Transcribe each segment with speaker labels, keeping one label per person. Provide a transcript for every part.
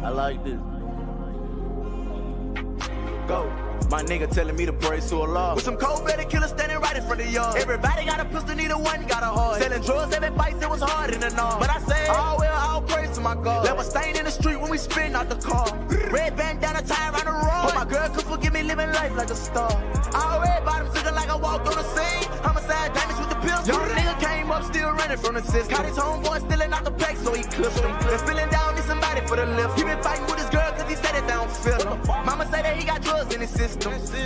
Speaker 1: I like this. Go. My nigga telling me to praise to Allah. With some cold-blooded killers standing right in front of y'all. Everybody got a pistol, neither one got a heart. Selling drugs, every fight, it was hard in the north. But I said, oh well, all praise to my God. Left a stain in the street when we spin out the car. Red bandana tie around the road. But my girl could forgive me living life like a star. All red bottoms looking like I walked on the scene. Homicide damage with the pills. Young nigga came up still running from the system. Caught his homeboy stealing out the pack, so he clipped him. Been feeling down, need somebody for the lift. He been fighting with his girl cause he said it don't feel him. Mama say that he got drugs in his system.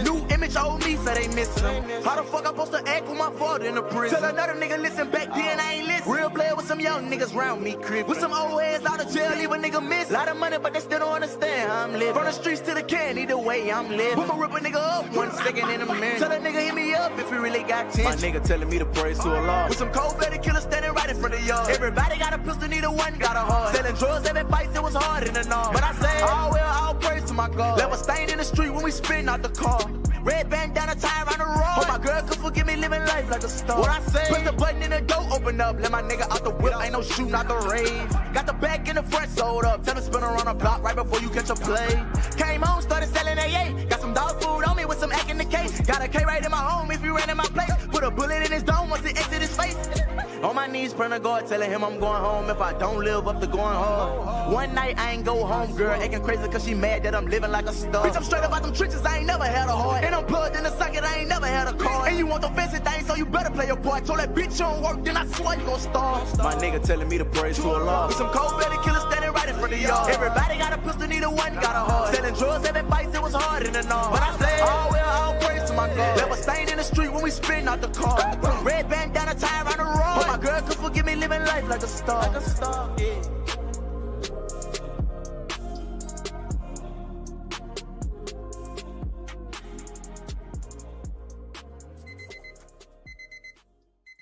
Speaker 1: New image old me, so they miss him. How the fuck I supposed to act with my father in the prison? Tell another nigga listen back then, I ain't listen. Real player with some young niggas round me, crib. With some old heads out of jail, leave a nigga miss. Lot of money, but they still don't understand how I'm living. From the streets to the can, either way I'm living. I'ma rip a nigga up 1 second in a minute. Tell a nigga hit me up if he really got 10. My nigga telling me to praise to Allah. With some cold-blooded killers standing right in front of y'all. Everybody got a pistol, neither one got a heart. Selling drugs, every fight, it was hard in the north. But I said, oh well, all praise to my God. Left a stain in the street when we spin out the car. Red bandana tie around the road. But my girl could forgive me living life like a star. What I say? Press the button and the door open up. Let my nigga out the whip, ain't no shooting out the rave. Got the back in the front sold up. Tell him spin around the block right before you catch a play. Came home, started selling AA. Got some dog food on me with some egg in the case. Got a K right in my home if you ran in my place. Put a bullet in his dome once it exit his face. On my knees, praying to God, telling him I'm going home if I don't live up to going hard. One night I ain't go home, girl, acting crazy cause she mad that I'm living like a star. Bitch, I'm straight up out them trenches, I ain't never had a heart. And I'm plugged in the socket, I ain't never had a car. And you want the fancy thing, so you better play your part. Told that bitch you don't work, then I swear you gon' starve. My nigga telling me to praise to Allah. With some cold-blooded killers standing right in front of y'all. Everybody got a pistol, neither one got a heart. Selling drugs, every fight, it was hard in the north. But I said, oh well, all praise to my God. Left a stain in the street when we spin out the car. Red bandana tie around the road. But my girl could forgive me living life like a star. Like a star, yeah.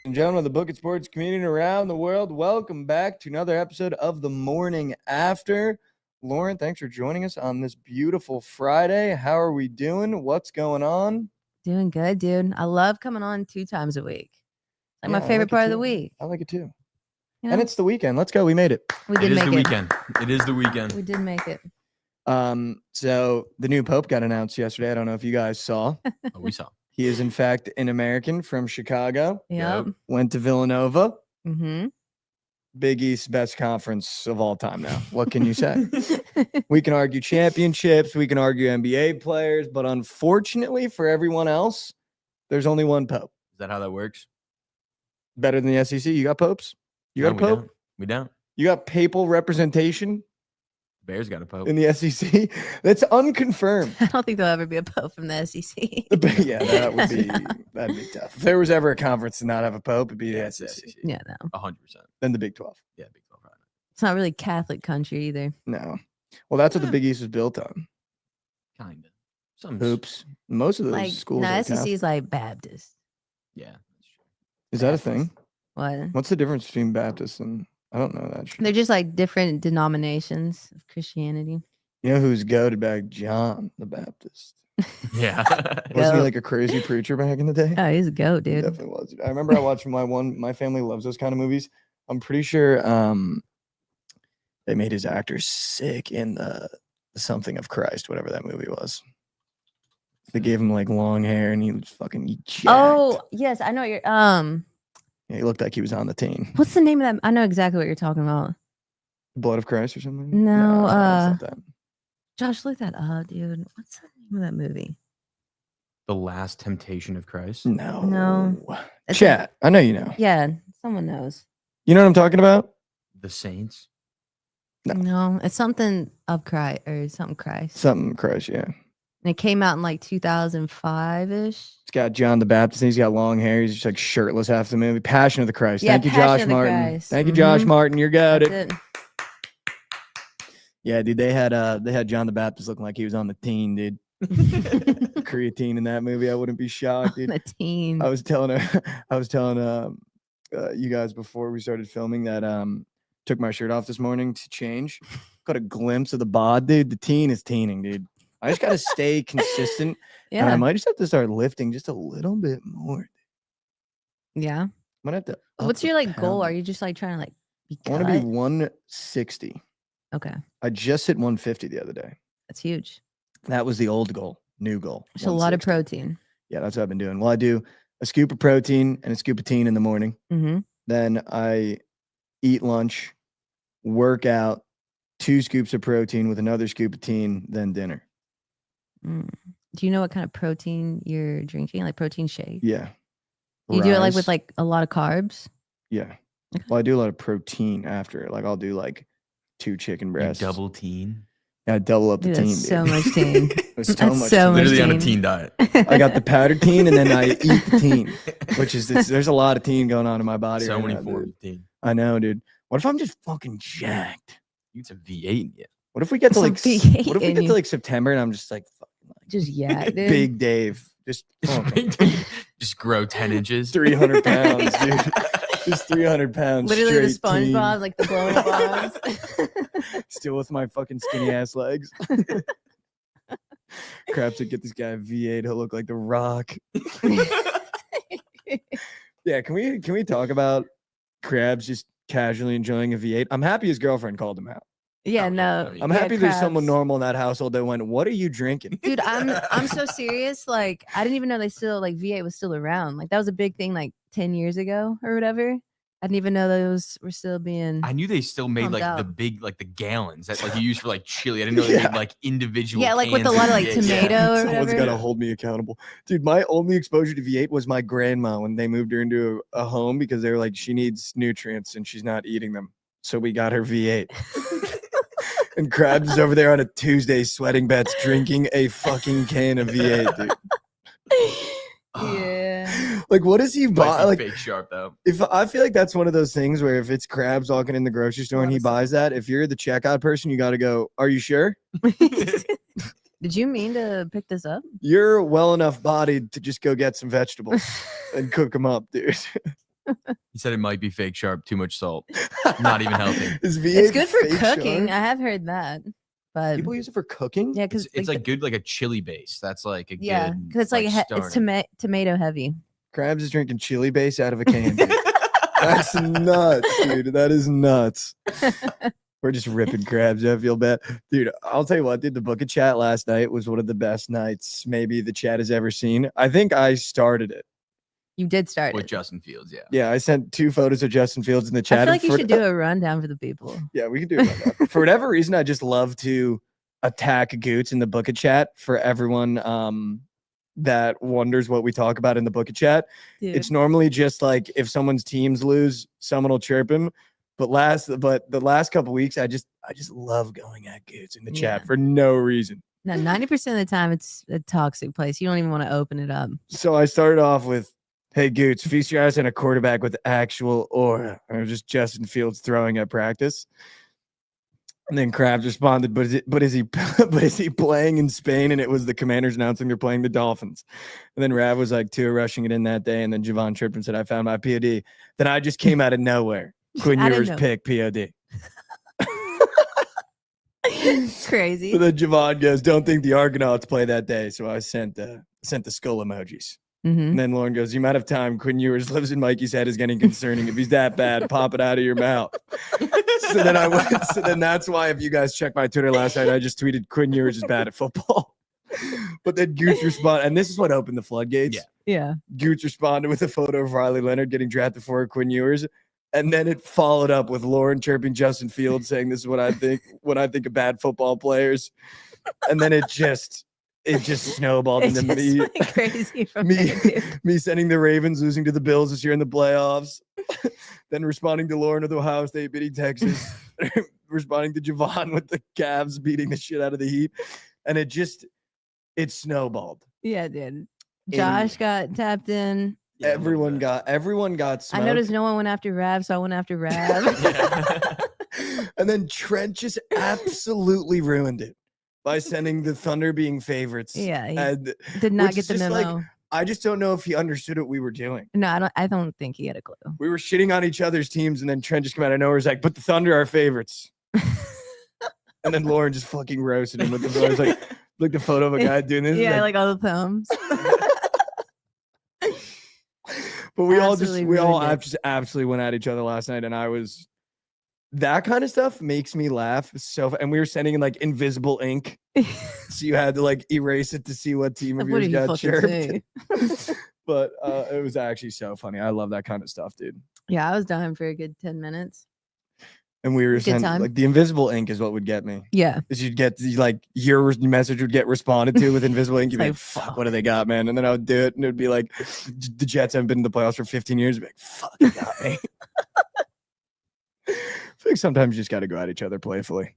Speaker 2: And gentlemen of the Bookit Sports community around the world, welcome back to another episode of The Morning After. Lauren, thanks for joining us on this beautiful Friday. How are we doing? What's going on?
Speaker 3: Doing good, dude. I love coming on 2 times a week. Like my favorite part of the week.
Speaker 2: I like it too.
Speaker 3: You know?
Speaker 2: And it's the weekend. Let's go. We made it.
Speaker 3: We did make it.
Speaker 4: It is the weekend.
Speaker 3: We did make it.
Speaker 2: So the new Pope got announced yesterday. I don't know if you guys saw.
Speaker 4: Oh, we saw.
Speaker 2: He is in fact an American from Chicago.
Speaker 3: Yep.
Speaker 2: Went to Villanova.
Speaker 3: Mm-hmm.
Speaker 2: Big East best conference of all time now. What can you say? We can argue championships. We can argue NBA players. But unfortunately for everyone else, there's only one Pope.
Speaker 4: Is that how that works?
Speaker 2: Better than the SEC. You got popes? You got a pope?
Speaker 4: We don't.
Speaker 2: You got papal representation
Speaker 4: Bears got a pope.
Speaker 2: in the SEC? That's unconfirmed.
Speaker 3: I don't think there'll ever be a pope from the SEC.
Speaker 2: Yeah, that'd be tough. If there was ever a conference to not have a pope, it'd be the SEC.
Speaker 3: Yeah, no.
Speaker 4: 100%.
Speaker 2: Then the Big 12.
Speaker 4: Yeah, Big 12. Right.
Speaker 3: It's not really Catholic country either.
Speaker 2: No. Well, that's what the Big East was built on.
Speaker 4: Kind of. Some
Speaker 2: Hoops. Most of those
Speaker 3: Like,
Speaker 2: schools
Speaker 3: no,
Speaker 2: are
Speaker 3: SEC
Speaker 2: Catholic.
Speaker 3: is like Baptist.
Speaker 4: Yeah, that's true.
Speaker 2: Is that a thing?
Speaker 3: What?
Speaker 2: What's the difference between Baptists and I don't know that shit.
Speaker 3: They're just like different denominations of Christianity.
Speaker 2: You know who's goated back? John the Baptist.
Speaker 4: Yeah.
Speaker 2: Wasn't he like a crazy preacher back in the day?
Speaker 3: Oh, he's a goat,
Speaker 2: He
Speaker 3: dude.
Speaker 2: definitely was. I remember I watched my family loves those kind of movies. I'm pretty sure they made his actors sick in the Something of Christ, whatever that movie was. They gave him like long hair and he was fucking jacked.
Speaker 3: Oh, yes, I know you're
Speaker 2: Yeah, he looked like he was on the team.
Speaker 3: what's the name of that? I know exactly what you're talking about.
Speaker 2: Blood of Christ or something?
Speaker 3: No,
Speaker 2: it's not that.
Speaker 3: Josh, look that up, dude. What's the name of that movie?
Speaker 4: The Last Temptation of Christ.
Speaker 2: No.
Speaker 3: It's
Speaker 2: Chat. I know you know.
Speaker 3: Yeah, someone knows.
Speaker 2: You know what I'm talking about?
Speaker 4: The Saints.
Speaker 2: No.
Speaker 3: No, it's something of Christ or something Christ.
Speaker 2: Something Christ, yeah.
Speaker 3: And it came out in like 2005-ish.
Speaker 2: It's got John the Baptist. And he's got long hair. He's just like shirtless half the movie. Passion of the Christ.
Speaker 3: Yeah,
Speaker 2: Thank you,
Speaker 3: Passion
Speaker 2: Josh
Speaker 3: of the
Speaker 2: Martin.
Speaker 3: Christ.
Speaker 2: Thank you, Josh
Speaker 3: Mhm.
Speaker 2: Martin. You're good.
Speaker 3: That's it.
Speaker 2: Yeah, dude. They had John the Baptist looking like he was on the team, dude. Creatine in that movie. I wouldn't be shocked, dude.
Speaker 3: The team.
Speaker 2: I was telling you guys before we started filming that took my shirt off this morning to change. Got a glimpse of the bod, dude. The teen is teening, dude. I just gotta stay consistent. And I
Speaker 3: Yeah.
Speaker 2: might just have to start lifting just a little bit more.
Speaker 3: Yeah.
Speaker 2: Might have to.
Speaker 3: What's
Speaker 2: up
Speaker 3: your
Speaker 2: the
Speaker 3: like goal?
Speaker 2: pound.
Speaker 3: Are you just like trying to like be
Speaker 2: I want to be
Speaker 3: cut?
Speaker 2: 160.
Speaker 3: Okay.
Speaker 2: I just hit 150 the other day.
Speaker 3: That's huge.
Speaker 2: That was the old goal. New goal.
Speaker 3: It's a lot of
Speaker 2: 160.
Speaker 3: protein.
Speaker 2: Yeah, that's what I've been doing. Well, I do a scoop of protein and a scoop of teen in the morning.
Speaker 3: Mm-hmm.
Speaker 2: Then I eat lunch, work out, 2 scoops of protein with another scoop of teen, then dinner.
Speaker 3: Mm. Do you know what kind of protein you're drinking? Like protein shake?
Speaker 2: Yeah.
Speaker 3: You do it like
Speaker 2: Rice.
Speaker 3: with like a lot of carbs?
Speaker 2: Yeah.
Speaker 3: Okay.
Speaker 2: Well, I do a lot of protein after it. Like I'll do like 2 chicken
Speaker 4: You
Speaker 2: breasts.
Speaker 4: double teen.
Speaker 2: Yeah, I double up the
Speaker 3: Dude,
Speaker 2: teen.
Speaker 3: that's so
Speaker 2: dude.
Speaker 3: much teen.
Speaker 2: There's so
Speaker 3: That's
Speaker 2: much
Speaker 3: so
Speaker 2: teen.
Speaker 3: much
Speaker 4: Literally on a
Speaker 3: teen.
Speaker 4: teen diet.
Speaker 2: I got the powdered teen and then I eat the teen, which is there's a lot of teen going on in my body.
Speaker 4: So
Speaker 2: right
Speaker 4: many
Speaker 2: now,
Speaker 4: forms
Speaker 2: dude.
Speaker 4: of teen.
Speaker 2: I know, dude. What if I'm just fucking jacked?
Speaker 4: You get some V8 in you.
Speaker 2: What if we get to
Speaker 3: Some
Speaker 2: like
Speaker 3: V8
Speaker 2: what if we
Speaker 3: in
Speaker 2: get
Speaker 3: you.
Speaker 2: to like September and I'm just like fucking like
Speaker 3: Just yeah, dude.
Speaker 2: Big Dave, just fucking
Speaker 4: Just grow 10 inches.
Speaker 2: 300 pounds, dude. Just 300 pounds.
Speaker 3: Literally the
Speaker 2: straight teen.
Speaker 3: SpongeBob, like the blow up arms.
Speaker 2: Still with my fucking skinny ass legs. Krabs would get this guy a V8. He'll look like the Rock. Yeah, can we talk about Krabs just casually enjoying a V8? I'm happy his girlfriend called him out.
Speaker 3: Yeah,
Speaker 4: Oh,
Speaker 3: no.
Speaker 4: yeah,
Speaker 2: I'm
Speaker 3: yeah,
Speaker 2: happy there's someone
Speaker 3: Krabs.
Speaker 2: normal in that household that went, "What are you drinking?"
Speaker 3: Dude, I'm so serious. Like, I didn't even know they still like V8 was still around. Like that was a big thing like 10 years ago or whatever. I didn't even know those were still being.
Speaker 4: I knew they still made
Speaker 3: Pumped
Speaker 4: like the
Speaker 3: out.
Speaker 4: big, like the gallons that like you use for like chili. I didn't know they
Speaker 2: Yeah.
Speaker 4: made like individual.
Speaker 3: Yeah, like with
Speaker 4: cans
Speaker 3: a lot of, like,
Speaker 4: V8.
Speaker 3: tomato or
Speaker 2: Someone's
Speaker 3: whatever.
Speaker 2: got to hold me accountable. Dude, my only exposure to V8 was my grandma when they moved her into a home because they were like, she needs nutrients and she's not eating them. So we got her V8. And Krabs is over there on a Tuesday sweating bets, drinking a fucking can of V8, dude.
Speaker 3: Yeah.
Speaker 2: Like, what does he
Speaker 4: Might
Speaker 2: buy?
Speaker 4: be
Speaker 2: Like,
Speaker 4: fake sharp though.
Speaker 2: if I feel like that's one of those things where if it's Krabs walking in the grocery store and he
Speaker 3: Honestly.
Speaker 2: buys that, if you're the checkout person, you got to go, "Are you sure?
Speaker 3: Did you mean to pick this up?
Speaker 2: You're well enough bodied to just go get some vegetables and cook them up, dude."
Speaker 4: He said it might be fake sharp, too much salt. Not even healthy.
Speaker 2: Is V8
Speaker 3: It's good for
Speaker 2: fake
Speaker 3: cooking.
Speaker 2: sharp?
Speaker 3: I have heard that. But
Speaker 2: People use it for cooking.
Speaker 3: yeah,
Speaker 4: It's,
Speaker 3: because
Speaker 4: it's like good, like a chili base. That's like a
Speaker 3: yeah,
Speaker 4: good.
Speaker 3: because it's like it's
Speaker 4: starter.
Speaker 3: tomato heavy.
Speaker 2: Krabs is drinking chili base out of a can. Dude. That's nuts, dude. That is nuts. We're just ripping Krabs. I feel bad, dude. I'll tell you what, dude. The Bookit chat last night was one of the best nights maybe the chat has ever seen. I think I started it.
Speaker 3: You did start
Speaker 4: with
Speaker 3: it.
Speaker 4: Justin Fields. Yeah.
Speaker 2: Yeah, I sent 2 photos of Justin Fields in the chat.
Speaker 3: I feel like you
Speaker 2: for-
Speaker 3: should do a rundown for the people.
Speaker 2: Yeah, we can do it. Right now. For whatever reason, I just love to attack Goots in the Bookit chat for everyone that wonders what we talk about in the Bookit chat.
Speaker 3: Dude.
Speaker 2: It's normally just like if someone's teams lose, someone will chirp him. But the last couple weeks, I just love going at Goots in the chat
Speaker 3: Yeah.
Speaker 2: for no reason.
Speaker 3: No, 90% of the time it's a toxic place. You don't even want to open it up.
Speaker 2: So I started off with, "Hey Goots, feast your eyes on a quarterback with actual aura." And it was just Justin Fields throwing at practice. And then Krabs responded, but is he playing in Spain? And it was the Commanders announcing they're playing the Dolphins. And then Rav was like, "Tua rushing it in that day." And then Jovan tripped and said, "I found my POD." Then I just came out of nowhere. Quinn
Speaker 3: Out of
Speaker 2: Ewers
Speaker 3: nowhere.
Speaker 2: pick POD.
Speaker 3: It's crazy.
Speaker 2: So then Jovan goes, "Don't think the Argonauts play that day." So I sent the skull emojis.
Speaker 3: Mm-hmm.
Speaker 2: And then Lauren goes, "The amount of time Quinn Ewers lives in Mikey's head is getting concerning. If he's that bad, pop it out of your mouth." So then I went. So then that's why if you guys checked my Twitter last night, I just tweeted Quinn Ewers is bad at football. But then Goots responded, and this is what opened the floodgates.
Speaker 4: Yeah.
Speaker 3: Yeah.
Speaker 2: Goots responded with a photo of Riley Leonard getting drafted for Quinn Ewers. And then it followed up with Lauren chirping Justin Fields saying, "This is what I think when I think of bad football players." And then it just snowballed
Speaker 3: It's
Speaker 2: into
Speaker 3: just
Speaker 2: me.
Speaker 3: went crazy from
Speaker 2: me,
Speaker 3: there, dude.
Speaker 2: me sending the Ravens losing to the Bills this year in the playoffs, then responding to Lauren with Ohio State beating Texas, responding to Jovan with the Cavs beating the shit out of the Heat, and it snowballed.
Speaker 3: Yeah, dude. Josh got tapped in.
Speaker 4: Yeah, I love
Speaker 2: everyone
Speaker 4: that.
Speaker 2: got smoked.
Speaker 3: I noticed no one went after Rav, so I went after Rav.
Speaker 2: And then Trent just absolutely ruined it by sending the Thunder being favorites.
Speaker 3: Yeah, he
Speaker 2: And
Speaker 3: did not
Speaker 2: which
Speaker 3: get
Speaker 2: is
Speaker 3: the
Speaker 2: just
Speaker 3: memo.
Speaker 2: like, I just don't know if he understood what we were doing.
Speaker 3: No, I don't think he had a clue.
Speaker 2: We were shitting on each other's teams, and then Trent just came out of nowhere. He's like, "But the Thunder are favorites." And then Lauren just fucking roasted him with the photo. It's like the photo of a guy doing this.
Speaker 3: Yeah, like all the thumbs.
Speaker 2: But we all
Speaker 3: Absolutely
Speaker 2: just
Speaker 3: ruined it.
Speaker 2: just absolutely went at each other last night, and I was that kind of stuff makes me laugh. So, and we were sending in like invisible ink, so you had to like erase it to see what team of
Speaker 3: What
Speaker 2: yours
Speaker 3: did he
Speaker 2: got
Speaker 3: fucking
Speaker 2: chirped.
Speaker 3: say?
Speaker 2: But it was actually so funny. I love that kind of stuff, dude.
Speaker 3: Yeah, I was dying for a good 10 minutes.
Speaker 2: And we were
Speaker 3: Good
Speaker 2: sending
Speaker 3: time.
Speaker 2: like the invisible ink is what would get me.
Speaker 3: Yeah.
Speaker 2: Is you'd get like your message would get responded to with invisible ink. You'd be
Speaker 3: Like,
Speaker 2: like, fuck, what do they got, man? And then I would do it, and it would be like, the Jets haven't been in the playoffs for 15 years. I'd be like, fuck, they got me. I feel like sometimes you just got to go at each other playfully.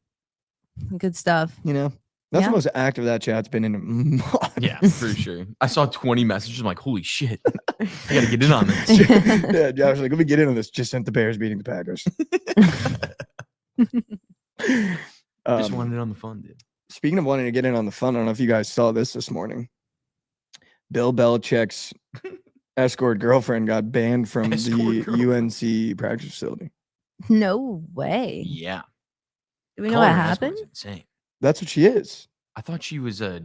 Speaker 3: Good stuff.
Speaker 2: You know, that's
Speaker 3: Yeah.
Speaker 2: the most active that chat's been in a month.
Speaker 4: Yeah, for sure. I saw 20 messages. I'm like, holy shit. I got to get in on this.
Speaker 2: Yeah, Josh was like, let me get in on this. Just sent the Bears beating the Packers.
Speaker 4: Just wanted it on the fun, dude.
Speaker 2: Speaking of wanting to get in on the fun, I don't know if you guys saw this morning. Bill Belichick's escort girlfriend got banned from
Speaker 4: Escort
Speaker 2: the
Speaker 4: girlfriend.
Speaker 2: UNC practice facility.
Speaker 3: No way.
Speaker 4: Yeah.
Speaker 3: Do we know
Speaker 4: Calling
Speaker 3: what
Speaker 4: her an escort's
Speaker 3: happened?
Speaker 4: insane.
Speaker 2: That's what she is.
Speaker 4: I thought she was a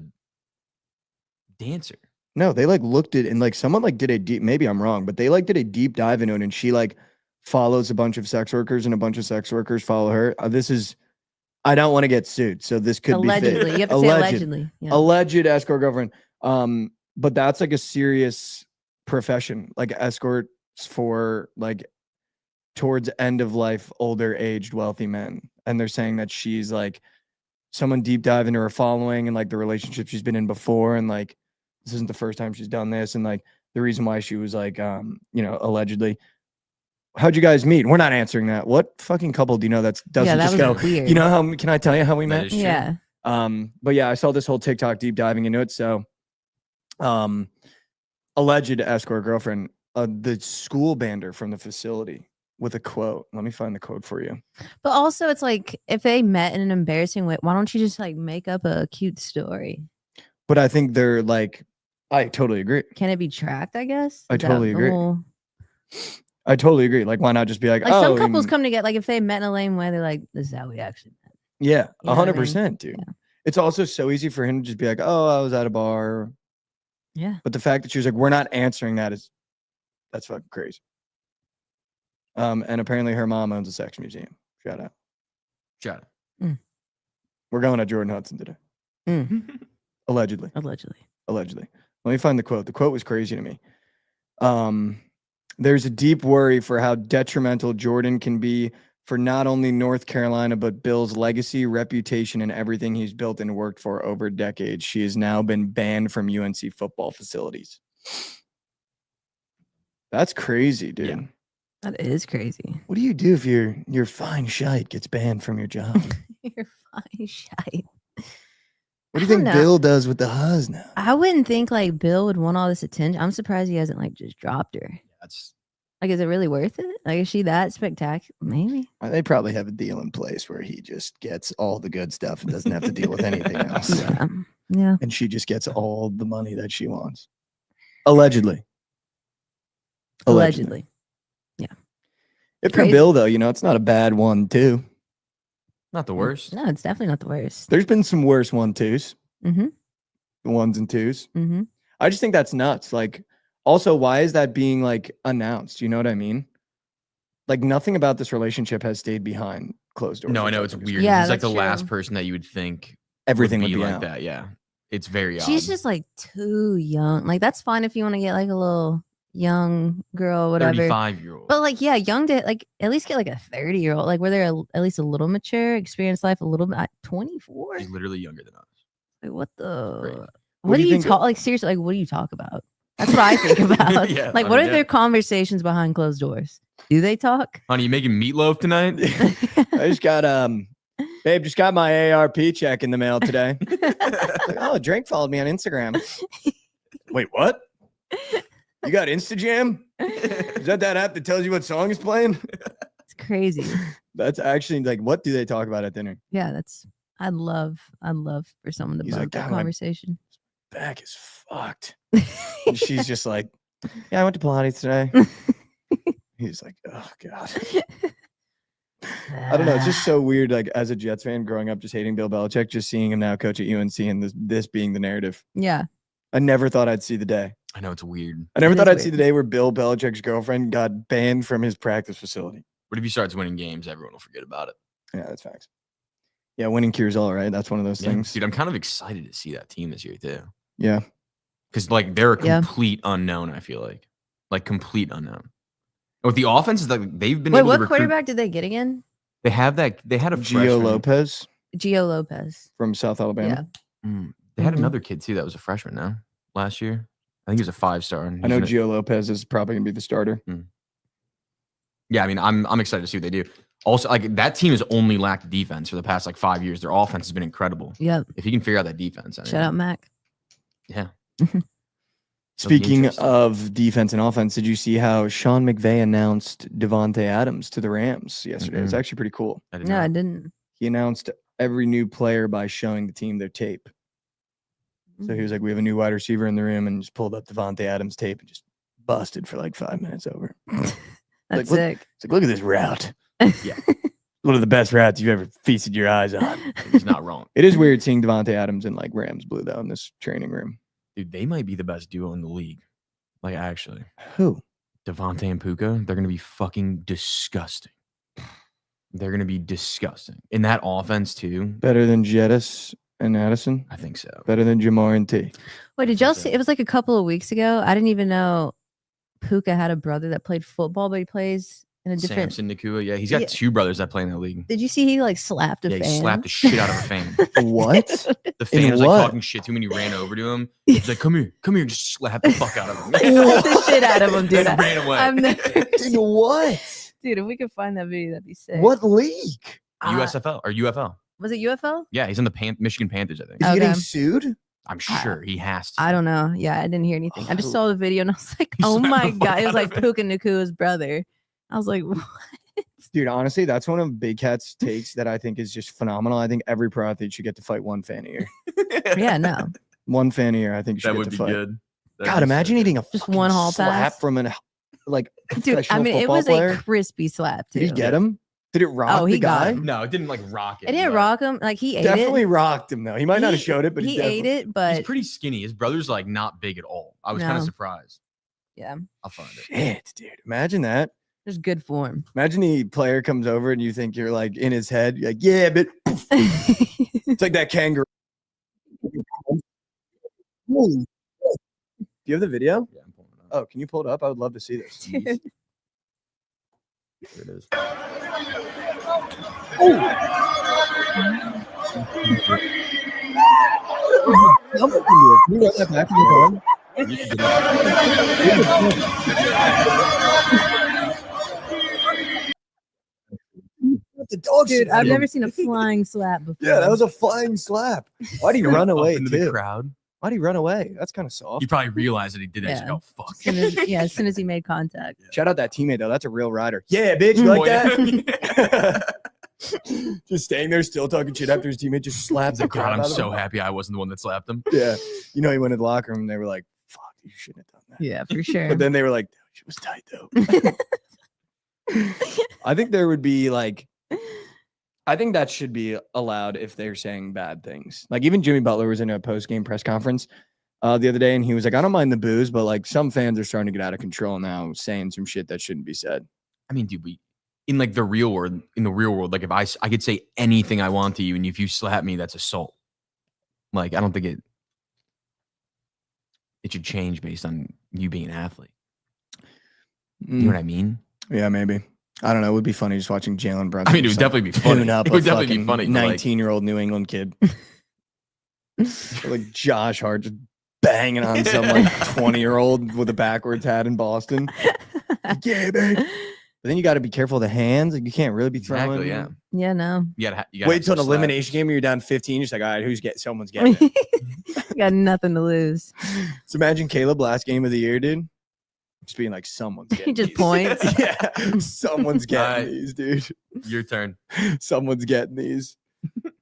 Speaker 4: dancer.
Speaker 2: No, they like looked at and like someone like did a deep, maybe I'm wrong, but they like did a deep dive into it, and she like follows a bunch of sex workers and a bunch of sex workers follow her. This is, I don't want to get sued, so this could
Speaker 3: Allegedly.
Speaker 2: be fake.
Speaker 3: You have to say allegedly. Yeah.
Speaker 2: Alleged escort girlfriend. But that's like a serious profession, like escorts for like towards end of life, older aged, wealthy men. And they're saying that she's like someone deep dive into her following and like the relationship she's been in before. And like, this isn't the first time she's done this. And like the reason why she was like, you know, allegedly, how'd you guys meet? We're not answering that. What fucking couple do you know that doesn't
Speaker 3: Yeah, that
Speaker 2: just
Speaker 3: was
Speaker 2: go,
Speaker 3: weird.
Speaker 2: you know, how, can I tell you how we
Speaker 4: That
Speaker 2: met?
Speaker 4: is true.
Speaker 3: Yeah.
Speaker 2: But yeah, I saw this whole TikTok deep diving into it. So, alleged escort girlfriend, the school banned her from the facility with a quote. Let me find the quote for you.
Speaker 3: But also, it's like if they met in an embarrassing way, why don't you just like make up a cute story?
Speaker 2: But I think they're like, I totally agree.
Speaker 3: Can it be tracked? I guess.
Speaker 2: I
Speaker 3: Is that
Speaker 2: totally
Speaker 3: the
Speaker 2: agree.
Speaker 3: whole-
Speaker 2: I totally agree. Like, why not just be like,
Speaker 3: Like
Speaker 2: oh,
Speaker 3: some couples come together. Like if they met in a lame way, they're like, "This is how we actually met."
Speaker 2: yeah,
Speaker 3: You know what I mean?
Speaker 2: 100%, dude.
Speaker 3: Yeah.
Speaker 2: It's also so easy for him to just be like, oh, I was at a bar.
Speaker 3: Yeah.
Speaker 2: But the fact that she was like, we're not answering that that's fucking crazy. And apparently her mom owns a sex museum. Shout out.
Speaker 4: Shut up.
Speaker 2: We're going to Jordan Hudson today. Allegedly.
Speaker 3: Allegedly.
Speaker 2: Let me find the quote. The quote was crazy to me. There's a deep worry for how detrimental Jordan can be for not only North Carolina, but Bill's legacy, reputation, and everything he's built and worked for over decades. She has now been banned from UNC football facilities. That's crazy, dude.
Speaker 4: Yeah.
Speaker 3: That is crazy.
Speaker 2: What do you do if your fine shite gets banned from your job?
Speaker 3: You're fine, shite.
Speaker 2: What do you
Speaker 3: I don't
Speaker 2: think
Speaker 3: know.
Speaker 2: Bill does with the huzz now?
Speaker 3: I wouldn't think like Bill would want all this attention. I'm surprised he hasn't like just dropped her.
Speaker 4: That's
Speaker 3: Like, is it really worth it? Like, is she that spectacular? Maybe.
Speaker 2: They probably have a deal in place where he just gets all the good stuff and doesn't have to deal with anything else.
Speaker 3: Yeah. Yeah.
Speaker 2: And she just gets all the money that she wants. Allegedly.
Speaker 3: Allegedly.
Speaker 2: If for
Speaker 3: Crazy.
Speaker 2: Bill, though, you know, it's not a bad 1-2.
Speaker 4: not the worst.
Speaker 3: No, it's definitely not the worst.
Speaker 2: There's been some worse 1-2s,
Speaker 3: Mm-hmm.
Speaker 2: the 1s and 2s.
Speaker 3: Mm-hmm.
Speaker 2: I just think that's nuts. Like, also, why is that being like announced? You know what I mean? Like, nothing about this relationship has stayed behind closed doors.
Speaker 4: No, I
Speaker 2: which
Speaker 4: know it's
Speaker 2: think is
Speaker 4: weird.
Speaker 3: Yeah,
Speaker 4: He's like the
Speaker 3: that's
Speaker 4: last
Speaker 3: true.
Speaker 4: person that you would think
Speaker 2: Everything
Speaker 4: would be like
Speaker 2: out.
Speaker 4: that. Yeah. It's very
Speaker 3: She's
Speaker 4: odd.
Speaker 3: just like too young. Like, that's fine if you want to get like a little young girl, whatever.
Speaker 4: 35-year-old.
Speaker 3: But like, yeah, young to like at least get like a 30-year-old, like where they're at least a little mature, experience life a little bit. 24.
Speaker 4: She's literally younger than us.
Speaker 3: Like, what the?
Speaker 4: Great.
Speaker 3: What
Speaker 2: do
Speaker 3: do
Speaker 2: you
Speaker 3: you
Speaker 2: think-
Speaker 3: talk? Like seriously, like what do you talk about? That's what I think about.
Speaker 4: Yeah,
Speaker 3: like,
Speaker 4: I
Speaker 3: what
Speaker 4: mean,
Speaker 3: are their conversations behind closed doors? Do they talk?
Speaker 4: Honey, you making meatloaf tonight?
Speaker 2: I just got babe, just got my ARP check in the mail today. Like, oh, Drake followed me on Instagram. Wait, what? You got Instajam? Is that app that tells you what song is playing?
Speaker 3: It's crazy.
Speaker 2: That's actually like, what do they talk about at dinner?
Speaker 3: Yeah, that's. I'd love for someone to
Speaker 2: He's
Speaker 3: bug
Speaker 2: like,
Speaker 3: that
Speaker 2: "God, my-
Speaker 3: conversation.
Speaker 2: Back is fucked. And she's just like, yeah, I went to Pilates today. He's like, oh God. I don't know. It's just so weird. Like as a Jets fan growing up, just hating Bill Belichick, just seeing him now coach at UNC and this being the narrative.
Speaker 3: Yeah.
Speaker 2: I never thought I'd see the day.
Speaker 4: I know it's weird.
Speaker 2: I never
Speaker 3: It
Speaker 2: thought
Speaker 3: is
Speaker 2: I'd see the
Speaker 3: weird.
Speaker 2: day where Bill Belichick's girlfriend got banned from his practice facility.
Speaker 4: But if he starts winning games, everyone will forget about it.
Speaker 2: Yeah, that's facts. Yeah, winning cures all, right? That's one of those things.
Speaker 4: Dude, I'm kind of excited to see that team this year too.
Speaker 2: Yeah.
Speaker 4: Because like they're a
Speaker 3: Yeah.
Speaker 4: complete unknown, I feel like complete unknown. With the offense is like they've been
Speaker 3: Wait,
Speaker 4: able
Speaker 3: what
Speaker 4: to recruit.
Speaker 3: quarterback did they get again?
Speaker 4: They had a
Speaker 2: Gio
Speaker 4: freshman.
Speaker 2: Lopez
Speaker 3: Gio Lopez.
Speaker 2: from South Alabama.
Speaker 3: Yeah.
Speaker 4: They had
Speaker 3: Mhm.
Speaker 4: another kid too that was a freshman now last year. I think he was a 5-star.
Speaker 2: I know Gio Lopez is probably gonna be the starter.
Speaker 4: Yeah, I mean, I'm excited to see what they do. Also, like that team has only lacked defense for the past like 5 years. Their offense has been incredible.
Speaker 3: Yep.
Speaker 4: If you can figure out that defense,
Speaker 3: Shout out Mac.
Speaker 4: Yeah.
Speaker 2: Speaking
Speaker 4: interesting.
Speaker 2: of defense and offense, did you see how Sean McVay announced Devontae Adams to the Rams yesterday? It was actually pretty cool.
Speaker 4: I didn't
Speaker 3: No,
Speaker 4: know.
Speaker 3: I didn't.
Speaker 2: He announced every new player by showing the team their tape. So he was like, we have a new wide receiver in the room, and just pulled up Devontae Adams' tape and just busted for like 5 minutes over.
Speaker 3: That's
Speaker 2: like,
Speaker 3: sick.
Speaker 2: It's like, look at this route.
Speaker 4: Yeah.
Speaker 2: One of the best routes you've ever feasted your eyes on.
Speaker 4: He's not wrong.
Speaker 2: It is weird seeing Devontae Adams in like Rams blue though in this training room.
Speaker 4: Dude, they might be the best duo in the league. Like actually.
Speaker 2: Who?
Speaker 4: Devontae and Puka, they're gonna be fucking disgusting. They're gonna be disgusting. In that offense too,
Speaker 2: Better than Jettis and Addison?
Speaker 4: I think so.
Speaker 2: Better than Jamar and T?
Speaker 3: Wait, did y'all see? It was like a couple of weeks ago. I didn't even know Puka had a brother that played football, but he plays in a different.
Speaker 4: Samson Nakua, yeah. He's got
Speaker 3: Yeah.
Speaker 4: 2 brothers that play in that league.
Speaker 3: Did you see he like slapped a
Speaker 4: Yeah,
Speaker 3: fan?
Speaker 4: he slapped the shit out of a fan.
Speaker 2: What?
Speaker 4: The fan was
Speaker 2: what?
Speaker 4: like talking shit to him and he ran over to him. He's like, come here, and just slapped the fuck out of him.
Speaker 3: Slapped the shit out of him, dude.
Speaker 4: And ran away.
Speaker 3: I've never
Speaker 2: In what?
Speaker 3: Dude, if we could find that video, that'd be sick.
Speaker 2: What league?
Speaker 4: USFL or UFL.
Speaker 3: Was it UFL?
Speaker 4: Yeah, he's in the Michigan Panthers, I think.
Speaker 2: Is he getting
Speaker 3: Okay.
Speaker 2: sued?
Speaker 4: I'm sure he has to.
Speaker 3: I don't know. Yeah, I didn't hear anything. I just
Speaker 2: Oh.
Speaker 3: saw the video and I was like,
Speaker 4: He
Speaker 3: oh
Speaker 4: slapped
Speaker 3: my
Speaker 4: the fuck
Speaker 3: God. It was
Speaker 4: out
Speaker 3: like
Speaker 4: of him.
Speaker 3: Puka Nakua's brother. I was like, what?
Speaker 2: Dude, honestly, that's one of Big Cat's takes that I think is just phenomenal. I think every pro athlete should get to fight one fan a year.
Speaker 3: Yeah, no.
Speaker 2: One fan a year, I think you should
Speaker 4: That
Speaker 2: get
Speaker 4: would
Speaker 2: to
Speaker 4: be
Speaker 2: fight.
Speaker 4: good. That'd
Speaker 2: God,
Speaker 4: be
Speaker 2: imagine
Speaker 4: so
Speaker 2: eating a
Speaker 3: Just
Speaker 2: fucking
Speaker 3: one hall
Speaker 2: slap
Speaker 3: pass.
Speaker 2: from an like
Speaker 3: Dude, I
Speaker 2: professional
Speaker 3: mean, it
Speaker 2: football
Speaker 3: was
Speaker 2: player.
Speaker 3: a crispy slap, too.
Speaker 2: Did he get him? Did it rock
Speaker 3: Oh, he
Speaker 2: the
Speaker 3: got
Speaker 2: guy?
Speaker 3: him.
Speaker 4: good. No, it didn't like rock it.
Speaker 3: It didn't
Speaker 4: but
Speaker 3: rock him. Like, he ate
Speaker 2: Definitely
Speaker 3: it.
Speaker 2: rocked him though. He might not have showed it, but
Speaker 3: he
Speaker 2: definitely.
Speaker 3: ate it, but
Speaker 4: He's pretty skinny. His brother's like not big at all. I was kind
Speaker 3: No.
Speaker 4: of surprised.
Speaker 3: yeah,
Speaker 4: I'll find it.
Speaker 2: Shit, dude. Imagine that.
Speaker 3: there's good form.
Speaker 2: Imagine the player comes over and you think you're like in his head. You're like, yeah, but it's like that kangaroo. Holy shit. Do you have the video?
Speaker 4: Yeah, I'm pulling it up.
Speaker 2: Oh, can you pull it up? I would love to see this.
Speaker 3: Dude.
Speaker 4: Here it is.
Speaker 2: Can you run that back in your phone?
Speaker 4: You can get
Speaker 2: The dog
Speaker 3: Dude,
Speaker 2: shit
Speaker 3: I've
Speaker 2: out of
Speaker 3: never
Speaker 2: him.
Speaker 3: seen a flying slap before.
Speaker 2: Yeah, that was a flying slap. Why'd he run
Speaker 4: it up
Speaker 2: away
Speaker 4: into the
Speaker 2: too?
Speaker 4: crowd.
Speaker 2: Why'd he run away? That's kind of soft.
Speaker 4: You probably realized that he did it.
Speaker 3: Yeah.
Speaker 4: Yeah. Oh fuck.
Speaker 3: As soon as, yeah, as soon as he made contact.
Speaker 2: Shout out that teammate though. That's a real rider. Yeah, bitch, you
Speaker 4: Oh,
Speaker 2: like
Speaker 4: yeah.
Speaker 2: that? Just staying there, still talking shit after his teammate just slaps the
Speaker 4: God,
Speaker 2: crap
Speaker 4: I'm
Speaker 2: out of
Speaker 4: so
Speaker 2: him.
Speaker 4: happy I wasn't the one that slapped him.
Speaker 2: Yeah, you know, he went in the locker room and they were like, "Fuck, you shouldn't have done that."
Speaker 3: Yeah, for sure.
Speaker 2: But then they were like, "She was tight though." I think there would be like, I think that should be allowed if they're saying bad things. Like even Jimmy Butler was in a post game press conference the other day, and he was like, "I don't mind the booze, but like some fans are starting to get out of control now, saying some shit that shouldn't be said."
Speaker 4: I mean, dude, in like the real world, like if I could say anything I want to you, and if you slap me, that's assault. Like I don't think it should change based on you being an athlete. You know what I mean?
Speaker 2: Yeah, maybe. I don't know. It would be funny just watching Jalen Brunson.
Speaker 4: I mean, it would
Speaker 2: just,
Speaker 4: definitely be funny.
Speaker 2: tune up
Speaker 4: It would
Speaker 2: a
Speaker 4: definitely be
Speaker 2: fucking
Speaker 4: funny. but, like,
Speaker 2: 19-year-old New England kid. Like Josh Hart just banging on some like 20-year-old with a backwards hat in Boston. Yeah, baby. But then you got to be careful of the hands. Like you can't really be throwing.
Speaker 4: Exactly. Yeah.
Speaker 3: Yeah, no.
Speaker 4: You gotta
Speaker 2: Wait
Speaker 4: have
Speaker 2: till an
Speaker 4: some
Speaker 2: elimination
Speaker 4: slaps.
Speaker 2: game where you're down 15. You're just like, all right, someone's getting it.
Speaker 3: Got nothing to lose.
Speaker 2: So imagine Caleb last game of the year, dude. Just being like, someone's getting
Speaker 3: He just
Speaker 2: these.
Speaker 3: points.
Speaker 2: Yeah, someone's getting
Speaker 4: Alright.
Speaker 2: these, dude.
Speaker 4: Your turn.
Speaker 2: Someone's getting these.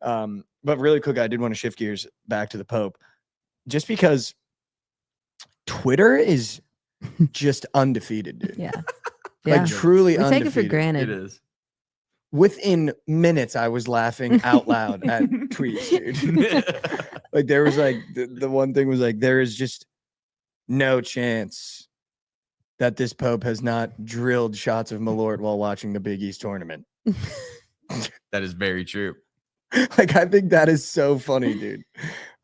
Speaker 2: But really quick, I did want to shift gears back to the Pope, just because Twitter is just undefeated, dude.
Speaker 3: Yeah.
Speaker 2: Like
Speaker 3: Yeah.
Speaker 2: truly
Speaker 3: We take
Speaker 2: undefeated.
Speaker 3: it for granted.
Speaker 4: is.
Speaker 2: Within minutes, I was laughing out loud at tweets, dude. Like there was like the one thing was like there is just no chance that this Pope has not drilled shots of Malort while watching the Big East tournament.
Speaker 4: That is very true.
Speaker 2: Like, I think that is so funny, dude.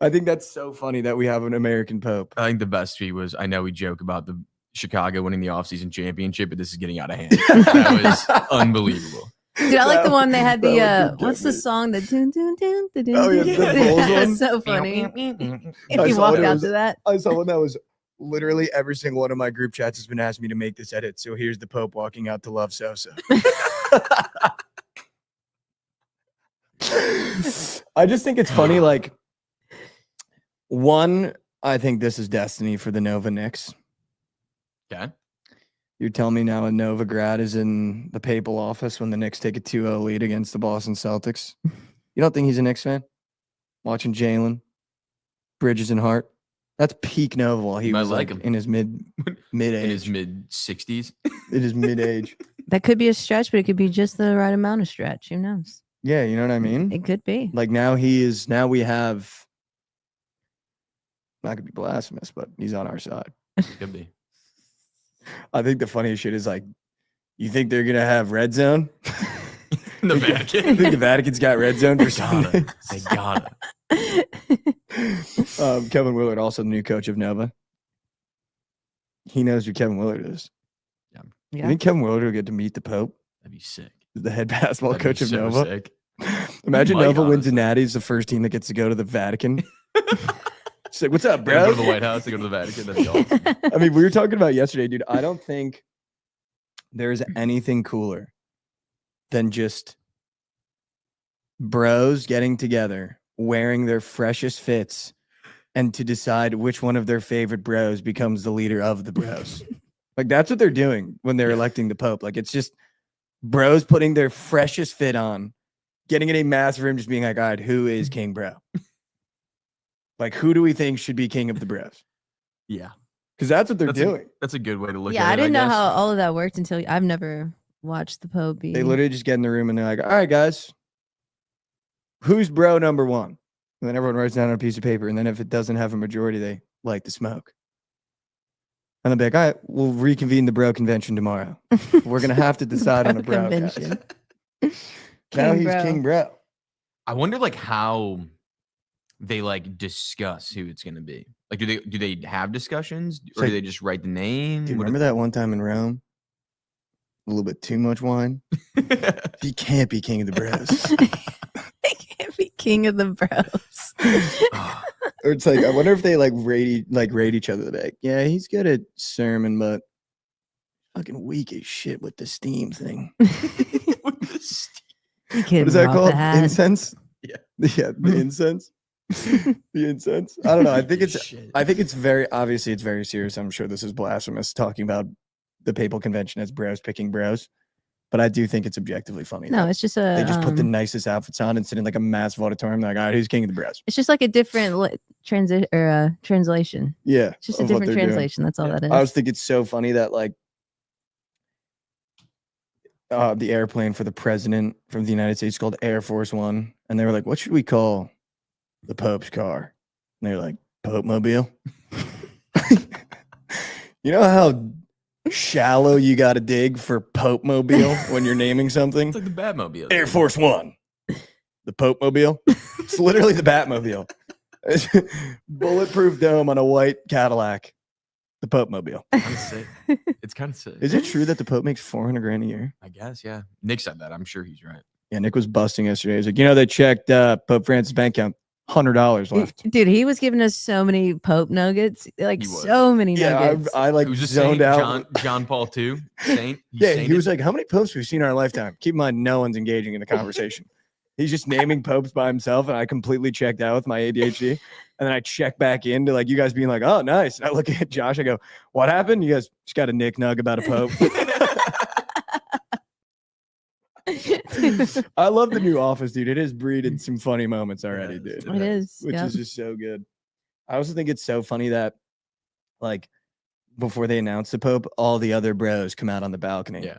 Speaker 2: I think that's so funny that we have an American Pope.
Speaker 4: I think the best tweet was, I know we joke about the Chicago winning the offseason championship, but this is getting out of hand. That was unbelievable.
Speaker 3: Dude, I like the one they had
Speaker 2: that
Speaker 3: the
Speaker 2: would be
Speaker 3: what's the
Speaker 2: good.
Speaker 3: song that dun, dun, dun, dun, dun,
Speaker 2: Oh, yeah,
Speaker 3: dun,
Speaker 2: the
Speaker 3: dun.
Speaker 2: Bulls
Speaker 3: That's
Speaker 2: one.
Speaker 3: so funny. If
Speaker 2: I
Speaker 3: you
Speaker 2: saw
Speaker 3: walk
Speaker 2: it, it
Speaker 3: out
Speaker 2: was-
Speaker 3: to that.
Speaker 2: I saw one that was literally every single one of my group chats has been asking me to make this edit. So here's the Pope walking out to Love Sosa. I just think it's funny. Like, one, I think this is destiny for the Nova Knicks.
Speaker 4: Okay.
Speaker 2: You're telling me now a Nova grad is in the papal office when the Knicks take a 2-0 lead against the Boston Celtics. You don't think he's a Knicks fan? Watching Jalen, Bridges, and Hart. That's peak Nova while he
Speaker 4: Might
Speaker 2: was
Speaker 4: like
Speaker 2: like
Speaker 4: him.
Speaker 2: in his mid
Speaker 4: In
Speaker 2: age.
Speaker 4: his mid-60s.
Speaker 2: In his mid age.
Speaker 3: That could be a stretch, but it could be just the right amount of stretch. Who knows?
Speaker 2: Yeah, you know what I mean?
Speaker 3: It could be.
Speaker 2: Like now we have, not gonna be blasphemous, but he's on our side.
Speaker 4: Could be.
Speaker 2: I think the funniest shit is like, you think they're gonna have red zone?
Speaker 4: The
Speaker 2: You
Speaker 4: Vatican.
Speaker 2: think the Vatican's got red zone for Sunday?
Speaker 4: They gotta.
Speaker 2: Kevin Willard, also the new coach of Nova. He knows who Kevin Willard is. You
Speaker 3: Yeah.
Speaker 2: think Kevin Willard will get to meet the Pope,
Speaker 4: That'd be sick.
Speaker 2: the head basketball
Speaker 4: That'd be
Speaker 2: coach of
Speaker 4: so
Speaker 2: Nova?
Speaker 4: sick.
Speaker 2: Imagine
Speaker 4: Might,
Speaker 2: Nova wins a
Speaker 4: honestly.
Speaker 2: natty, is the first team that gets to go to the Vatican. She's like, what's up,
Speaker 4: They go
Speaker 2: bro?
Speaker 4: to the White House, they go to the Vatican. That'd be awesome.
Speaker 2: I mean, we were talking about yesterday, dude. I don't think there's anything cooler than just bros getting together, wearing their freshest fits, and to decide which one of their favorite bros becomes the leader of the bros. Like, that's what they're doing when they're electing the Pope. Like, it's just bros putting their freshest fit on, getting in a massive room, just being like, all right, who is King Bro? Like, who do we think should be king of the bros?
Speaker 4: Yeah.
Speaker 2: Because that's what they're
Speaker 4: That's
Speaker 2: doing.
Speaker 4: That's a good way to look
Speaker 3: Yeah,
Speaker 4: at it.
Speaker 3: I didn't know
Speaker 4: guess.
Speaker 3: how all of that worked until I've never watched the Pope be.
Speaker 2: They literally just get in the room and they're like, all right, guys, who's bro number one? And then everyone writes down on a piece of paper. And then if it doesn't have a majority, they light the smoke. And they'll be like, all right, we'll reconvene the bro convention tomorrow. We're going to have to decide on a bro. guys."
Speaker 3: convention.
Speaker 2: Now
Speaker 3: King
Speaker 2: he's
Speaker 3: bro.
Speaker 2: king bro.
Speaker 4: I wonder like how they like discuss who it's gonna be. Like, do they have discussions, or
Speaker 2: like-
Speaker 4: do they just write the name?
Speaker 2: Do you
Speaker 4: What
Speaker 2: remember that one time in Rome? A little bit too much wine.
Speaker 4: it-
Speaker 2: He can't be king of the bros.
Speaker 3: They can't be king of the bros.
Speaker 4: Ah,
Speaker 2: Or it's like, I wonder if they rate each other. They're like, yeah, he's good at sermon, but fucking weak as shit with the steam thing.
Speaker 4: with the st-
Speaker 2: What is that called? Incense?
Speaker 4: Yeah.
Speaker 2: Yeah, the incense. The incense. I don't know. I think it's
Speaker 4: Shit.
Speaker 2: very obviously it's very serious. I'm sure this is blasphemous talking about the papal convention as bros picking bros. But I do think it's objectively funny.
Speaker 3: No,
Speaker 2: that
Speaker 3: it's just a.
Speaker 2: they just put the nicest outfits on and sit in like a massive auditorium. They're like, all right, who's king of the bros?
Speaker 3: It's just like a different translation.
Speaker 2: Yeah.
Speaker 3: It's just a
Speaker 2: of what
Speaker 3: different
Speaker 2: they're doing.
Speaker 3: translation. That's all
Speaker 4: Yeah.
Speaker 3: that is.
Speaker 2: I was thinking it's so funny that the airplane for the president from the United States called Air Force One. And they were like, what should we call the Pope's car? And they were like, Pope Mobile. You know how shallow you got to dig for Pope Mobile when you're naming something?
Speaker 4: It's like the Batmobile.
Speaker 2: Air Force One. The Pope Mobile. It's literally the Batmobile. Bulletproof dome on a white Cadillac. The Pope Mobile.
Speaker 4: Kinda sick. It's kind of sick.
Speaker 2: Is it true that the Pope makes $400,000 a year?
Speaker 4: I guess, yeah. Nick said that. I'm sure he's right.
Speaker 2: Yeah, Nick was busting yesterday. He's like, they checked Pope Francis' bank account, $100 left.
Speaker 3: Dude, he was giving us so many Pope nuggets. Like
Speaker 4: He was.
Speaker 3: so many
Speaker 2: Yeah,
Speaker 3: nuggets.
Speaker 2: I like
Speaker 4: Who's the
Speaker 2: zoned
Speaker 4: saint?
Speaker 2: out.
Speaker 4: John Paul II? Saint? He's
Speaker 2: Yeah, he
Speaker 4: sainted?
Speaker 2: was like, how many popes we've seen in our lifetime? Keep in mind, no one's engaging in the conversation. He's just naming popes by himself, and I completely checked out with my ADHD. And then I check back into you guys being like, oh, nice. And I look at Josh, I go, what happened? You guys just got a Nick Nug about a pope. I love the new office, dude. It has breeded some funny moments already,
Speaker 4: Yes,
Speaker 2: dude.
Speaker 3: It is.
Speaker 2: Which
Speaker 3: Yeah.
Speaker 2: is just so good. I also think it's so funny that, before they announce the Pope, all the other bros come out on the balcony.
Speaker 4: Yeah.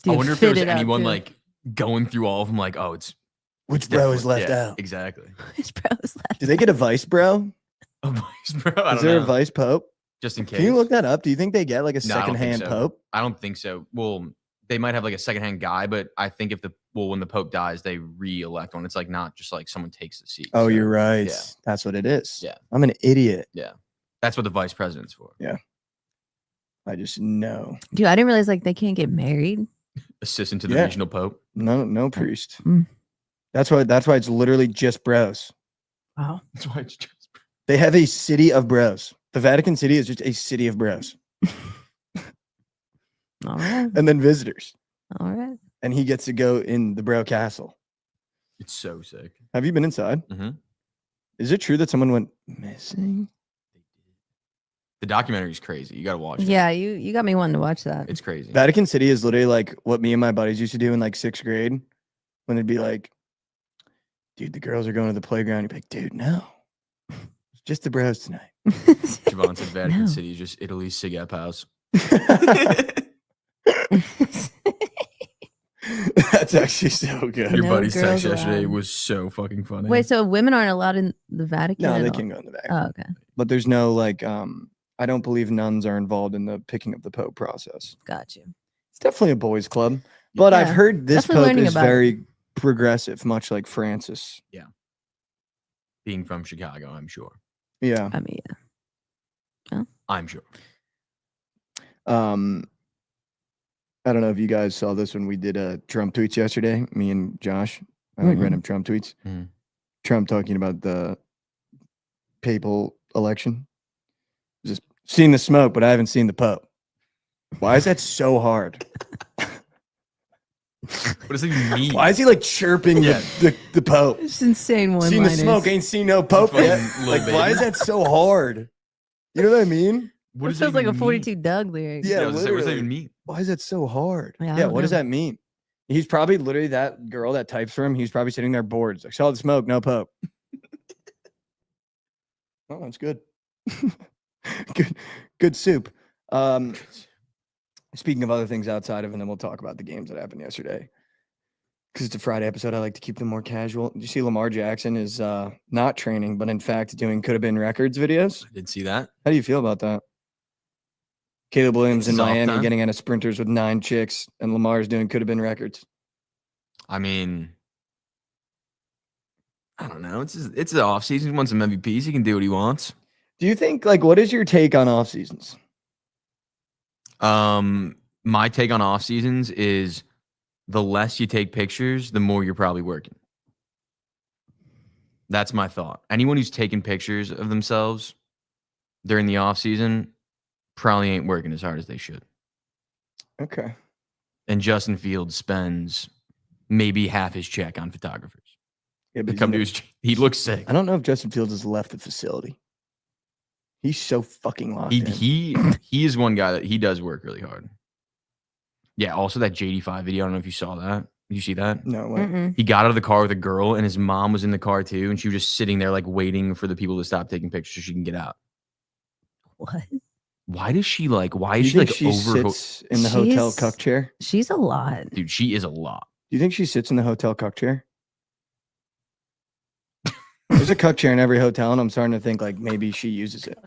Speaker 3: Dude,
Speaker 4: I wonder if there was
Speaker 3: fit it out,
Speaker 4: anyone
Speaker 3: too.
Speaker 4: going through all of them like, oh, it's
Speaker 2: Which bro is
Speaker 4: definitely-
Speaker 2: left
Speaker 4: yeah,
Speaker 2: out?
Speaker 4: Exactly.
Speaker 3: Which bros left?
Speaker 2: Do they get a vice bro?
Speaker 4: A vice, bro. I
Speaker 2: Is
Speaker 4: don't
Speaker 2: there
Speaker 4: know.
Speaker 2: a vice Pope?
Speaker 4: just in case.
Speaker 2: Can you look that up? Do you think they get like a
Speaker 4: No, I don't think
Speaker 2: secondhand
Speaker 4: so.
Speaker 2: pope?
Speaker 4: I don't think so. Well, they might have like a secondhand guy, but I think when the Pope dies, they re-elect one. It's like not just like someone takes the seat.
Speaker 2: Oh,
Speaker 4: So,
Speaker 2: you're right.
Speaker 4: yeah.
Speaker 2: That's what it is.
Speaker 4: Yeah.
Speaker 2: I'm an idiot.
Speaker 4: Yeah. That's what the vice president's for.
Speaker 2: I just know.
Speaker 3: Dude, I didn't realize like they can't get married.
Speaker 4: Assistant to the
Speaker 2: Yeah.
Speaker 4: regional Pope.
Speaker 2: No priest.
Speaker 3: Mm.
Speaker 2: That's why it's literally just bros.
Speaker 3: Wow.
Speaker 4: That's why it's just.
Speaker 2: They have a city of bros. The Vatican City is just a city of bros.
Speaker 3: All right.
Speaker 2: And then visitors.
Speaker 3: All right.
Speaker 2: And he gets to go in the bro castle.
Speaker 4: It's so sick.
Speaker 2: Have you been inside?
Speaker 4: Mm-hmm.
Speaker 2: Is it true that someone went missing?
Speaker 4: The documentary is crazy. You got to watch it.
Speaker 3: Yeah, you got me wanting to watch that.
Speaker 4: It's crazy.
Speaker 2: Vatican City is literally like what me and my buddies used to do in like 6th grade when they'd be like, dude, the girls are going to the playground. You'd be like, dude, no. It's just the bros tonight.
Speaker 4: Javon said Vatican
Speaker 3: No.
Speaker 4: City is just Italy's Sigap house.
Speaker 2: That's actually so good.
Speaker 4: Your
Speaker 3: No
Speaker 4: buddy's text
Speaker 3: girls
Speaker 4: yesterday
Speaker 3: allowed.
Speaker 4: was so fucking funny.
Speaker 3: Wait, so women aren't allowed in the Vatican?
Speaker 2: No,
Speaker 3: at
Speaker 2: they
Speaker 3: all?
Speaker 2: can go in the back.
Speaker 3: Oh, okay.
Speaker 2: But there's no like I don't believe nuns are involved in the picking of the Pope process.
Speaker 3: Got you.
Speaker 2: It's definitely a boys' club. But I've
Speaker 3: Yeah,
Speaker 2: heard this
Speaker 3: definitely
Speaker 2: Pope
Speaker 3: learning
Speaker 2: is
Speaker 3: about it.
Speaker 2: very progressive, much like Francis.
Speaker 4: Being from Chicago, I'm sure.
Speaker 2: Yeah.
Speaker 3: I mean,
Speaker 4: I'm sure.
Speaker 2: I don't know if you guys saw this when we did Trump tweets yesterday, me and Josh. I like
Speaker 3: Mm-mm.
Speaker 2: random Trump tweets.
Speaker 4: Mhm.
Speaker 2: Trump talking about the papal election. Just seen the smoke, but I haven't seen the Pope. Why is that so hard?
Speaker 4: What does it even mean?
Speaker 2: Why is he like chirping
Speaker 4: Yeah.
Speaker 2: the Pope?
Speaker 3: it's insane one.
Speaker 2: Seen the smoke, ain't seen no Pope
Speaker 4: Fucking
Speaker 2: yet.
Speaker 4: little
Speaker 2: Like, why
Speaker 4: baby.
Speaker 2: is that so hard? You know what I mean?
Speaker 4: What
Speaker 3: It
Speaker 4: does that
Speaker 3: feels like a
Speaker 4: even
Speaker 3: 42
Speaker 4: mean?
Speaker 3: Doug lyric.
Speaker 2: Yeah,
Speaker 4: I was gonna say, what does that
Speaker 2: literally.
Speaker 4: even mean?
Speaker 2: Why is that so hard?
Speaker 3: Yeah, I
Speaker 2: Yeah,
Speaker 3: don't
Speaker 2: what does
Speaker 3: know.
Speaker 2: that mean? He's probably literally that girl that types for him. He's probably sitting there bored. He's like, saw the smoke, no Pope. Oh, that's good. good soup. Speaking of other things outside of, and then we'll talk about the games that happened yesterday. Because it's a Friday episode, I like to keep them more casual. Did you see Lamar Jackson is not training, but in fact doing could have been records videos?
Speaker 4: I did see that.
Speaker 2: How do you feel about that? Caleb Williams in
Speaker 4: It's off
Speaker 2: Miami
Speaker 4: time.
Speaker 2: getting into sprinters with 9 chicks, and Lamar's doing could have been records.
Speaker 4: I mean, I don't know. It's the off season. He wants some MVPs. He can do what he wants.
Speaker 2: Do you think, like, what is your take on off seasons?
Speaker 4: My take on off seasons is the less you take pictures, the more you're probably working. That's my thought. Anyone who's taking pictures of themselves during the off season probably ain't working as hard as they should.
Speaker 2: Okay.
Speaker 4: And Justin Fields spends maybe half his check on photographers.
Speaker 2: Yeah,
Speaker 4: To
Speaker 2: but
Speaker 4: come to his, he looks sick.
Speaker 2: I don't know if Justin Fields has left the facility. He's so fucking locked in.
Speaker 4: He is one guy that he does work really hard. Yeah. Also, that JD5 video. I don't know if you saw that. Did you see that?
Speaker 2: No way.
Speaker 3: Mm-mm.
Speaker 4: He got out of the car with a girl, and his mom was in the car too, and she was just sitting there like waiting for the people to stop taking pictures so she can get out.
Speaker 3: What?
Speaker 4: Why does she like? Why
Speaker 2: Do
Speaker 4: is
Speaker 2: you
Speaker 4: she
Speaker 2: think
Speaker 4: like
Speaker 2: she
Speaker 4: over?
Speaker 2: sits in the hotel
Speaker 3: She's-
Speaker 2: cuck chair?
Speaker 3: She's a lot.
Speaker 4: Dude, she is a lot.
Speaker 2: Do you think she sits in the hotel cuck chair? There's a cuck chair in every hotel, and I'm starting to think like maybe she uses it.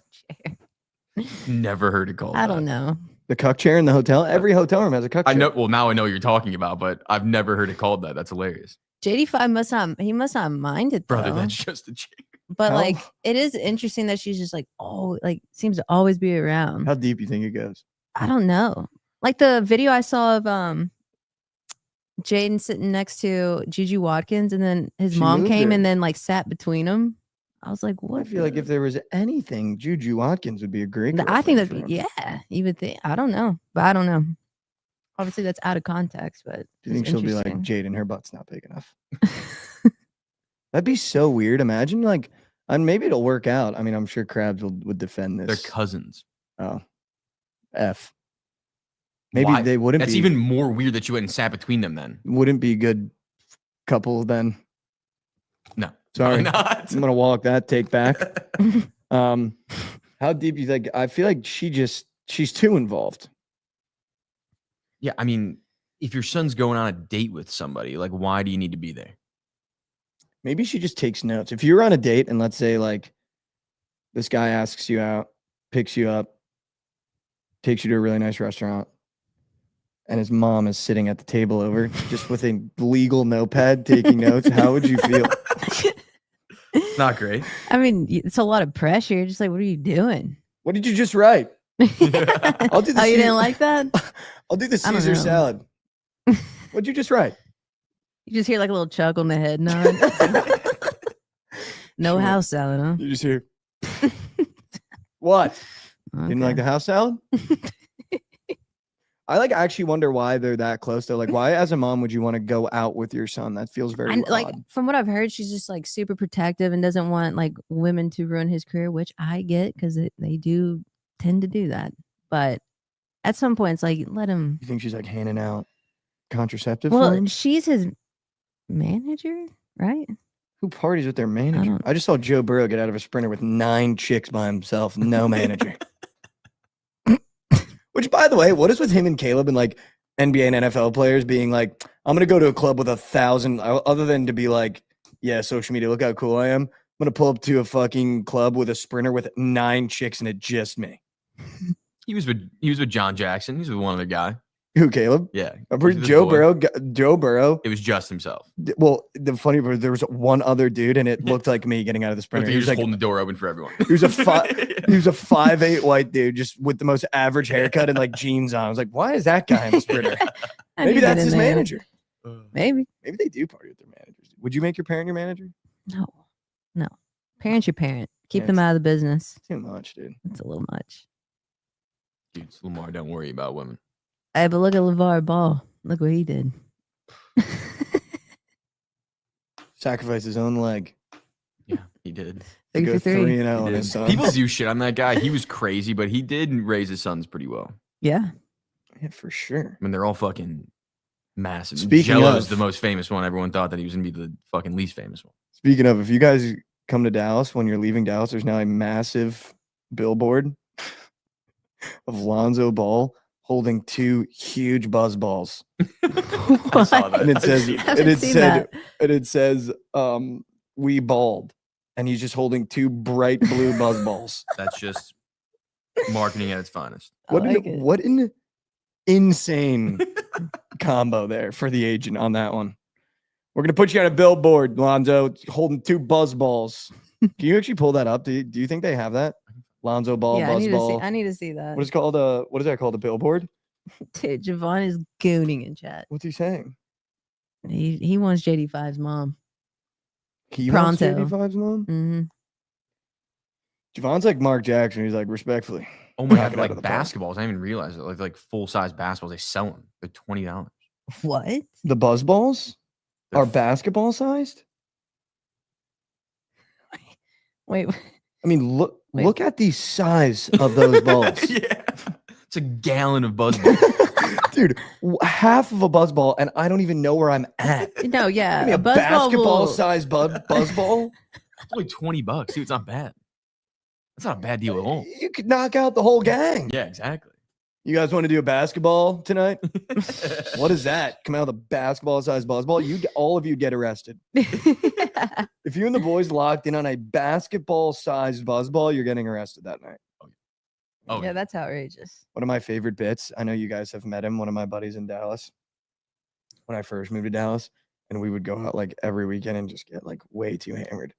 Speaker 4: Never heard it called.
Speaker 3: I
Speaker 4: that.
Speaker 3: don't know.
Speaker 2: The cuck chair in the hotel. Every hotel room has a cuck chair.
Speaker 4: I know. Well, now I know what you're talking about, but I've never heard it called that. That's hilarious,
Speaker 3: JD5 must not mind it though.
Speaker 4: brother. That's just a chick.
Speaker 3: But
Speaker 2: How-
Speaker 3: like it is interesting that she's just like, oh, like seems to always be around.
Speaker 2: How deep you think it goes?
Speaker 3: I don't know. Like the video I saw of Jaden sitting next to Juju Watkins, and then his
Speaker 2: She
Speaker 3: mom
Speaker 2: moved
Speaker 3: came
Speaker 2: her.
Speaker 3: and then like sat between them. I was like, what?
Speaker 2: I feel like if there was anything, Juju Watkins would be a great.
Speaker 3: I think
Speaker 2: girlfriend
Speaker 3: that'd
Speaker 2: for
Speaker 3: be
Speaker 2: him.
Speaker 3: yeah. You would think. I don't know, but I don't know. Obviously, that's out of context, but
Speaker 2: Do you think
Speaker 3: it's
Speaker 2: she'll be like,
Speaker 3: interesting.
Speaker 2: Jaden, her butt's not big enough? That'd be so weird. Imagine like, and maybe it'll work out. I mean, I'm sure Krabs would defend
Speaker 4: They're
Speaker 2: this.
Speaker 4: cousins.
Speaker 2: Oh, F. Maybe
Speaker 4: Why?
Speaker 2: they wouldn't.
Speaker 4: That's
Speaker 2: be,
Speaker 4: even more weird that you went and sat between them. Then
Speaker 2: wouldn't be a good couple then.
Speaker 4: no,
Speaker 2: Sorry,
Speaker 4: not.
Speaker 2: I'm gonna walk that take back. How deep you think? I feel like she's too involved.
Speaker 4: Yeah, I mean, if your son's going on a date with somebody, like, why do you need to be there?
Speaker 2: Maybe she just takes notes. If you're on a date and let's say like this guy asks you out, picks you up, takes you to a really nice restaurant, and his mom is sitting at the table over, just with a legal notepad taking notes. How would you feel?
Speaker 4: Not great.
Speaker 3: I mean, it's a lot of pressure. Just like, what are you doing?
Speaker 2: What did you just write? I'll do the
Speaker 3: Oh, you
Speaker 2: Caesar-
Speaker 3: didn't like that?
Speaker 2: I'll do the
Speaker 3: I don't
Speaker 2: Caesar
Speaker 3: know.
Speaker 2: salad. What'd you just write?
Speaker 3: You just hear like a little chuckle in the head nod. No
Speaker 2: Sure.
Speaker 3: house salad, huh?
Speaker 2: You just hear what? Didn't like
Speaker 3: Okay.
Speaker 2: the house salad? I like actually wonder why they're that close though. Like, why as a mom would you want to go out with your son? That feels very
Speaker 3: Like
Speaker 2: odd.
Speaker 3: from what I've heard, she's just like super protective and doesn't want like women to ruin his career, which I get because they do tend to do that. But at some point, it's like let him.
Speaker 2: You think she's like handing out contraceptive
Speaker 3: Well,
Speaker 2: forms?
Speaker 3: she's his manager, right?
Speaker 2: Who parties with their manager?
Speaker 3: don't-
Speaker 2: I just saw Joe Burrow get out of a sprinter with 9 chicks by himself, no manager. Which, by the way, what is with him and Caleb and like NBA and NFL players being like, I'm gonna go to a club with 1,000, other than to be like, yeah, social media, look how cool I am. I'm gonna pull up to a fucking club with a sprinter with 9 chicks and it just me.
Speaker 4: He was with John Jackson. He's with one other guy.
Speaker 2: Who, Caleb?
Speaker 4: Yeah.
Speaker 2: I'm
Speaker 4: he's
Speaker 2: pretty
Speaker 4: with
Speaker 2: Joe
Speaker 4: boy.
Speaker 2: Burrow. Joe Burrow.
Speaker 4: It was just himself.
Speaker 2: Well, the funny part, there was one other dude, and it looked like me getting out of the
Speaker 4: Looked
Speaker 2: sprinter.
Speaker 4: like
Speaker 2: He
Speaker 4: he
Speaker 2: was
Speaker 4: was
Speaker 2: like,
Speaker 4: holding the door open for everyone.
Speaker 2: he was a 5'8" white dude, just with the most average haircut and like jeans on. I was like, why is that guy in the sprinter?
Speaker 3: I
Speaker 2: Maybe
Speaker 3: need that
Speaker 2: that's
Speaker 3: in
Speaker 2: his
Speaker 3: there.
Speaker 2: manager.
Speaker 3: Maybe.
Speaker 2: Maybe they do party with their managers. Would you make your parent your manager?
Speaker 3: No. Parent's your parent. Keep
Speaker 2: Yeah,
Speaker 3: them
Speaker 2: it's-
Speaker 3: out of the business.
Speaker 2: Too much, dude.
Speaker 3: It's a little much.
Speaker 4: Dude, it's Lamar, don't worry about women.
Speaker 3: Hey, but look at LeVar Ball. Look what he did.
Speaker 2: Sacrifice his own leg.
Speaker 4: Yeah, he did.
Speaker 2: To
Speaker 3: 3
Speaker 2: go
Speaker 3: for 3.
Speaker 2: 3-0
Speaker 4: He
Speaker 2: on
Speaker 4: did.
Speaker 2: his son.
Speaker 4: People do shit on that guy. He was crazy, but he did raise his sons pretty well.
Speaker 3: Yeah.
Speaker 2: Yeah, for sure.
Speaker 4: I mean, they're all fucking massive.
Speaker 2: Speaking
Speaker 4: Jello's
Speaker 2: of-
Speaker 4: the most famous one. Everyone thought that he was gonna be the fucking least famous one.
Speaker 2: Speaking of, if you guys come to Dallas, when you're leaving Dallas, there's now a massive billboard of Lonzo Ball holding 2 huge buzz balls.
Speaker 4: I saw that.
Speaker 2: And it says,
Speaker 3: I
Speaker 2: and
Speaker 3: haven't
Speaker 2: it
Speaker 3: seen
Speaker 2: said,
Speaker 3: that.
Speaker 2: and it says, we balled. And he's just holding 2 bright blue buzz balls.
Speaker 4: That's just marketing at its finest.
Speaker 3: I like it.
Speaker 2: What an insane combo there for the agent on that one. We're gonna put you on a billboard, Lonzo, holding 2 buzz balls. Can you actually pull that up? Do you think they have that? Lonzo Ball,
Speaker 3: Yeah, I
Speaker 2: buzz
Speaker 3: need to see.
Speaker 2: ball.
Speaker 3: I need to see that.
Speaker 2: What is it called? What is that called? A billboard?
Speaker 3: Dude, Javon is gooning in chat.
Speaker 2: What's he saying?
Speaker 3: He wants JD5's mom.
Speaker 2: He wants
Speaker 3: Pronto.
Speaker 2: 85's mom.
Speaker 3: hmm
Speaker 2: Javon's like Mark Jackson. He's like, respectfully.
Speaker 4: Oh my
Speaker 2: Knock
Speaker 4: god,
Speaker 2: it out of
Speaker 4: like
Speaker 2: the park.
Speaker 4: basketballs. I didn't even realize it. Like full size basketballs, they sell them. They're $20.
Speaker 3: What?
Speaker 2: The buzz balls
Speaker 4: They're
Speaker 2: are basketball sized.
Speaker 3: Wait.
Speaker 2: I mean,
Speaker 3: Wait.
Speaker 2: look at the size of those balls.
Speaker 4: Yeah. It's a gallon of buzz balls.
Speaker 2: Dude, half of a buzz ball, and I don't even know where I'm at.
Speaker 3: No, yeah.
Speaker 2: Give me a
Speaker 3: buzz ball
Speaker 2: basketball
Speaker 3: will-
Speaker 2: sized buzz ball.
Speaker 4: It's only $20, dude. It's not bad. That's not a bad deal at all.
Speaker 2: You could knock out the whole gang.
Speaker 4: Yeah, exactly.
Speaker 2: You guys want to do a basketball tonight? What is that? Come out with a basketball sized buzz ball. All of you get arrested. If you and the boys locked in on a basketball sized buzz ball, you're getting arrested that night.
Speaker 4: Oh,
Speaker 3: yeah, that's outrageous.
Speaker 2: One of my favorite bits. I know you guys have met him. One of my buddies in Dallas. When I first moved to Dallas, and we would go out like every weekend and just get like way too hammered.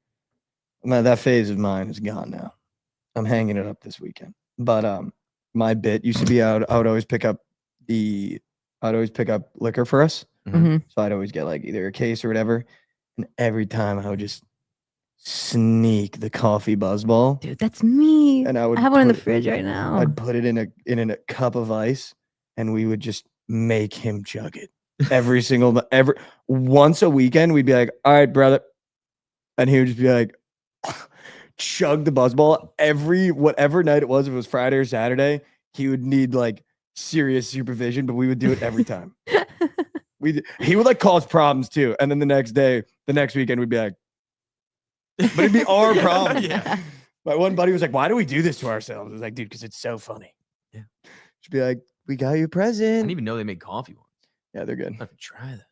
Speaker 2: Man, that phase of mine is gone now. I'm hanging it up this weekend. But my bit used to be I would always pick up liquor for us.
Speaker 3: Mhm.
Speaker 2: So I'd always get like either a case or whatever. And every time I would just sneak the coffee buzz ball.
Speaker 3: Dude, that's me.
Speaker 2: And I would
Speaker 3: I have one in the
Speaker 2: put it-
Speaker 3: fridge right now.
Speaker 2: I'd put it in a cup of ice, and we would just make him chug it every once a weekend. We'd be like, "All right, brother," and he would just be like, chug the buzz ball whatever night it was. If it was Friday or Saturday, he would need like serious supervision, but we would do it every time. He would like cause problems too, and then the next weekend, we'd be like, but it'd be our problem.
Speaker 4: Yeah.
Speaker 2: My one buddy was like, "Why do we do this to ourselves?" I was like, "Dude, because it's so funny."
Speaker 4: Yeah.
Speaker 2: Should be like, "We got you a
Speaker 4: I
Speaker 2: present."
Speaker 4: didn't even know they made coffee ones.
Speaker 2: Yeah, they're good.
Speaker 4: I have to try that.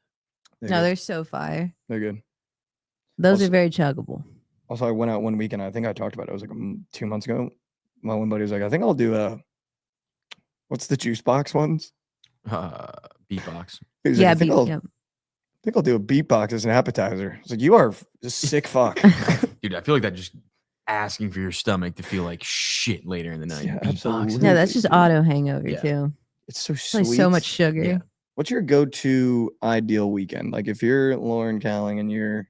Speaker 2: They're
Speaker 3: No,
Speaker 2: good.
Speaker 3: they're so fire.
Speaker 2: They're good.
Speaker 3: Those
Speaker 2: Also-
Speaker 3: are very chuggable.
Speaker 2: Also, I went out one weekend. I think I talked about it. It was like 2 months ago. My one buddy was like, "I think I'll do What's the juice box ones?
Speaker 4: Beatbox.
Speaker 2: He's
Speaker 3: Yeah,
Speaker 2: like, I
Speaker 3: yep.
Speaker 2: think I'll do a beatbox as an appetizer. It's like, you are a sick fuck.
Speaker 4: Dude, I feel like that just asking for your stomach to feel like shit later in the night.
Speaker 2: Yeah,
Speaker 4: Beatboxing.
Speaker 2: absolutely.
Speaker 3: Yeah, that's just
Speaker 2: dude.
Speaker 3: auto hangover
Speaker 4: Yeah.
Speaker 3: too.
Speaker 2: It's so
Speaker 3: It's like
Speaker 2: sweet.
Speaker 3: so much sugar.
Speaker 4: Yeah.
Speaker 2: What's your go-to ideal weekend? Like if you're Lauren Cowling and you're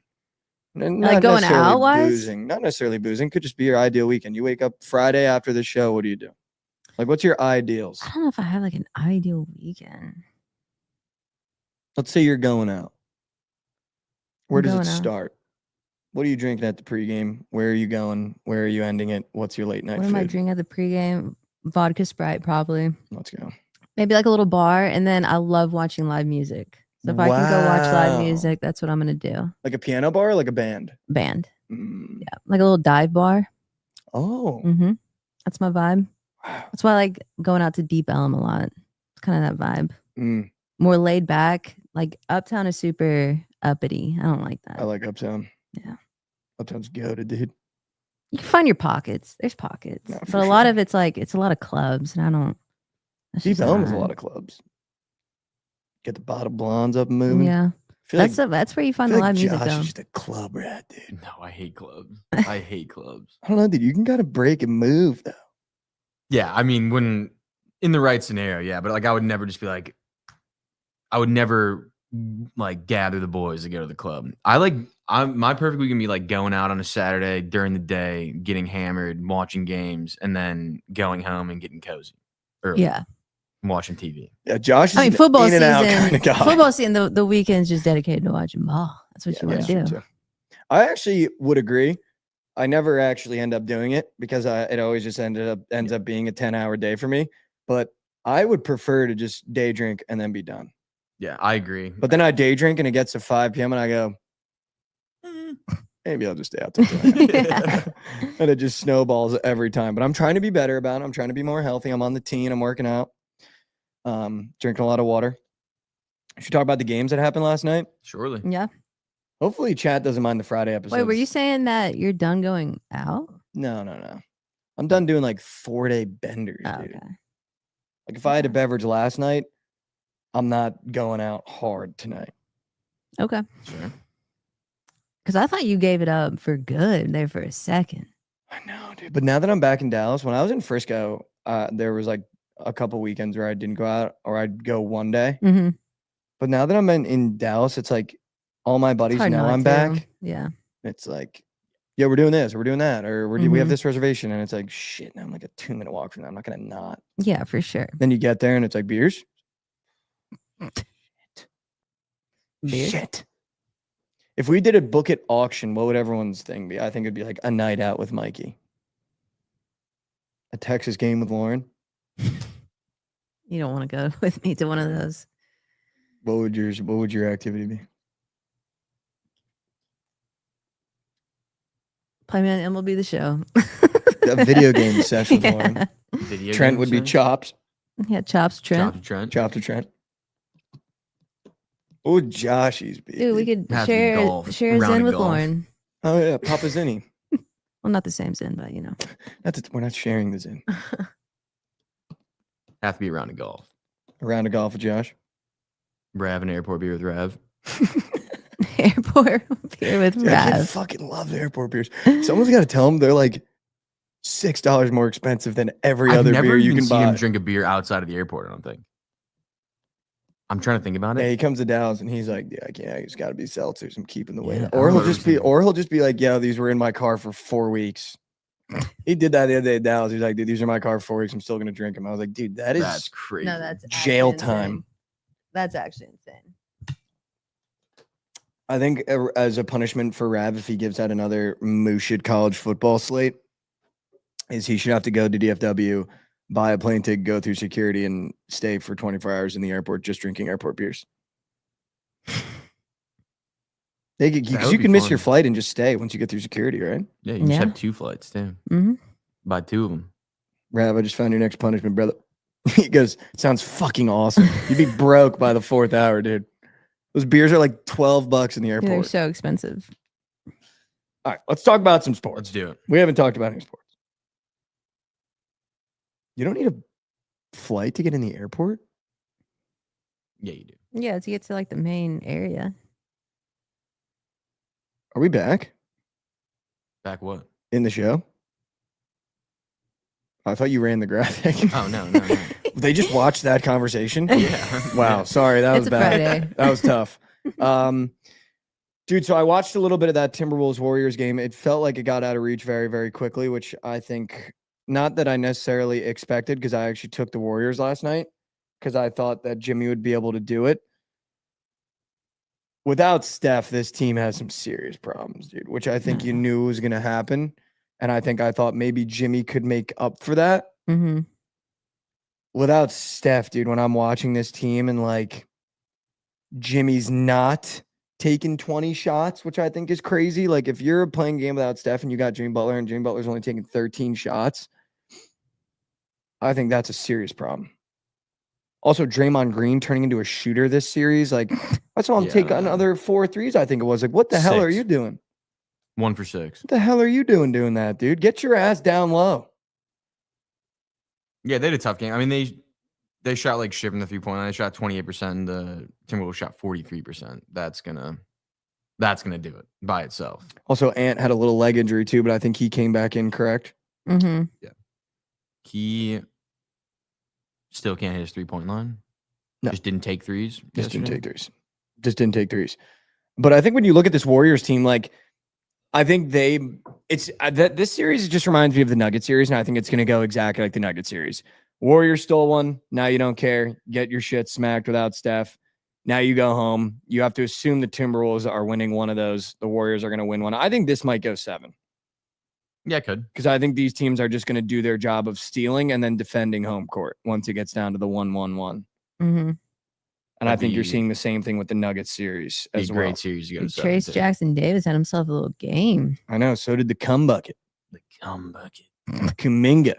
Speaker 2: not
Speaker 3: going
Speaker 2: necessarily
Speaker 3: out-wise?
Speaker 2: boozing, not necessarily boozing, could just be your ideal weekend. You wake up Friday after the show. What do you do? Like, what's your ideals?
Speaker 3: I don't know if I have like an ideal weekend.
Speaker 2: Let's say you're going out. Where does it
Speaker 3: Going out.
Speaker 2: start? What are you drinking at the pregame? Where are you going? Where are you ending it? What's your late night
Speaker 3: What am I
Speaker 2: food?
Speaker 3: drinking at the pregame? Vodka Sprite, probably.
Speaker 2: Let's go.
Speaker 3: Maybe like a little bar, and then I love watching live music. So if I can go watch live
Speaker 2: Wow.
Speaker 3: music, that's what I'm gonna do.
Speaker 2: Like a piano bar or like a band?
Speaker 3: Band,
Speaker 2: Mm.
Speaker 3: yeah, like a little dive bar.
Speaker 2: Oh.
Speaker 3: That's my vibe.
Speaker 2: Wow.
Speaker 3: That's why I like going out to Deep Elm a lot. It's kind of that vibe.
Speaker 2: Mm.
Speaker 3: More laid back. Like Uptown is super uppity. I don't like that.
Speaker 2: I like Uptown.
Speaker 3: Yeah.
Speaker 2: Uptown's goated, dude.
Speaker 3: You can find your pockets. There's pockets,
Speaker 2: No,
Speaker 3: but
Speaker 2: for
Speaker 3: a lot
Speaker 2: sure.
Speaker 3: of it's like it's a lot of clubs, and I don't. that's
Speaker 2: Deep
Speaker 3: just
Speaker 2: Elm is a
Speaker 3: not-
Speaker 2: lot of clubs. Get the bottom blondes up and moving.
Speaker 3: Yeah,
Speaker 2: I feel
Speaker 3: that's where you
Speaker 2: I
Speaker 3: find
Speaker 2: feel
Speaker 3: the
Speaker 2: like
Speaker 3: live music
Speaker 2: Josh
Speaker 3: though.
Speaker 2: is just a club rat, dude.
Speaker 4: No, I hate clubs. I hate clubs.
Speaker 2: I don't know, dude. You can kind of break and move though.
Speaker 4: Yeah, I mean, when in the right scenario, yeah, but like I would never just be like, I would never like gather the boys to go to the club. My perfect week can be like going out on a Saturday during the day, getting hammered, watching games, and then going home and getting cozy early.
Speaker 3: Yeah,
Speaker 4: and watching TV.
Speaker 2: Yeah, Josh is
Speaker 3: I mean
Speaker 2: an
Speaker 3: football
Speaker 2: in and out
Speaker 3: season.
Speaker 2: kind of guy.
Speaker 3: Football season. The weekend's just dedicated to watching ball. That's what you want
Speaker 2: that's
Speaker 3: to
Speaker 2: true,
Speaker 3: do.
Speaker 2: too. I actually would agree. I never actually end up doing it because it always just ends up being a 10-hour day for me. But I would prefer to just day drink and then be done.
Speaker 4: Yeah, I agree.
Speaker 2: But then I day drink and it gets to 5 p.m. and I go, maybe I'll just stay out till tonight.
Speaker 3: Yeah.
Speaker 2: And it just snowballs every time. But I'm trying to be better about it. I'm trying to be more healthy. I'm on the teen. I'm working out. Drinking a lot of water. Should we talk about the games that happened last night?
Speaker 4: Surely.
Speaker 3: Yeah.
Speaker 2: Hopefully, chat doesn't mind the Friday episodes.
Speaker 3: Wait, were you saying that you're done going out?
Speaker 2: No. I'm done doing like 4-day benders,
Speaker 3: Oh,
Speaker 2: dude.
Speaker 3: okay.
Speaker 2: Like if I had a beverage last night, I'm not going out hard tonight.
Speaker 3: Okay.
Speaker 4: Sure.
Speaker 3: Because I thought you gave it up for good there for a second.
Speaker 2: I know, dude. But now that I'm back in Dallas, when I was in Frisco, there was like a couple weekends where I didn't go out or I'd go one day.
Speaker 3: Mm-hmm.
Speaker 2: But now that I'm in Dallas, it's like all my buddies know I'm back.
Speaker 3: Yeah.
Speaker 2: It's like, yeah, we're doing this or we're doing that or we have
Speaker 3: Mhm.
Speaker 2: this reservation. And it's like, shit, now I'm like a 2-minute walk from there. I'm not going to not.
Speaker 3: Yeah, for sure.
Speaker 2: Then you get there and it's like beers.
Speaker 3: Beers?
Speaker 2: Shit. If we did a Bookit auction, what would everyone's thing be? I think it'd be like a night out with Mikey. A Texas game with Lauren.
Speaker 3: You don't want to go with me to one of those.
Speaker 2: What would your activity be?
Speaker 3: Play me on MLB The Show.
Speaker 2: A video game session with
Speaker 3: Yeah.
Speaker 2: Lauren.
Speaker 4: Video
Speaker 2: Trent
Speaker 4: game
Speaker 2: would be
Speaker 4: sense?
Speaker 2: chops.
Speaker 3: Yeah, Chops Trent.
Speaker 4: Chop to Trent.
Speaker 2: Chop to Trent. Oh, Joshy's be.
Speaker 3: Dude, we could
Speaker 4: Has to be
Speaker 3: share
Speaker 4: golf.
Speaker 3: share a
Speaker 4: Round
Speaker 3: Zen
Speaker 4: of
Speaker 3: with
Speaker 4: golf.
Speaker 3: Lauren.
Speaker 2: Oh yeah, Papa Zinni.
Speaker 3: Well, not the same Zen, but you know.
Speaker 2: We're not sharing this in.
Speaker 4: Have to be a round of golf.
Speaker 2: A round of golf with Josh.
Speaker 4: Rav and airport beer with Rav.
Speaker 3: Airport beer with
Speaker 2: Dude, I
Speaker 3: Rav.
Speaker 2: fucking love the airport beers. Someone's got to tell them they're like $6 more expensive than every
Speaker 4: I've
Speaker 2: other
Speaker 4: never
Speaker 2: beer you
Speaker 4: even
Speaker 2: can
Speaker 4: seen
Speaker 2: buy.
Speaker 4: him drink a beer outside of the airport. I don't think. I'm trying to think about
Speaker 2: Yeah,
Speaker 4: it.
Speaker 2: he comes to Dallas and he's like, "Yeah, I can't. It's got to be seltzers. I'm keeping the weight."
Speaker 4: Yeah,
Speaker 2: Or
Speaker 4: I
Speaker 2: he'll
Speaker 4: remember
Speaker 2: just be,
Speaker 4: seeing-
Speaker 2: or he'll just be like, "Yeah, these were in my car for 4 weeks." He did that the other day at Dallas. He's like, "Dude, these are my car for 4 weeks. I'm still gonna drink them." I was like, "Dude, that is
Speaker 4: That's crazy.
Speaker 3: No, that's
Speaker 2: jail
Speaker 3: actually insane.
Speaker 2: time."
Speaker 3: That's actually insane.
Speaker 2: I think as a punishment for Rav, if he gives out another mooshit college football slate, is he should have to go to DFW, buy a plane ticket, go through security, and stay for 24 hours in the airport just drinking airport beers.
Speaker 4: That
Speaker 2: Because
Speaker 4: would
Speaker 2: you
Speaker 4: be
Speaker 2: can miss your
Speaker 4: fun.
Speaker 2: flight and just stay once you get through security, right?
Speaker 4: Yeah, you just
Speaker 3: Yeah.
Speaker 4: have 2 flights too.
Speaker 3: Mm-hmm.
Speaker 4: Buy 2 of them.
Speaker 2: Rav, I just found your next punishment, brother. He goes, "Sounds fucking awesome. You'd be broke by the 4th hour, dude. Those beers are like $12 in the
Speaker 3: They're
Speaker 2: airport."
Speaker 3: so expensive.
Speaker 2: All right, let's talk about some sports.
Speaker 4: Let's do it.
Speaker 2: We haven't talked about any sports. You don't need a flight to get in the airport?
Speaker 4: Yeah, you do.
Speaker 3: Yeah, to get to like the main area.
Speaker 2: Are we back
Speaker 4: Back what?
Speaker 2: in the show? I thought you ran the graphic.
Speaker 4: Oh, no.
Speaker 2: They just watched that conversation.
Speaker 4: Yeah.
Speaker 2: Wow.
Speaker 4: Yeah.
Speaker 2: Sorry, that
Speaker 3: It's
Speaker 2: was
Speaker 3: a
Speaker 2: bad.
Speaker 3: Friday.
Speaker 2: That was tough. Dude, so I watched a little bit of that Timberwolves Warriors game. It felt like it got out of reach very, very quickly, which I think not that I necessarily expected, because I actually took the Warriors last night because I thought that Jimmy would be able to do it. Without Steph, this team has some serious problems, dude, which I think you knew was going to happen. And I thought maybe Jimmy could make up for that.
Speaker 3: Mm-hmm.
Speaker 2: Without Steph, dude, when I'm watching this team and like Jimmy's not taking 20 shots, which I think is crazy. Like if you're playing a game without Steph and you got Jimmy Butler and Jimmy Butler's only taking 13 shots, I think that's a serious problem. Also, Draymond Green turning into a shooter this series. Like I saw him take another 4 threes, I think it was. Like, what the hell are
Speaker 4: 6.
Speaker 2: you doing?
Speaker 4: 1 for 6.
Speaker 2: What the hell are you doing that, dude? Get your ass down low.
Speaker 4: Yeah, they had a tough game. I mean, they shot like shit from the 3-point line. They shot 28%. And the Timberwolves shot 43%. That's gonna do it by itself.
Speaker 2: Also, Ant had a little leg injury too, but I think he came back in, correct?
Speaker 3: Mm-hmm.
Speaker 4: Yeah. He still can't hit his 3-point line.
Speaker 2: No.
Speaker 4: Just didn't take threes.
Speaker 2: Just didn't
Speaker 4: yesterday.
Speaker 2: take threes. Just didn't take threes. But I think when you look at this Warriors team, like I think this series just reminds me of the Nugget series, and I think it's going to go exactly like the Nugget series. Warriors stole one. Now you don't care. Get your shit smacked without Steph. Now you go home. You have to assume the Timberwolves are winning one of those. The Warriors are going to win one. I think this might go 7.
Speaker 4: Yeah, it could.
Speaker 2: Because I think these teams are just going to do their job of stealing and then defending home court once it gets down to the 1-1-1.
Speaker 3: Mm-hmm.
Speaker 2: And I think you're seeing the same thing with the Nuggets series as well.
Speaker 4: Great series. You got
Speaker 3: Trace Jackson Davis had himself a little game.
Speaker 2: I know. So did the cum bucket.
Speaker 4: The cum bucket.
Speaker 2: Kuminga.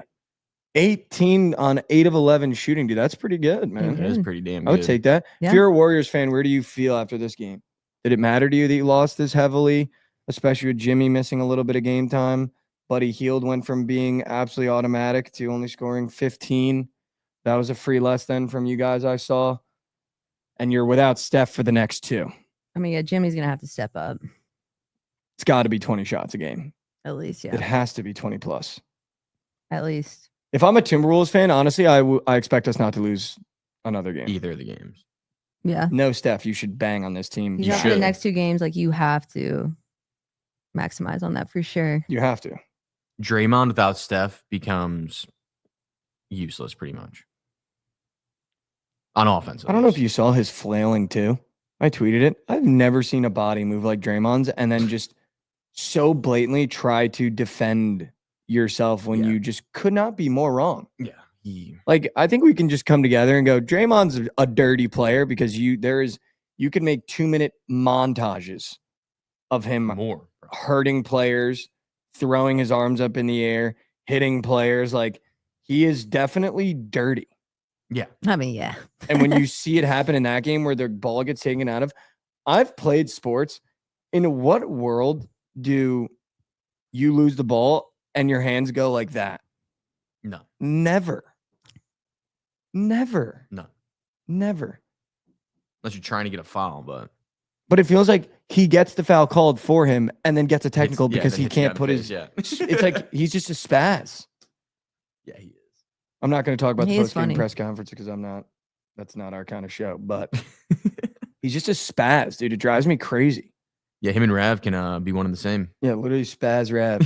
Speaker 2: 18 on 8 of 11 shooting, dude. That's pretty good, man.
Speaker 4: That is pretty damn
Speaker 2: I
Speaker 4: good.
Speaker 2: would take that.
Speaker 3: Yeah.
Speaker 2: If you're a Warriors fan, where do you feel after this game? Did it matter to you that you lost this heavily, especially with Jimmy missing a little bit of game time? Buddy Hield went from being absolutely automatic to only scoring 15. That was a free less than from you guys I saw. And you're without Steph for the next 2.
Speaker 3: I mean, yeah, Jimmy's going to have to step up.
Speaker 2: It's got to be 20 shots a game.
Speaker 3: At least,
Speaker 2: It
Speaker 3: yeah.
Speaker 2: has to be 20 plus.
Speaker 3: At least.
Speaker 2: If I'm a Timberwolves fan, honestly, I expect us not to lose another game.
Speaker 4: Either of the games.
Speaker 3: Yeah.
Speaker 2: No, Steph, you should bang on this team.
Speaker 3: You
Speaker 4: You
Speaker 3: know, for the
Speaker 4: should.
Speaker 3: next 2 games, like you have to maximize on that for sure.
Speaker 2: You have to.
Speaker 4: Draymond without Steph becomes useless pretty much. On offense.
Speaker 2: I don't know if you saw his flailing too. I tweeted it. I've never seen a body move like Draymond's and then just so blatantly try to defend yourself when
Speaker 4: Yeah.
Speaker 2: you just could not be more wrong.
Speaker 4: Yeah. He,
Speaker 2: Like, I think we can just come together and go, Draymond's a dirty player because you can make 2-minute montages of him
Speaker 4: more. Bro.
Speaker 2: hurting players, throwing his arms up in the air, hitting players. Like, he is definitely dirty.
Speaker 4: Yeah.
Speaker 3: I mean, yeah.
Speaker 2: And when you see it happen in that game where the ball gets taken out of, I've played sports. In what world do you lose the ball and your hands go like that?
Speaker 4: No.
Speaker 2: Never. Never.
Speaker 4: No.
Speaker 2: Never.
Speaker 4: Unless you're trying to get a foul, but
Speaker 2: But it feels like he gets the foul called for him and then gets a technical
Speaker 4: Hits- yeah,
Speaker 2: because
Speaker 4: then
Speaker 2: he
Speaker 4: hits you
Speaker 2: can't
Speaker 4: out
Speaker 2: put
Speaker 4: in
Speaker 2: his.
Speaker 4: the face,
Speaker 2: It's like he's just a spaz.
Speaker 4: Yeah, he is.
Speaker 2: I'm not going to talk about
Speaker 3: He
Speaker 2: the
Speaker 3: is
Speaker 2: post-game
Speaker 3: funny.
Speaker 2: press conference because that's not our kind of show. But he's just a spaz, dude. It drives me crazy.
Speaker 4: Yeah, him and Rav can be one and the same.
Speaker 2: Yeah, literally spaz Rav.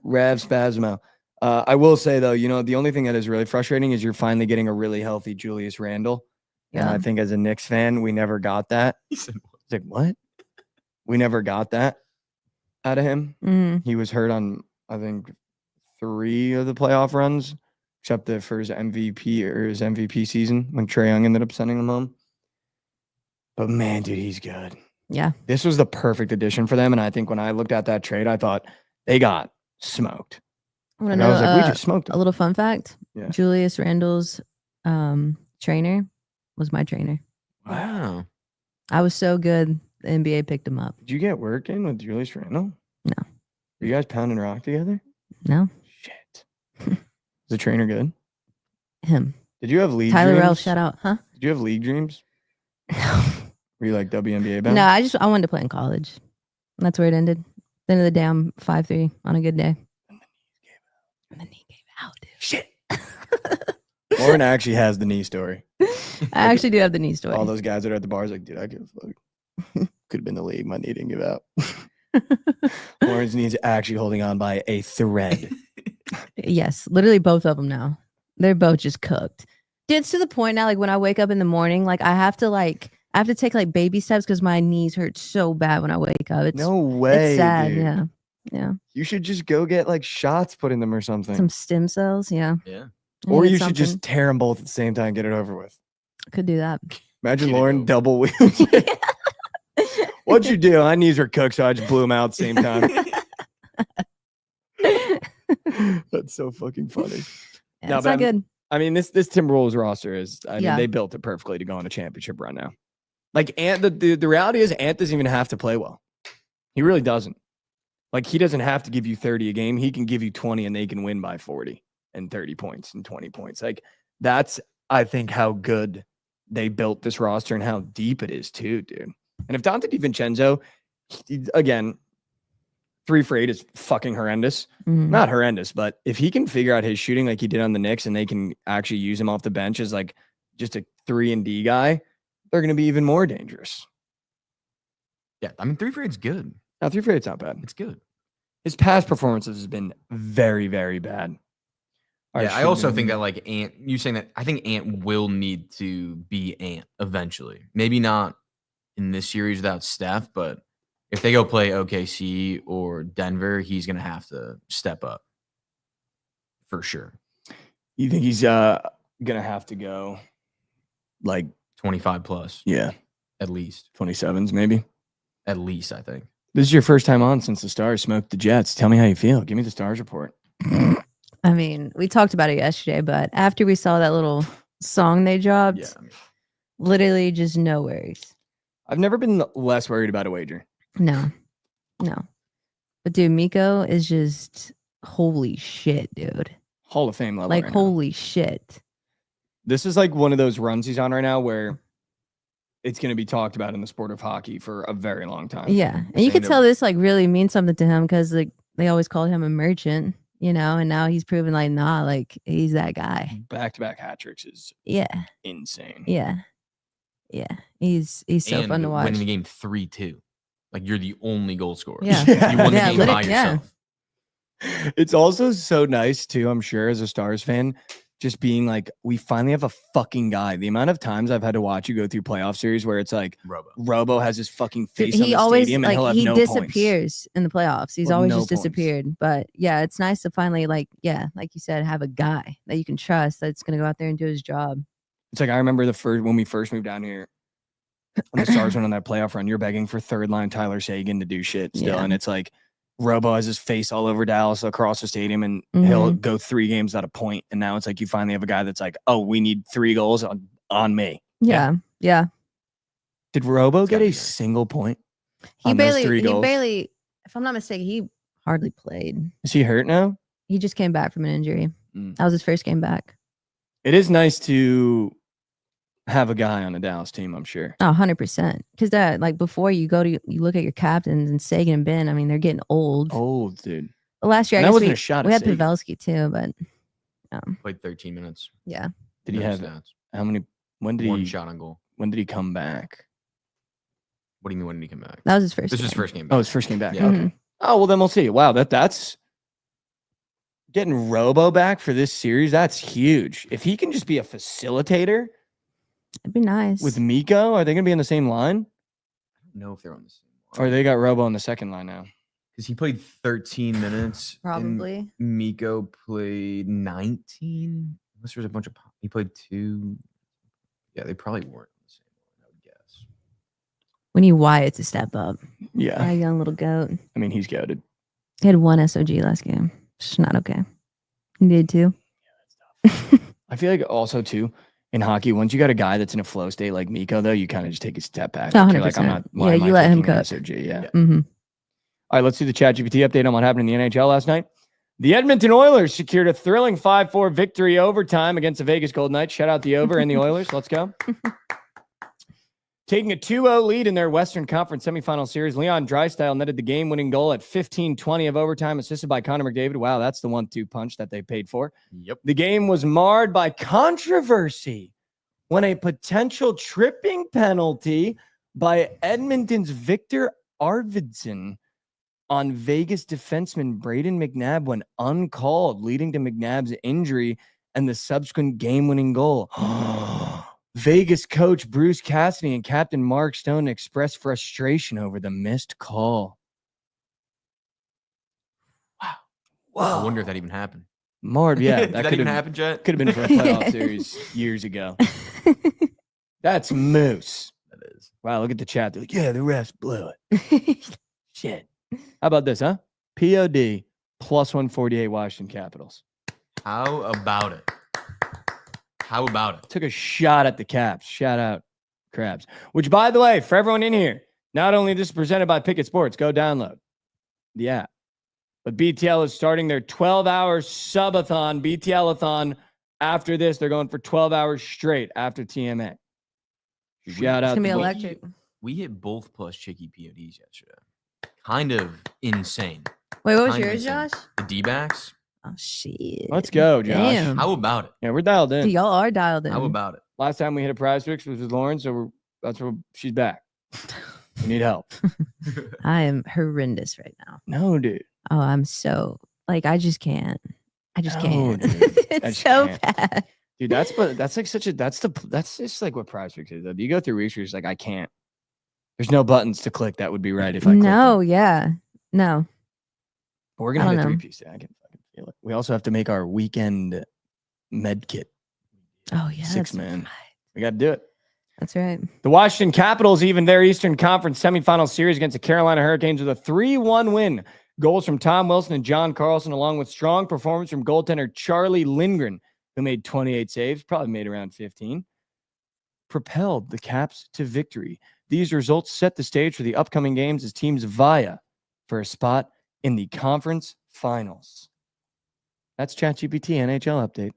Speaker 2: Rav Spasmo. I will say though, the only thing that is really frustrating is you're finally getting a really healthy Julius Randle. And
Speaker 3: Yeah.
Speaker 2: I think as a Knicks fan, we never got that.
Speaker 4: He said,
Speaker 2: It's like, what? We never got that out of him.
Speaker 3: Mhm.
Speaker 2: He was hurt on, I think, 3 of the playoff runs, except for his MVP season when Trae Young ended up sending him home. But man, dude, he's good.
Speaker 3: Yeah.
Speaker 2: This was the perfect addition for them. And I think when I looked at that trade, I thought they got smoked.
Speaker 3: I want
Speaker 2: And
Speaker 3: to
Speaker 2: I
Speaker 3: know
Speaker 2: was like, we just smoked
Speaker 3: a
Speaker 2: them.
Speaker 3: little fun fact.
Speaker 2: Yeah.
Speaker 3: Julius Randle's trainer was my trainer.
Speaker 4: wow.
Speaker 3: I was so good, the NBA picked him up.
Speaker 2: Did you get work in with Julius Randle?
Speaker 3: No.
Speaker 2: Were you guys pounding rock together?
Speaker 3: No?
Speaker 2: Shit. Is the trainer good?
Speaker 3: Him.
Speaker 2: Did you have league
Speaker 3: Tyler
Speaker 2: dreams?
Speaker 3: Rell, shout out. Huh?
Speaker 2: Did you have league dreams? Were you like WNBA bound?
Speaker 3: No, I wanted to play in college. And that's where it ended. The end of the day, I'm 5'3" on a good day. And the knee gave out, dude.
Speaker 2: Shit. Lauren actually has the knee story.
Speaker 3: I actually do have the knee story.
Speaker 2: All those guys that are at the bars like, dude, I give a fuck. Could have been the league. My knee didn't give out. Lauren's knee's actually holding on by a thread.
Speaker 3: Yes, literally both of them now. They're both just cooked. Dude, it's to the point now, like when I wake up in the morning, like I have to take like baby steps because my knees hurt so bad when I wake up. It's
Speaker 2: No way.
Speaker 3: It's sad,
Speaker 2: dude.
Speaker 3: yeah. Yeah.
Speaker 2: You should just go get like shots put in them or something.
Speaker 3: Some stem cells, yeah.
Speaker 4: Yeah.
Speaker 3: I
Speaker 2: Or
Speaker 3: need
Speaker 2: you should just
Speaker 3: something.
Speaker 2: tear them both at the same time and get it over with.
Speaker 3: Could do that.
Speaker 2: Imagine
Speaker 4: Get it
Speaker 2: Lauren
Speaker 4: over.
Speaker 2: double wheels. What'd you do? My knees were cooked, so I just blew them out at the same time. That's so fucking funny.
Speaker 3: Yeah,
Speaker 2: No,
Speaker 3: it's
Speaker 2: but
Speaker 3: not good.
Speaker 2: I mean, this Timberwolves roster is, I mean,
Speaker 3: Yeah.
Speaker 2: they built it perfectly to go on a championship run now. Like, the reality is Ant doesn't even have to play well. He really doesn't. Like, he doesn't have to give you 30 a game. He can give you 20 and they can win by 40 and 30 points and 20 points. Like, that's, I think, how good they built this roster and how deep it is too, dude. And if Dante DiVincenzo, again, 3 for 8 is fucking horrendous.
Speaker 3: Mhm.
Speaker 2: Not horrendous, but if he can figure out his shooting like he did on the Knicks and they can actually use him off the bench as like just a 3-and-D guy, they're going to be even more dangerous.
Speaker 4: Yeah. I mean, 3 for 8's good.
Speaker 2: Now, 3 for 8's not bad.
Speaker 4: It's good.
Speaker 2: His past performances has been very, very bad. All right,
Speaker 4: Yeah, I also
Speaker 2: shooting.
Speaker 4: think that like Ant, you saying that I think Ant will need to be Ant eventually. Maybe not in this series without Steph, but if they go play OKC or Denver, he's gonna have to step up for sure.
Speaker 2: You think he's going to have to go like,
Speaker 4: 25 plus
Speaker 2: yeah,
Speaker 4: at least.
Speaker 2: 27s maybe?
Speaker 4: At least, I think.
Speaker 2: This is your first time on since the Stars smoked the Jets. Tell me how you feel. Give me the Stars report.
Speaker 3: I mean, we talked about it yesterday, but after we saw that little song they dropped,
Speaker 4: Yeah. I mean,
Speaker 3: literally just no worries.
Speaker 2: I've never been less worried about a wager.
Speaker 3: No. But dude, Miko is just holy shit, dude.
Speaker 2: Hall of Fame level.
Speaker 3: Like
Speaker 2: right now.
Speaker 3: holy shit.
Speaker 2: This is like one of those runs he's on right now where it's going to be talked about in the sport of hockey for a very long time.
Speaker 3: Yeah. And you
Speaker 4: saying
Speaker 3: could
Speaker 4: that-
Speaker 3: tell this like really means something to him because like they always called him a merchant, you know, and now he's proven like nah, like he's that guy.
Speaker 2: Back-to-back hat tricks is
Speaker 3: Yeah.
Speaker 2: insane.
Speaker 3: Yeah. He's so
Speaker 4: and
Speaker 3: fun to watch.
Speaker 4: winning the game 3-2. Like you're the only goal scorer.
Speaker 3: Yeah.
Speaker 2: Yeah.
Speaker 4: You won the
Speaker 3: Yeah,
Speaker 4: game by
Speaker 3: literally, yeah.
Speaker 4: yourself.
Speaker 2: It's also so nice too, I'm sure, as a Stars fan, just being like, we finally have a fucking guy. The amount of times I've had to watch you go through playoff series where it's like
Speaker 4: Robo.
Speaker 2: Robo has his fucking
Speaker 3: Dude,
Speaker 2: face on
Speaker 3: he
Speaker 2: the
Speaker 3: always
Speaker 2: stadium and he'll
Speaker 3: like
Speaker 2: have
Speaker 3: he
Speaker 2: no points.
Speaker 3: disappears in the playoffs. He's
Speaker 2: With
Speaker 3: always
Speaker 2: no
Speaker 3: just
Speaker 2: points.
Speaker 3: disappeared. But yeah, it's nice to finally like you said, have a guy that you can trust that's gonna go out there and do his job.
Speaker 2: It's like I remember when we first moved down here, when the Stars went on that playoff run, you're begging for third line Tyler Seguin to do shit still.
Speaker 3: Yeah.
Speaker 2: And it's like Robo has his face all over Dallas across the stadium and he'll
Speaker 3: Mm-hmm.
Speaker 2: go 3 games without a point. And now it's like you finally have a guy that's like, oh, we need 3 goals on me.
Speaker 3: Yeah.
Speaker 2: Did Robo
Speaker 4: It's
Speaker 2: get
Speaker 4: gotta
Speaker 2: a
Speaker 4: be nice.
Speaker 2: single point?
Speaker 3: He
Speaker 2: on those 3
Speaker 3: barely
Speaker 2: goals?
Speaker 3: if I'm not mistaken, he hardly played.
Speaker 2: Is he hurt now?
Speaker 3: He just came back from an injury.
Speaker 2: Mm.
Speaker 3: That was his first game back.
Speaker 2: It is nice to have a guy on the Dallas team, I'm sure.
Speaker 3: Oh, 100%. Because that like before you look at your captains and Sagan and Ben, I mean, they're getting old.
Speaker 2: Old, dude.
Speaker 3: But last year,
Speaker 2: And
Speaker 3: I
Speaker 2: that
Speaker 3: guess
Speaker 2: wasn't
Speaker 3: we,
Speaker 2: a shot
Speaker 3: we
Speaker 2: at
Speaker 3: had
Speaker 2: Sagan.
Speaker 3: Pavelski too, but
Speaker 4: Played 13 minutes.
Speaker 3: yeah.
Speaker 2: Did he
Speaker 4: No
Speaker 2: have
Speaker 4: stats.
Speaker 2: how many? When did
Speaker 4: One
Speaker 2: he?
Speaker 4: shot on goal.
Speaker 2: When did he come back?
Speaker 4: What do you mean when did he come back?
Speaker 3: That was his first
Speaker 4: This is his
Speaker 3: game.
Speaker 4: first game.
Speaker 2: Oh,
Speaker 4: back.
Speaker 2: his first game back.
Speaker 4: Yeah.
Speaker 2: Okay. Oh well, then we'll see. Wow, that's getting Robo back for this series. That's huge. If he can just be a facilitator
Speaker 3: It'd be nice.
Speaker 2: with Miko, are they going to be on the same line,
Speaker 4: I don't know if they're on the same
Speaker 2: or they got Robo on the second line now?
Speaker 4: because he played 13 minutes. and
Speaker 3: Probably.
Speaker 4: Miko played 19. Unless there's a bunch of. He played 2. Yeah, they probably weren't on the same line, I would guess.
Speaker 3: We need Wyatt to step up.
Speaker 2: Yeah,
Speaker 3: That young little goat.
Speaker 2: I mean he's goaded.
Speaker 3: He had 1 SOG last game. It's not okay. He did too.
Speaker 2: I feel like also too in hockey, once you got a guy that's in a flow state like Miko, though, you kind of just take a step back.
Speaker 3: Oh,
Speaker 2: You're like, I'm
Speaker 3: 100%.
Speaker 2: not. Why
Speaker 3: Yeah,
Speaker 2: am I
Speaker 3: you let him
Speaker 2: taking an
Speaker 3: cook.
Speaker 2: SOG, yeah.
Speaker 3: Mm-hmm.
Speaker 2: All right, let's do the ChatGPT update on what happened in the NHL last night. The Edmonton Oilers secured a thrilling 5-4 victory overtime against the Vegas Golden Knights. Shout out the over and the Oilers. Let's go. Taking a 2-0 lead in their Western Conference semifinal series, Leon Draisaitl netted the game-winning goal at 15:20 of overtime, assisted by Connor McDavid. Wow, that's the 1-2 punch that they paid for.
Speaker 4: Yep.
Speaker 2: The game was marred by controversy when a potential tripping penalty by Edmonton's Victor Arvidsson on Vegas defenseman Braden McNabb went uncalled, leading to McNabb's injury and the subsequent game-winning goal. Vegas coach Bruce Cassidy and captain Mark Stone expressed frustration over the missed call.
Speaker 4: I wonder if that even happened.
Speaker 2: Marred, yeah.
Speaker 4: Did that even happen, Jet?
Speaker 2: Could have been for a playoff series years ago. That's moose.
Speaker 4: That is.
Speaker 2: Wow, look at the chat. They're like, yeah, the refs blew it. Shit. How about this, huh? POD plus 148 Washington Capitals.
Speaker 4: How about it? How about it?
Speaker 2: Took a shot at the Caps. Shout out Krabs. Which, by the way, for everyone in here, not only this is presented by Bookit Sports, go download the app. But BTL is starting their 12-hour subathon, BTL-a-thon. After this, they're going for 12 hours straight after TMA. Shout out
Speaker 3: It's gonna be
Speaker 2: to
Speaker 3: electric.
Speaker 4: We hit both plus Chicky PODs yesterday. Kind of insane.
Speaker 3: Wait, what was
Speaker 4: Kind of
Speaker 3: yours,
Speaker 4: insane.
Speaker 3: Josh?
Speaker 4: The D-backs.
Speaker 3: Oh shit.
Speaker 2: Let's go, Josh.
Speaker 3: Damn.
Speaker 4: How about it?
Speaker 2: Yeah, we're dialed in.
Speaker 3: Dude, y'all are dialed in.
Speaker 4: How about it?
Speaker 2: Last time we hit a prize fix was with Lauren, so that's where she's back. We need help.
Speaker 3: I am horrendous right now.
Speaker 2: No, dude.
Speaker 3: Oh, I'm so like I just can't. I just
Speaker 2: No,
Speaker 3: can't.
Speaker 2: dude. I
Speaker 3: It's
Speaker 2: just
Speaker 3: so
Speaker 2: can't.
Speaker 3: bad.
Speaker 2: Dude, that's like such a that's just like what prize fix is. Though. You go through weeks where you're just like, I can't. There's no buttons to click that would be right if I clicked
Speaker 3: No,
Speaker 2: them.
Speaker 3: yeah. No.
Speaker 2: But we're
Speaker 3: I
Speaker 2: gonna hit a
Speaker 3: don't know.
Speaker 2: 3-piece today. I can fucking feel it. We also have to make our weekend med kit.
Speaker 3: Oh yeah.
Speaker 2: Six
Speaker 3: that's
Speaker 2: man.
Speaker 3: right.
Speaker 2: We got to do it.
Speaker 3: That's right.
Speaker 2: The Washington Capitals even their Eastern Conference semifinal series against the Carolina Hurricanes with a 3-1 win. Goals from Tom Wilson and John Carlson, along with strong performance from goaltender Charlie Lindgren, who made 28 saves, probably made around 15, propelled the Caps to victory. These results set the stage for the upcoming games as teams vie for a spot in the conference finals. That's ChatGPT NHL update.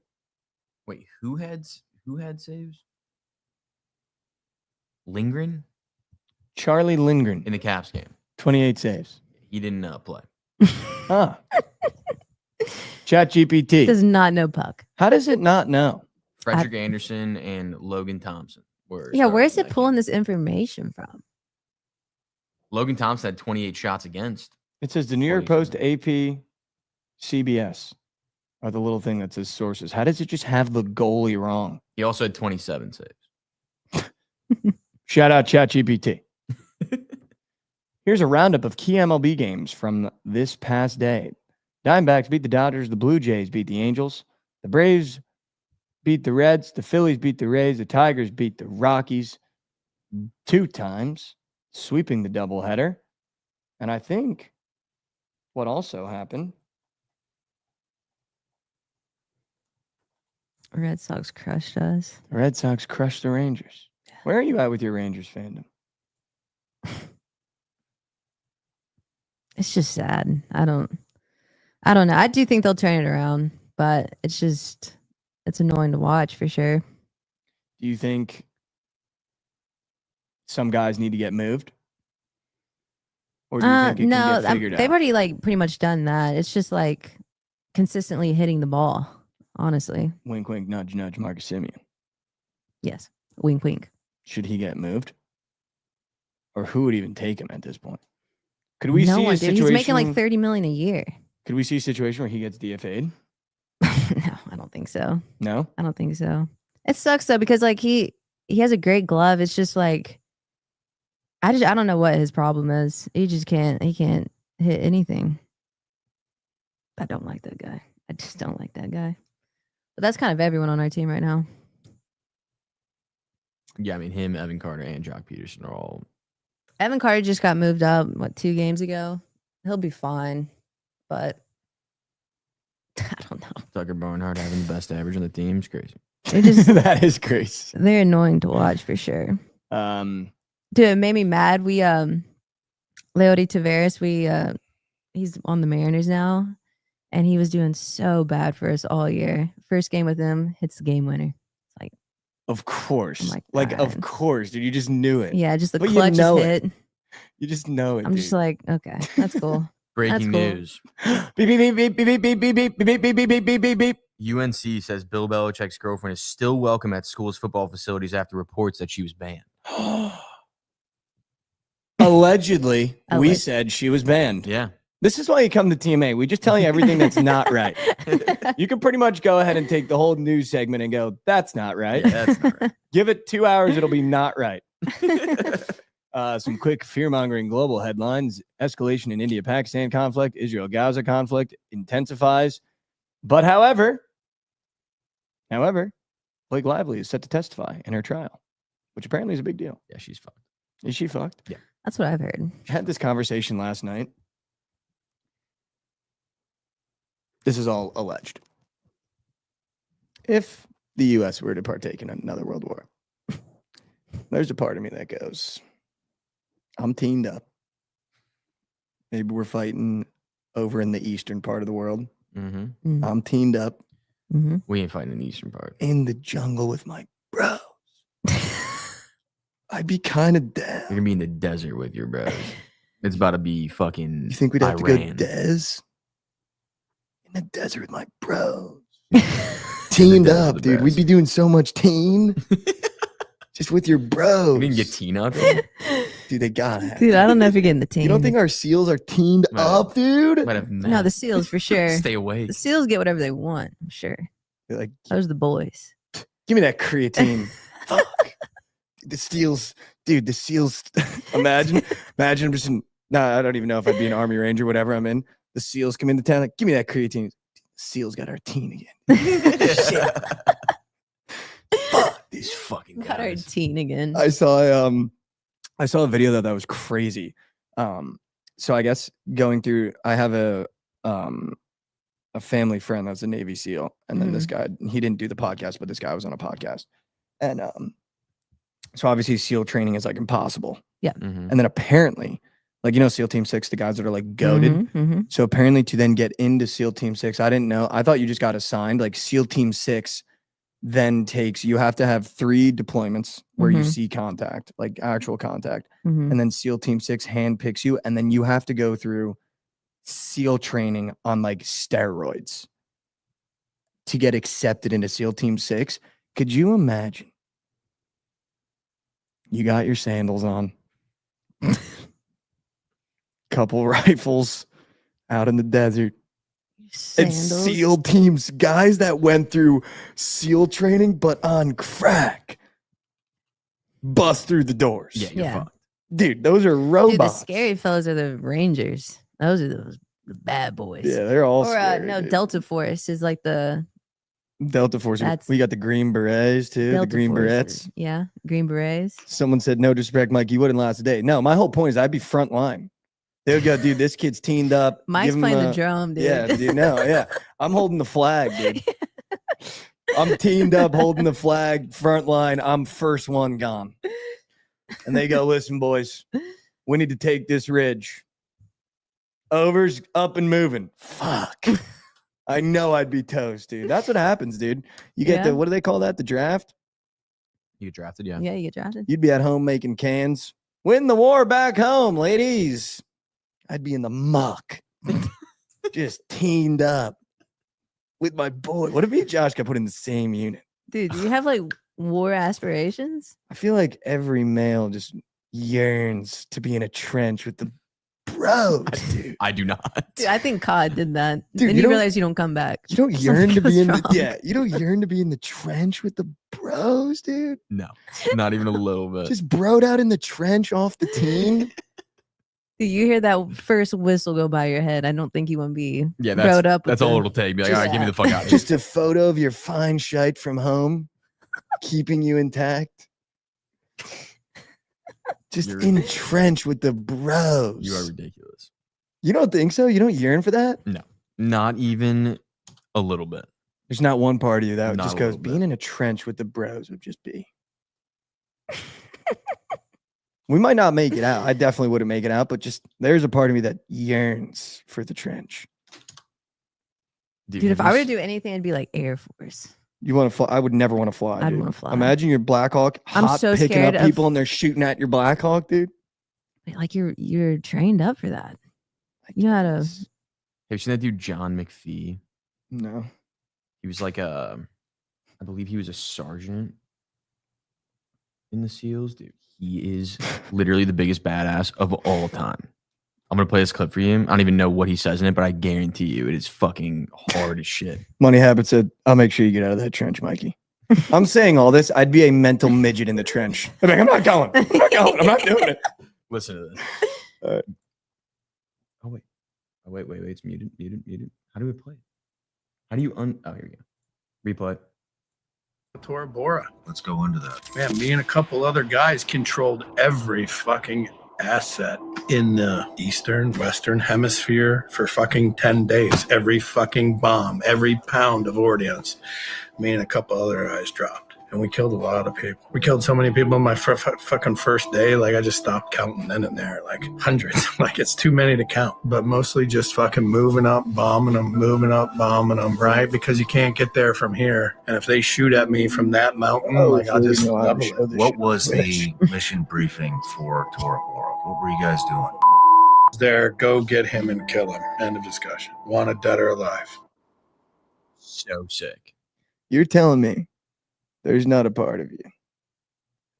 Speaker 4: Wait, who had saves? Lindgren
Speaker 2: Charlie Lindgren,
Speaker 4: in the Caps game.
Speaker 2: 28 saves.
Speaker 4: He didn't play.
Speaker 2: Huh. ChatGPT.
Speaker 3: Does not know puck.
Speaker 2: How does it not know?
Speaker 4: Frederick Anderson and Logan Thompson were.
Speaker 3: Yeah,
Speaker 4: starting
Speaker 3: where's
Speaker 4: in
Speaker 3: it
Speaker 4: that
Speaker 3: pulling
Speaker 4: game.
Speaker 3: this information from?
Speaker 4: Logan Thompson had 28 shots against.
Speaker 2: It says the New York Post, AP, CBS are the little thing that says sources. How does it just have the goalie wrong?
Speaker 4: He also had 27 saves.
Speaker 2: Shout out ChatGPT. Here's a roundup of key MLB games from this past day. Diamondbacks beat the Dodgers. The Blue Jays beat the Angels. The Braves beat the Reds. The Phillies beat the Rays. The Tigers beat the Rockies 2 times, sweeping the doubleheader. And I think what also happened.
Speaker 3: Red Sox crushed us.
Speaker 2: The Red Sox crushed the Rangers. Where are you at with your Rangers fandom?
Speaker 3: It's just sad. I don't know. I do think they'll turn it around, but it's annoying to watch for sure.
Speaker 2: Do you think some guys need to get moved? Or do you think it
Speaker 3: No,
Speaker 2: can get figured
Speaker 3: they've
Speaker 2: out?
Speaker 3: already like pretty much done that. It's just like consistently hitting the ball, honestly.
Speaker 2: Wink, wink, nudge, nudge, Marcus Simeon.
Speaker 3: Yes. Wink wink.
Speaker 2: Should he get moved? Or who would even take him at this point? Could we
Speaker 3: No
Speaker 2: see
Speaker 3: one,
Speaker 2: a
Speaker 3: dude.
Speaker 2: situation?
Speaker 3: He's making like $30 million a year.
Speaker 2: Could we see a situation where he gets DFA'd?
Speaker 3: No, I don't think so.
Speaker 2: No?
Speaker 3: I don't think so. It sucks though because like he has a great glove. It's just like I don't know what his problem is. He can't hit anything. I don't like that guy. I just don't like that guy. But that's kind of everyone on our team right now.
Speaker 4: Yeah, I mean him, Evan Carter, and Jock Peterson are all.
Speaker 3: Evan Carter just got moved up 2 games ago. He'll be fine, but I don't know.
Speaker 4: Tucker Barnhart having the best average on the team is crazy.
Speaker 3: They're just
Speaker 2: That is crazy.
Speaker 3: they're annoying to watch for sure. Dude, it made me mad. We Leody Taveras, he's on the Mariners now. and he was doing so bad for us all year. First game with him, hits the game winner. It's like,
Speaker 2: Of course.
Speaker 3: my
Speaker 2: Like, of
Speaker 3: God.
Speaker 2: course, dude. You just knew it.
Speaker 3: yeah, just the
Speaker 2: But you
Speaker 3: clutch
Speaker 2: know
Speaker 3: hit.
Speaker 2: You just know it.
Speaker 3: I'm just like, okay, that's cool.
Speaker 4: Breaking
Speaker 3: cool.
Speaker 4: news.
Speaker 2: beep, beep, beep, beep, beep, beep, beep, beep, beep, beep, beep, beep, beep, beep, beep.
Speaker 4: UNC says Bill Belichick's girlfriend is still welcome at school's football facilities after reports that she was banned.
Speaker 2: Allegedly, we
Speaker 3: Alleg-
Speaker 2: said she was banned.
Speaker 4: Yeah.
Speaker 2: This is why you come to TMA. We just tell you everything that's not right. You can pretty much go ahead and take the whole news segment and go, that's not right.
Speaker 4: Yeah, that's not right.
Speaker 2: Give it 2 hours, it'll be not right. Some quick fear-mongering global headlines. Escalation in India-Pakistan conflict. Israel-Gaza conflict intensifies. But however, Blake Lively is set to testify in her trial, which apparently is a big deal.
Speaker 4: Yeah, she's fucked.
Speaker 2: Is she fucked?
Speaker 4: Yeah.
Speaker 3: That's what I've heard.
Speaker 2: I had this conversation last night. This is all alleged. If the U.S. were to partake in another world war, there's a part of me that goes, I'm teamed up. Maybe we're fighting over in the eastern part of the world.
Speaker 4: Mm-hmm.
Speaker 3: Mm.
Speaker 2: I'm teamed up
Speaker 3: Mm-hmm.
Speaker 4: We ain't fighting in the eastern part.
Speaker 2: in the jungle with my bros. I'd be kind of
Speaker 4: You're
Speaker 2: down.
Speaker 4: gonna be in the desert with your bros. It's about to be fucking.
Speaker 2: You think we'd have to
Speaker 4: Iran.
Speaker 2: go in the desert with my bros? Teamed
Speaker 4: desert
Speaker 2: up,
Speaker 4: with the
Speaker 2: dude. We'd
Speaker 4: bros.
Speaker 2: be doing so much teen. Just with your bros.
Speaker 4: You didn't get teen out there.
Speaker 2: Dude, they gotta have.
Speaker 3: Dude, I don't know if you're getting the team.
Speaker 2: You don't think our seals are teamed
Speaker 4: Might
Speaker 2: up, dude?
Speaker 4: Might have
Speaker 3: No, the SEALs for sure.
Speaker 4: Stay awake.
Speaker 3: The SEALs get whatever they want. I'm sure.
Speaker 2: They're like,
Speaker 3: Those are the boys.
Speaker 2: give me that creatine. Fuck. The seals, dude, the seals. imagine I'm just in, nah, I don't even know if I'd be an Army Ranger, whatever I'm in. The seals come into town, like, give me that creatine. Seals got our teen again. Shit. Fuck these fucking
Speaker 3: Got our
Speaker 2: guys.
Speaker 3: teen again.
Speaker 2: I saw a video that was crazy. So I guess going through, I have a family friend that's a Navy SEAL, and then this guy, he didn't do the podcast, but this guy was on a podcast, and so obviously SEAL training is like impossible,
Speaker 4: Mhm.
Speaker 2: and then apparently, like, you know, SEAL Team 6, the guys that are like goated.
Speaker 3: Mhm, mhm.
Speaker 2: So apparently to then get into SEAL Team 6, I didn't know. I thought you just got assigned. Like SEAL Team 6 then takes, you have to have 3 deployments where you
Speaker 3: Mhm.
Speaker 2: see contact, like actual contact.
Speaker 3: Mhm.
Speaker 2: And then SEAL Team 6 handpicks you. And then you have to go through SEAL training on like steroids to get accepted into SEAL Team 6. Could you imagine? You got your sandals on, couple rifles out in the desert. And
Speaker 3: Sandals.
Speaker 2: SEAL teams, guys that went through SEAL training, but on crack, bust through the doors.
Speaker 4: Yeah, you're
Speaker 3: Yeah.
Speaker 4: fucked.
Speaker 2: Dude, those are
Speaker 3: Dude, the
Speaker 2: robots.
Speaker 3: scary fellas are the Rangers. Those are the bad boys.
Speaker 2: Yeah, they're all
Speaker 3: Or
Speaker 2: scary,
Speaker 3: no,
Speaker 2: dude.
Speaker 3: Delta Force is like the
Speaker 2: Delta Force.
Speaker 3: That's-
Speaker 2: We got the Green Berets too.
Speaker 3: Delta
Speaker 2: the Green
Speaker 3: Forces.
Speaker 2: Berets.
Speaker 3: Yeah, Green Berets.
Speaker 2: Someone said, no disrespect, Mike, you wouldn't last a day. No, my whole point is I'd be front line. They would go, dude, this kid's teamed up.
Speaker 3: Mike's
Speaker 2: give him
Speaker 3: playing the
Speaker 2: a-
Speaker 3: drum, dude.
Speaker 2: Yeah, dude, no, yeah. I'm holding the flag, dude. I'm teamed up holding the flag, front line. I'm first one gone. And they go, listen, boys, we need to take this ridge. Over's up and moving. Fuck. I know I'd be toast, dude. That's what happens, dude. You get
Speaker 3: Yeah.
Speaker 2: the, what do they call that? The draft?
Speaker 4: You get drafted, yeah.
Speaker 3: Yeah, you get drafted.
Speaker 2: You'd be at home making cans. Win the war back home, ladies. I'd be in the muck. Just teamed up with my boy. What if me and Josh got put in the same unit?
Speaker 3: Dude, do you have like war aspirations?
Speaker 2: I feel like every male just yearns to be in a trench with the bros, dude.
Speaker 4: I do not.
Speaker 3: Dude, I think COD did that.
Speaker 2: Dude,
Speaker 3: and
Speaker 2: you
Speaker 3: you
Speaker 2: don't-
Speaker 3: realize you don't come back.
Speaker 2: You don't
Speaker 3: Something
Speaker 2: yearn to be
Speaker 3: goes
Speaker 2: in the
Speaker 3: wrong.
Speaker 2: yeah. You don't yearn to be in the trench with the bros, dude.
Speaker 4: No, not even a little bit.
Speaker 2: Just broed out in the trench off the team.
Speaker 3: Dude, you hear that first whistle go by your head. I don't think you want to be
Speaker 4: Yeah,
Speaker 3: broed up.
Speaker 4: that's
Speaker 3: with
Speaker 4: all
Speaker 3: the-
Speaker 4: it'll take. Be like,
Speaker 2: Just-
Speaker 4: all right, give me the fuck out of here.
Speaker 2: Just a photo of your fine shite from home, keeping you intact. Just
Speaker 4: You're
Speaker 2: in
Speaker 4: ridiculous.
Speaker 2: trench with the bros.
Speaker 4: You are ridiculous.
Speaker 2: You don't think so? You don't yearn for that?
Speaker 4: Not even a little bit.
Speaker 2: There's not one part of you that
Speaker 4: Not
Speaker 2: just
Speaker 4: a
Speaker 2: goes,
Speaker 4: little bit.
Speaker 2: being in a trench with the bros would just be. We might not make it out. I definitely wouldn't make it out, but just there's a part of me that yearns for the trench.
Speaker 3: Dude, if I were to do anything, it'd be like Air Force.
Speaker 2: You want to fly? I would never want to fly.
Speaker 3: I'd
Speaker 2: dude.
Speaker 3: wanna fly.
Speaker 2: Imagine you're Black Hawk,
Speaker 3: I'm
Speaker 2: hot
Speaker 3: so
Speaker 2: picking
Speaker 3: scared
Speaker 2: up
Speaker 3: of-
Speaker 2: people and they're shooting at your Black Hawk, dude.
Speaker 3: Like you're trained up for that. You know how to.
Speaker 4: Have you seen that dude John McPhee?
Speaker 2: No.
Speaker 4: He was like I believe he was a sergeant in the SEALs, dude. He is literally the biggest badass of all time. I'm gonna play this clip for you. I don't even know what he says in it, but I guarantee you it is fucking hard as shit.
Speaker 2: Money Habit said, "I'll make sure you get out of that trench, Mikey." I'm saying all this. I'd be a mental midget in the trench. I'm like, I'm not going. I'm not going. I'm not doing it.
Speaker 4: Listen to this. Oh wait. It's muted. How do we play? How do you Oh, here we go. Replay.
Speaker 5: Tora Bora.
Speaker 6: Let's go into that.
Speaker 5: Man, me and a couple other guys controlled every fucking asset in the Western hemisphere for fucking 10 days. Every fucking bomb, every pound of ordnance. Me and a couple other guys dropped. And we killed a lot of people. We killed so many people on my fucking first day. Like, I just stopped counting then and there. Like, hundreds. Like, it's too many to count. But mostly just fucking moving up, bombing them, right? Because you can't get there from here. And if they shoot at me from that mountain, like, I'll just level it.
Speaker 6: What was the mission briefing for Tora Bora? What were you guys doing?
Speaker 5: There, go get him and kill him. End of discussion. Wanted dead or alive.
Speaker 4: So sick.
Speaker 2: You're telling me there's not a part of you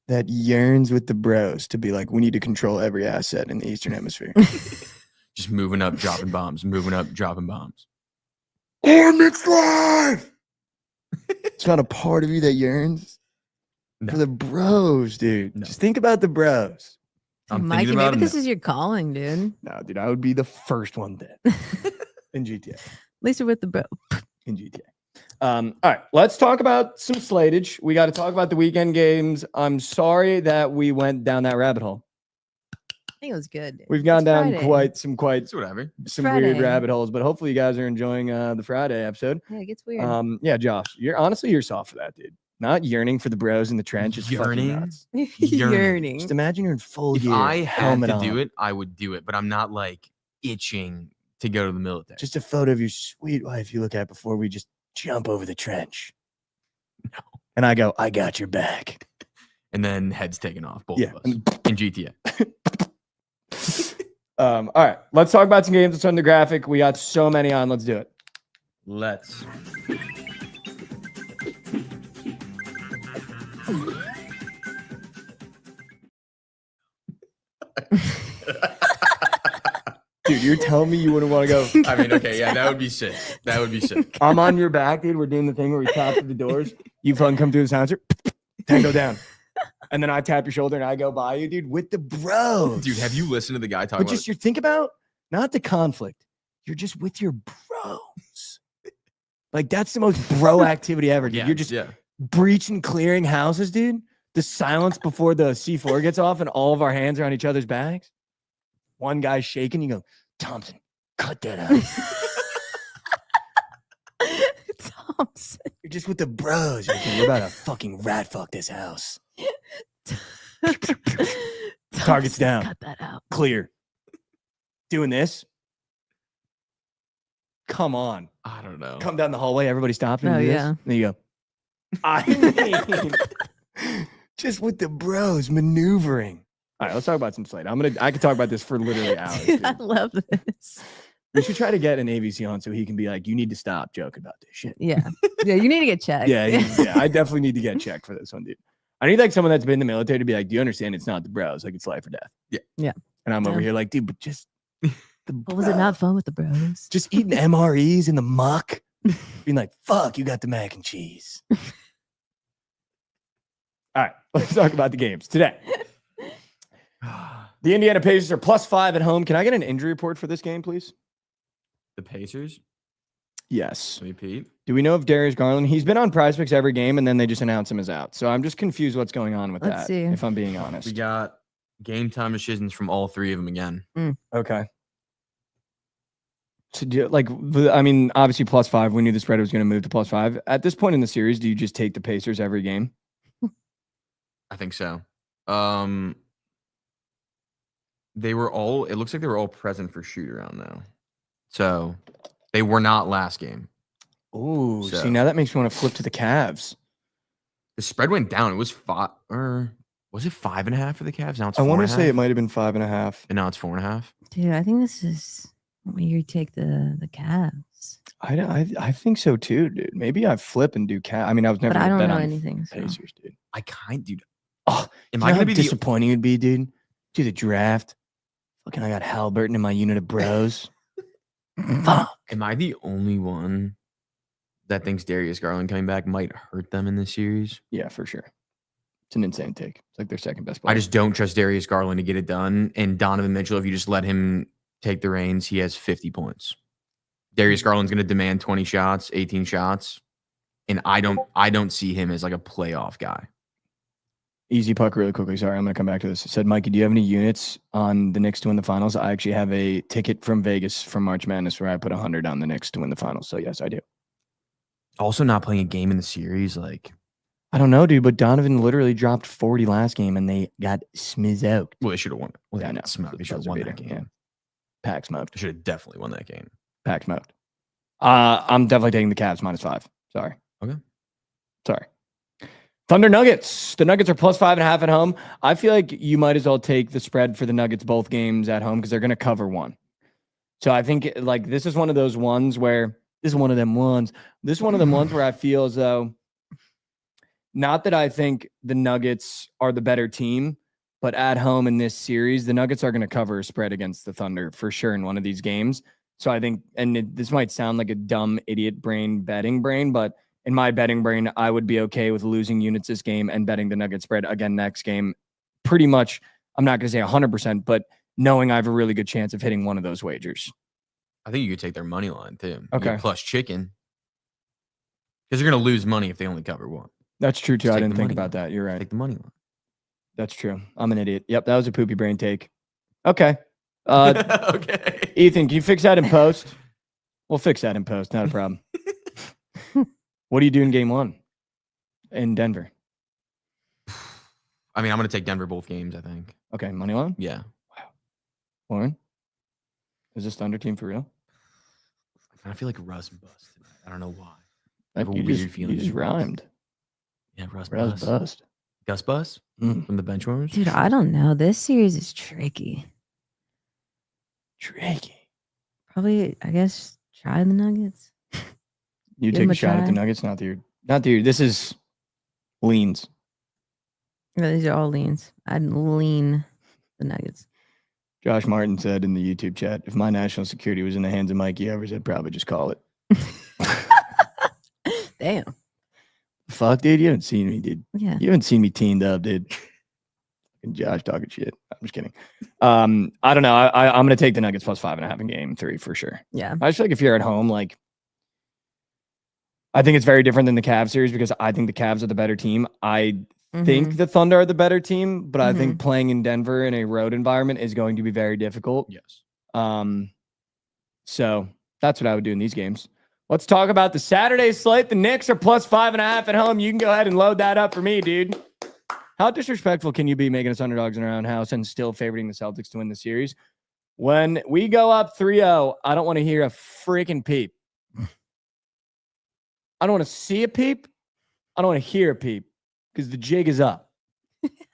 Speaker 2: that yearns with the bros to be like, we need to control every asset in the Eastern Hemisphere.
Speaker 4: Just moving up, dropping bombs. Moving up, dropping bombs.
Speaker 2: Armix live. It's not a part of you that yearns
Speaker 4: No.
Speaker 2: for the bros, dude.
Speaker 4: No.
Speaker 2: Just think about the bros.
Speaker 4: I'm
Speaker 3: Mikey,
Speaker 4: thinking about
Speaker 3: maybe
Speaker 4: him
Speaker 3: this
Speaker 4: now.
Speaker 3: is your calling, dude.
Speaker 2: No, dude, I would be the first one dead in GTA.
Speaker 3: At least you're with the bro.
Speaker 2: In GTA. All right, let's talk about some slatage. We got to talk about the weekend games. I'm sorry that we went down that rabbit hole.
Speaker 3: I think it was good. Dude.
Speaker 2: We've gone
Speaker 3: It's
Speaker 2: down
Speaker 3: Friday.
Speaker 2: quite
Speaker 4: It's whatever.
Speaker 2: some
Speaker 3: Friday.
Speaker 2: weird rabbit holes, but hopefully you guys are enjoying the Friday episode.
Speaker 3: Yeah, it gets weird.
Speaker 2: Yeah, Josh, you're soft for that, dude. Not yearning for the bros in the trench. It's fucking
Speaker 4: Yearning?
Speaker 2: nuts.
Speaker 3: Yearning.
Speaker 2: Just imagine you're in full
Speaker 4: If
Speaker 2: gear.
Speaker 4: I had
Speaker 2: helmet
Speaker 4: to do
Speaker 2: on.
Speaker 4: it, I would do it, but I'm not like itching to go to the military.
Speaker 2: Just a photo of your sweet wife you look at before we just jump over the trench.
Speaker 4: No.
Speaker 2: And I go, I got your back.
Speaker 4: And then heads taken off, both
Speaker 2: Yeah.
Speaker 4: of us in GTA.
Speaker 2: All right, let's talk about some games. Let's turn the graphic. We got so many on. Let's do it.
Speaker 4: Let's.
Speaker 2: Dude, you're telling me you wouldn't want to go.
Speaker 4: I mean, okay, yeah, that would be sick. That would be sick.
Speaker 2: I'm on your back, dude. We're doing the thing where we tap through the doors. You fucking come through the silencer. Tango down. And then I tap your shoulder and I go by you, dude, with the bros.
Speaker 4: Dude, have you listened to the guy talking
Speaker 2: But
Speaker 4: about
Speaker 2: just you think about not the conflict. You're just with your bros. Like that's the most bro activity ever, dude.
Speaker 4: Yeah,
Speaker 2: You're just
Speaker 4: yeah.
Speaker 2: breaching, clearing houses, dude. The silence before the C4 gets off and all of our hands are on each other's backs. One guy's shaking. You go, Thompson, cut that out.
Speaker 3: Thompson.
Speaker 2: You're just with the bros. We're about to fucking rat fuck this house. Targets
Speaker 3: Thompson,
Speaker 2: down.
Speaker 3: Cut that out.
Speaker 2: Clear. Doing this. Come on.
Speaker 4: I don't know.
Speaker 2: Come down the hallway. Everybody stops.
Speaker 3: Oh,
Speaker 2: And do this.
Speaker 3: yeah.
Speaker 2: There you go. I mean, just with the bros maneuvering. All right, let's talk about some Slate. I could talk about this for literally hours.
Speaker 3: Dude, I
Speaker 2: Dude.
Speaker 3: love this.
Speaker 2: We should try to get an AVC on so he can be like, you need to stop joking about this shit.
Speaker 3: Yeah. Yeah, you need to get checked.
Speaker 2: Yeah, yeah, I definitely need to get checked for this one, dude. I need like someone that's been in the military to be like, do you understand it's not the bros? Like it's life or death.
Speaker 4: Yeah.
Speaker 3: Yeah.
Speaker 2: And I'm over
Speaker 3: Yeah.
Speaker 2: here like, dude, but just the
Speaker 3: But was it not fun with the bros?
Speaker 2: just eating MREs in the muck, being like, fuck, you got the mac and cheese. All right, let's talk about the games today. The Indiana Pacers are +5 at home. Can I get an injury report for this game, please?
Speaker 4: The Pacers?
Speaker 2: Yes.
Speaker 4: Repeat.
Speaker 2: Do we know if Darius Garland? He's been on Prize Picks every game, and then they just announce him as out. So I'm just confused what's going on with
Speaker 3: Let's
Speaker 2: that.
Speaker 3: see.
Speaker 2: If I'm being honest.
Speaker 4: We got game time decisions from all three of them again.
Speaker 2: Okay. So I mean, obviously +5. We knew the spread was going to move to +5. At this point in the series, do you just take the Pacers every game?
Speaker 4: I think so. They were all, it looks like they were all present for shoot around though. So they were not last game.
Speaker 2: Oh,
Speaker 4: So-
Speaker 2: see, now that makes me want to flip to the Cavs.
Speaker 4: The spread went down. It was 5, or was it 5.5 for the Cavs? Now it's
Speaker 2: I
Speaker 4: 4.5.
Speaker 2: want to say it might have been 5.5.
Speaker 4: And now it's 4.5.
Speaker 3: Dude, I think this is where you take the Cavs.
Speaker 2: I think so too, dude. Maybe I flip and do Cavs. I mean, I was never
Speaker 3: But I
Speaker 2: gonna
Speaker 3: don't
Speaker 2: bet
Speaker 3: know
Speaker 2: on the
Speaker 3: anything. So.
Speaker 2: Pacers, dude.
Speaker 4: Dude.
Speaker 2: Oh,
Speaker 4: Am
Speaker 2: you
Speaker 4: I
Speaker 2: know
Speaker 4: going
Speaker 2: how
Speaker 4: to be
Speaker 2: disappointing it'd be, dude? Do the draft. Fucking, I got Halliburton in my unit of bros. Fuck.
Speaker 4: Am I the only one that thinks Darius Garland coming back might hurt them in this series?
Speaker 2: Yeah, for sure. It's an insane take. It's like their second best player.
Speaker 4: I just don't trust Darius Garland to get it done. And Donovan Mitchell, if you just let him take the reins, he has 50 points. Darius Garland's going to demand 20 shots, 18 shots. And I don't see him as like a playoff guy.
Speaker 2: Easy puck really quickly. Sorry, I'm going to come back to this. It said, Mikey, do you have any units on the Knicks to win the finals? I actually have a ticket from Vegas from March Madness where I put 100 on the Knicks to win the finals. So, yes, I do.
Speaker 4: Also, not playing a game in the series, like,
Speaker 2: I don't know, dude, but Donovan literally dropped 40 last game and they got smoked.
Speaker 4: well, they should have won it. Well,
Speaker 2: Yeah, I
Speaker 4: they
Speaker 2: know.
Speaker 4: got smoked. They
Speaker 2: That
Speaker 4: should
Speaker 2: was
Speaker 4: have
Speaker 2: a
Speaker 4: won that
Speaker 2: beating,
Speaker 4: game.
Speaker 2: yeah. Pack smoked.
Speaker 4: They should have definitely won that game.
Speaker 2: Pack smoked. I'm definitely taking the Cavs -5. Sorry.
Speaker 4: Okay.
Speaker 2: Sorry. Thunder Nuggets. The Nuggets are +5.5 at home. I feel like you might as well take the spread for the Nuggets both games at home because they're going to cover one. So I think like this is one of those ones where this is one of them ones. This is one of them ones where I feel as though, not that I think the Nuggets are the better team, but at home in this series, the Nuggets are going to cover a spread against the Thunder for sure in one of these games. So I think, and this might sound like a dumb idiot betting brain, but in my betting brain, I would be okay with losing units this game and betting the Nugget spread again next game. Pretty much, I'm not going to say 100%, but knowing I have a really good chance of hitting one of those wagers.
Speaker 4: I think you could take their money line too. You
Speaker 2: Okay.
Speaker 4: get plus chicken. Because you're going to lose money if they only cover one.
Speaker 2: That's true too.
Speaker 4: Just
Speaker 2: I
Speaker 4: take
Speaker 2: didn't
Speaker 4: the
Speaker 2: think
Speaker 4: money
Speaker 2: about
Speaker 4: line.
Speaker 2: that. You're right.
Speaker 4: Take the money line.
Speaker 2: That's true. I'm an idiot. Yep, that was a poopy brain take. Okay.
Speaker 4: Okay.
Speaker 2: Ethan, can you fix that in post? We'll fix that in post. Not a problem. What do you do in game one in Denver?
Speaker 4: I mean, I'm going to take Denver both games, I think.
Speaker 2: Okay, money line.
Speaker 4: Yeah.
Speaker 2: Lauren, is this Thunder team for real?
Speaker 4: I feel like Russ bust tonight. I don't know why. I
Speaker 2: Like
Speaker 4: have a
Speaker 2: you
Speaker 4: weird
Speaker 2: just,
Speaker 4: feeling
Speaker 2: you just
Speaker 4: it's Russ.
Speaker 2: rhymed.
Speaker 4: Yeah, Russ
Speaker 2: Russ
Speaker 4: bust.
Speaker 2: bust.
Speaker 4: Gus bust
Speaker 2: Mm.
Speaker 4: from the Benchwarmers.
Speaker 3: Dude, I don't know. This series is tricky.
Speaker 2: Tricky.
Speaker 3: Probably, I guess, try the Nuggets.
Speaker 2: You
Speaker 3: Give
Speaker 2: take
Speaker 3: him
Speaker 2: a
Speaker 3: a
Speaker 2: shot at the
Speaker 3: try.
Speaker 2: Nuggets, not the year. This is leans.
Speaker 3: Yeah, these are all leans. I'd lean the Nuggets.
Speaker 2: Josh Martin said in the YouTube chat, if my national security was in the hands of Mikey Evers, I'd probably just call it.
Speaker 3: Damn.
Speaker 2: Fuck, dude. You haven't seen me, dude.
Speaker 3: Yeah.
Speaker 2: You haven't seen me teamed up, dude. Fucking Josh talking shit. I'm just kidding. I don't know. I'm going to take the Nuggets +5.5 in game 3 for sure.
Speaker 3: Yeah.
Speaker 2: I just feel like if you're at home, like, I think it's very different than the Cavs series because I think the Cavs are the better team. I think the Thunder are the better team, but I think playing in Denver in a road environment is going to be very difficult.
Speaker 4: Yes.
Speaker 2: So that's what I would do in these games. Let's talk about the Saturday slate. The Knicks are +5.5 at home. You can go ahead and load that up for me, dude. How disrespectful can you be making us underdogs in our own house and still favoring the Celtics to win the series? When we go up 3-0, I don't want to hear a freaking peep. I don't want to see a peep. I don't want to hear a peep because the jig is up.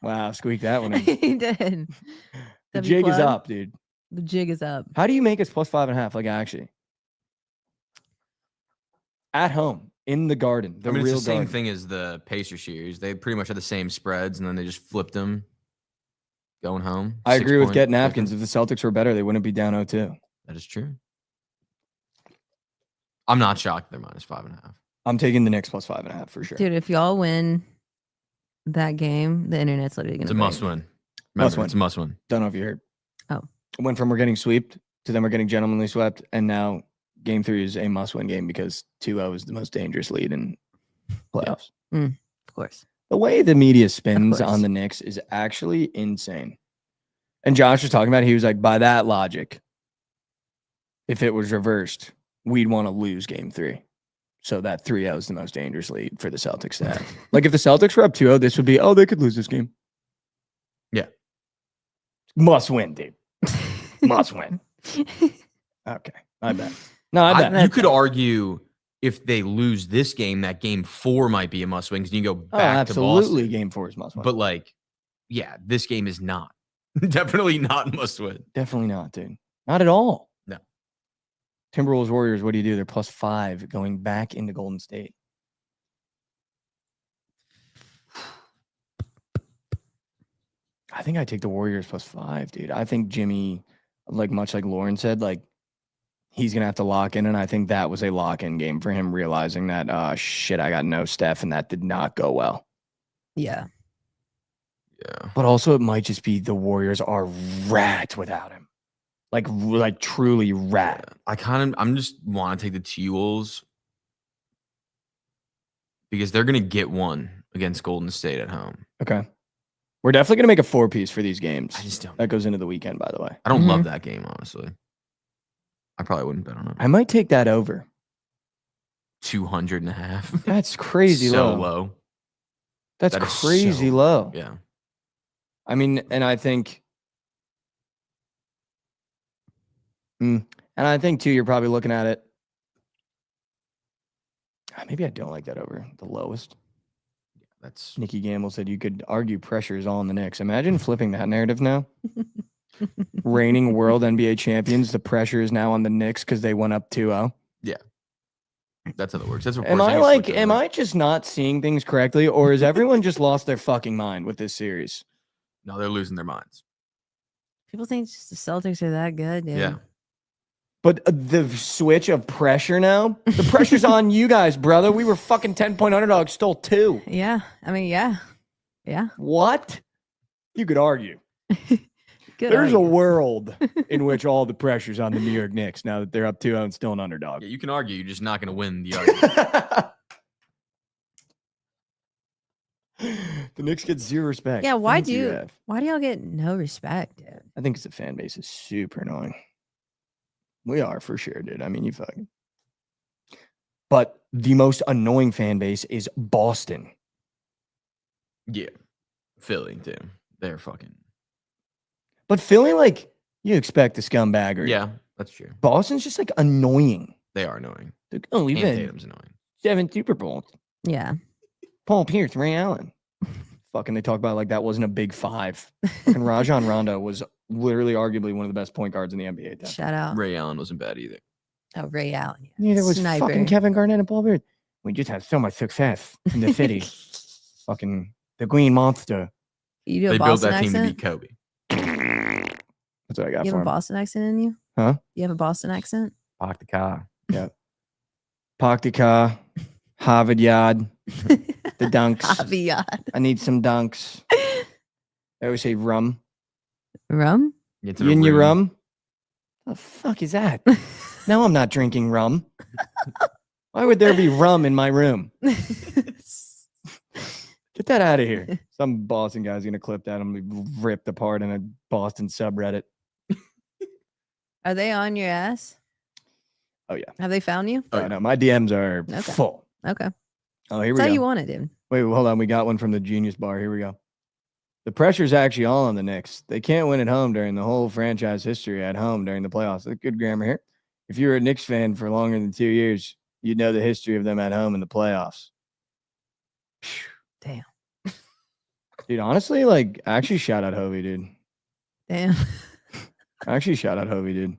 Speaker 2: Wow, squeak that one in.
Speaker 3: He did.
Speaker 2: The
Speaker 3: W
Speaker 2: jig is
Speaker 3: plug.
Speaker 2: up, dude.
Speaker 3: The jig is up.
Speaker 2: How do you make us +5.5? Like, actually, at home in the Garden, the
Speaker 4: I mean,
Speaker 2: real
Speaker 4: it's the same
Speaker 2: Garden.
Speaker 4: thing as the Pacers series. They pretty much had the same spreads, and then they just flipped them going home.
Speaker 2: I
Speaker 4: 6
Speaker 2: agree with
Speaker 4: point
Speaker 2: getting napkins.
Speaker 4: difference.
Speaker 2: If the Celtics were better, they wouldn't be down 0-2.
Speaker 4: That is true. I'm not shocked they're -5.5.
Speaker 2: I'm taking the Knicks +5.5 for sure.
Speaker 3: Dude, if y'all win that game, the internet's literally going
Speaker 4: It's
Speaker 3: to
Speaker 4: a must win.
Speaker 2: Must
Speaker 4: Remember, it's a must win.
Speaker 2: Don't know if you heard.
Speaker 3: Oh.
Speaker 2: Went from we're getting swept to then we're getting gentlemanly swept, and now game 3 is a must-win game because 2-0 is the most dangerous lead in playoffs.
Speaker 3: Of course.
Speaker 2: The way the media spins
Speaker 3: course.
Speaker 2: on the Knicks is actually insane. And Josh was talking about it. He was like, by that logic, if it was reversed, we'd want to lose game 3. So that 3-0 is the most dangerous lead for the Celtics to have. Like if the Celtics were up 2-0, this would be, they could lose this game.
Speaker 4: Yeah.
Speaker 2: Must win, dude. Must win. Okay. I bet. No, I bet.
Speaker 4: You could argue if they lose this game, that game 4 might be a must win because you go
Speaker 2: Oh,
Speaker 4: back to
Speaker 2: absolutely.
Speaker 4: Boston.
Speaker 2: Game 4 is must win.
Speaker 4: But like, yeah, this game is not. Definitely not must win.
Speaker 2: Definitely not, dude. Not at all.
Speaker 4: No.
Speaker 2: Timberwolves Warriors, what do you do? They're +5 going back into Golden State. I think I take the Warriors +5, dude. I think Jimmy, like much like Lauren said, like he's gonna have to lock in, and I think that was a lock-in game for him, realizing that shit, I got no Steph, and that did not go well.
Speaker 3: Yeah.
Speaker 4: Yeah.
Speaker 2: But also, it might just be the Warriors are rat without him, like truly rat.
Speaker 4: I'm just want to take the T-Wolves because they're gonna get one against Golden State at home.
Speaker 2: Okay, we're definitely gonna make a 4-piece for these games.
Speaker 4: I just don't.
Speaker 2: That goes into the weekend, by the way.
Speaker 4: I don't love that game, honestly. I probably wouldn't bet on it.
Speaker 2: I might take that over.
Speaker 4: 200.5.
Speaker 2: That's crazy
Speaker 4: so
Speaker 2: low.
Speaker 4: low.
Speaker 2: That's
Speaker 4: That is
Speaker 2: crazy
Speaker 4: so
Speaker 2: low.
Speaker 4: Yeah.
Speaker 2: I mean, and I think too, you're probably looking at it. Maybe I don't like that over the lowest.
Speaker 4: That's
Speaker 2: Nikki Gamble said you could argue pressure is all in the Knicks. Imagine flipping that narrative now. Reigning world NBA champions, the pressure is now on the Knicks because they went up 2-0.
Speaker 4: that's how it works. That's what
Speaker 2: Am I just not seeing things correctly, or has everyone just lost their fucking mind with this series?
Speaker 4: No, they're losing their minds.
Speaker 3: People think just the Celtics are that good, dude.
Speaker 4: Yeah.
Speaker 2: But the switch of pressure now, the pressure's on you guys, brother. We were fucking 10-point underdogs, stole 2.
Speaker 3: Yeah. I mean, yeah. Yeah.
Speaker 2: What? You could argue.
Speaker 3: Good.
Speaker 2: There's a
Speaker 3: argument.
Speaker 2: world in which all the pressure's on the New York Knicks now that they're up 2-0 and still an underdog.
Speaker 4: Yeah, you can argue. You're just not going to win the argument.
Speaker 2: The Knicks get 0 respect.
Speaker 3: Yeah, why
Speaker 2: Thank
Speaker 3: do
Speaker 2: you, Ev.
Speaker 3: y'all get no respect, dude?
Speaker 2: I think it's the fan base is super annoying. We are for sure, dude. I mean, you fucking. But the most annoying fan base is Boston.
Speaker 4: Yeah. Philly, too. They're fucking.
Speaker 2: But Philly, like, you expect the scumbaggery.
Speaker 4: Yeah, that's true.
Speaker 2: Boston's just like annoying.
Speaker 4: They are annoying.
Speaker 2: Like, oh, we've
Speaker 4: And
Speaker 2: had
Speaker 4: Tatum's annoying.
Speaker 2: 7 Super Bowls.
Speaker 3: Yeah.
Speaker 2: Paul Pierce, Ray Allen. Fucking, they talk about it like that wasn't a big 5. Fucking Rajon Rondo was literally arguably one of the best point guards in the NBA at that time.
Speaker 3: Shout out.
Speaker 4: Ray Allen wasn't bad either.
Speaker 3: Oh, Ray Allen. Yeah.
Speaker 2: Neither was
Speaker 3: Sniper.
Speaker 2: fucking Kevin Garnett and Paul Pierce. We just had so much success in the city. Fucking the Green Monster.
Speaker 3: You do a
Speaker 4: They built
Speaker 3: Boston
Speaker 4: that team to
Speaker 3: accent?
Speaker 4: beat Kobe.
Speaker 2: That's what I got
Speaker 3: You
Speaker 2: for
Speaker 3: have a
Speaker 2: him.
Speaker 3: Boston accent in you?
Speaker 2: Huh?
Speaker 3: You have a Boston accent?
Speaker 4: Park the car.
Speaker 2: Park the car. Harvard Yard. The dunks.
Speaker 3: Javier.
Speaker 2: I need some dunks. I always say rum.
Speaker 3: Rum?
Speaker 4: Get to
Speaker 2: You
Speaker 4: the
Speaker 2: in your
Speaker 4: room.
Speaker 2: rum? What the fuck is that? No, I'm not drinking rum. Why would there be rum in my room? Get that out of here. Some Boston guy's going to clip that and be ripped apart in a Boston subreddit.
Speaker 3: Are they on your ass?
Speaker 2: Oh, yeah.
Speaker 3: Have they found you?
Speaker 2: Oh, no, my DMs are
Speaker 3: Okay.
Speaker 2: full.
Speaker 3: Okay.
Speaker 2: Oh, here
Speaker 3: That's how
Speaker 2: we
Speaker 3: you
Speaker 2: go.
Speaker 3: want it, dude.
Speaker 2: Wait, hold on. We got one from the Genius Bar. Here we go. The pressure's actually all on the Knicks. They can't win at home during the whole franchise history at home during the playoffs. That's good grammar here. If you were a Knicks fan for longer than 2 years, you'd know the history of them at home in the playoffs.
Speaker 3: Damn.
Speaker 2: Dude, honestly, like, actually shout out Hovey, dude.
Speaker 3: Damn.
Speaker 2: Actually shout out Hovey, dude.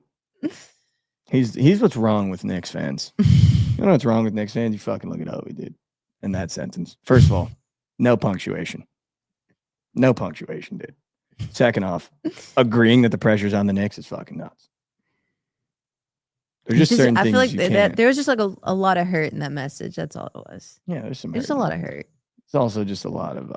Speaker 2: He's what's wrong with Knicks fans. You know what's wrong with Knicks fans? You fucking look at Hovey, dude. In that sentence. First of all, no punctuation. No punctuation, dude. Second off, agreeing that the pressure's on the Knicks is fucking nuts. There's just certain
Speaker 3: I
Speaker 2: things
Speaker 3: feel like
Speaker 2: you
Speaker 3: that
Speaker 2: can't.
Speaker 3: there was just like a lot of hurt in that message. That's all it was.
Speaker 2: Yeah, there's some.
Speaker 3: There's a lot of hurt.
Speaker 2: It's also just a lot of.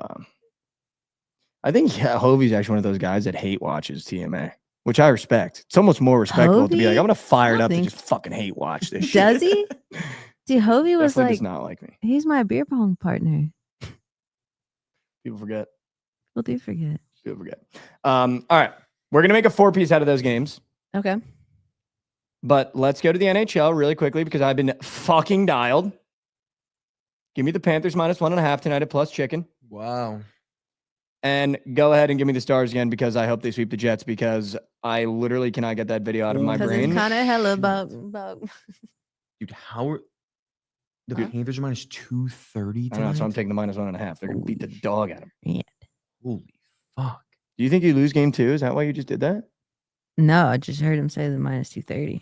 Speaker 2: I think Hovey's actually one of those guys that hate watches TMA, which I respect. It's almost more respectful to be like,
Speaker 3: Hovey?
Speaker 2: I'm gonna fire it
Speaker 3: I
Speaker 2: up to
Speaker 3: think-
Speaker 2: just fucking hate watch this shit.
Speaker 3: Does he? Dude, Hovey was
Speaker 2: Definitely
Speaker 3: like,
Speaker 2: does not like me.
Speaker 3: he's my beer pong partner.
Speaker 2: People forget.
Speaker 3: People do forget.
Speaker 2: People forget. All right, we're gonna make a 4-piece out of those games.
Speaker 3: Okay.
Speaker 2: But let's go to the NHL really quickly because I've been fucking dialed. Give me the Panthers -1.5 tonight at plus chicken.
Speaker 4: Wow.
Speaker 2: And go ahead and give me the Stars again because I hope they sweep the Jets because I literally cannot get that video out of my
Speaker 3: Because
Speaker 2: brain.
Speaker 3: it's kind of hella about
Speaker 4: Dude, how are The
Speaker 2: Dude.
Speaker 4: Panthers are minus 230
Speaker 2: I know, so I'm
Speaker 4: tonight.
Speaker 2: taking the -1.5. They're going to beat the
Speaker 4: Holy
Speaker 2: dog out of them.
Speaker 4: Holy fuck.
Speaker 2: Do you think you lose game 2? Is that why you just did that?
Speaker 3: No, I just heard him say the -230.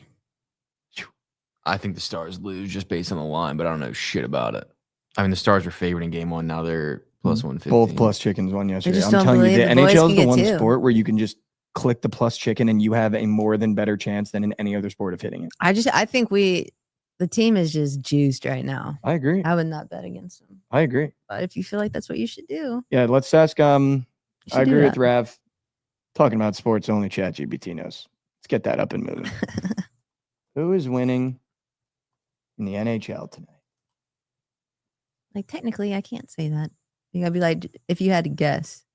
Speaker 4: I think the Stars lose just based on the line, but I don't know shit about it. I mean, the Stars were favored in game 1. Now they're plus 150.
Speaker 2: Both plus chickens won yesterday.
Speaker 3: just
Speaker 2: I'm
Speaker 3: don't
Speaker 2: telling you,
Speaker 3: believe
Speaker 2: the
Speaker 3: the boys
Speaker 2: NHL
Speaker 3: can
Speaker 2: is the
Speaker 3: get
Speaker 2: one
Speaker 3: 2.
Speaker 2: sport where you can just click the plus chicken and you have a more than better chance than in any other sport of hitting it.
Speaker 3: I think the team is just juiced right now.
Speaker 2: I agree.
Speaker 3: I would not bet against them.
Speaker 2: I agree.
Speaker 3: But if you feel like that's what you should do,
Speaker 2: Yeah, let's ask.
Speaker 3: you
Speaker 2: I
Speaker 3: should do
Speaker 2: agree with
Speaker 3: that.
Speaker 2: Rav. Talking about sports, only ChatGPT knows. Let's get that up and moving. Who is winning in the NHL tonight?
Speaker 3: Like technically, I can't say that. You gotta be like, if you had to guess.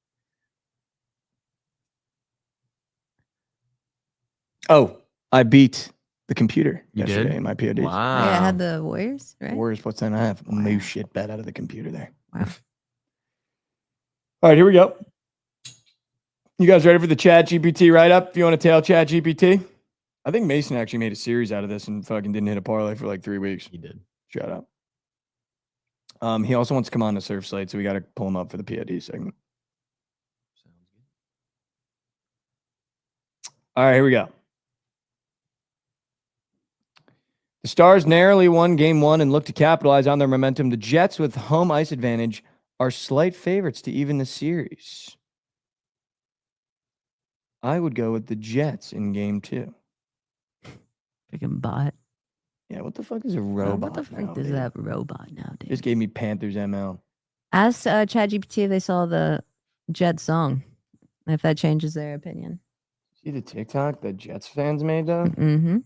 Speaker 2: Oh, I beat the computer
Speaker 4: You did?
Speaker 2: yesterday in my PODs.
Speaker 4: Wow.
Speaker 3: Yeah, I had the Warriors, right?
Speaker 2: Warriors plus 10.5.
Speaker 3: Wow.
Speaker 2: No shit bet out of the computer there.
Speaker 3: Wow.
Speaker 2: All right, here we go. You guys ready for the ChatGPT write-up? If you want to tail ChatGPT? I think Mason actually made a series out of this and fucking didn't hit a parlay for like 3 weeks.
Speaker 4: He did.
Speaker 2: Shout out. He also wants to come on the surf slate, so we got to pull him up for the POD segment. All right, here we go. The Stars narrowly won game 1 and look to capitalize on their momentum. The Jets, with home ice advantage, are slight favorites to even the series. I would go with the Jets in game 2.
Speaker 3: Freaking bot.
Speaker 2: Yeah, what the fuck is a robot?
Speaker 3: What the frick
Speaker 2: now,
Speaker 3: does
Speaker 2: dude?
Speaker 3: that robot now, dude?
Speaker 2: Just gave me Panthers ML.
Speaker 3: Ask ChatGPT if they saw the Jets song, and if that changes their opinion.
Speaker 2: See the TikTok that Jets fans made though?
Speaker 3: Mm-hmm.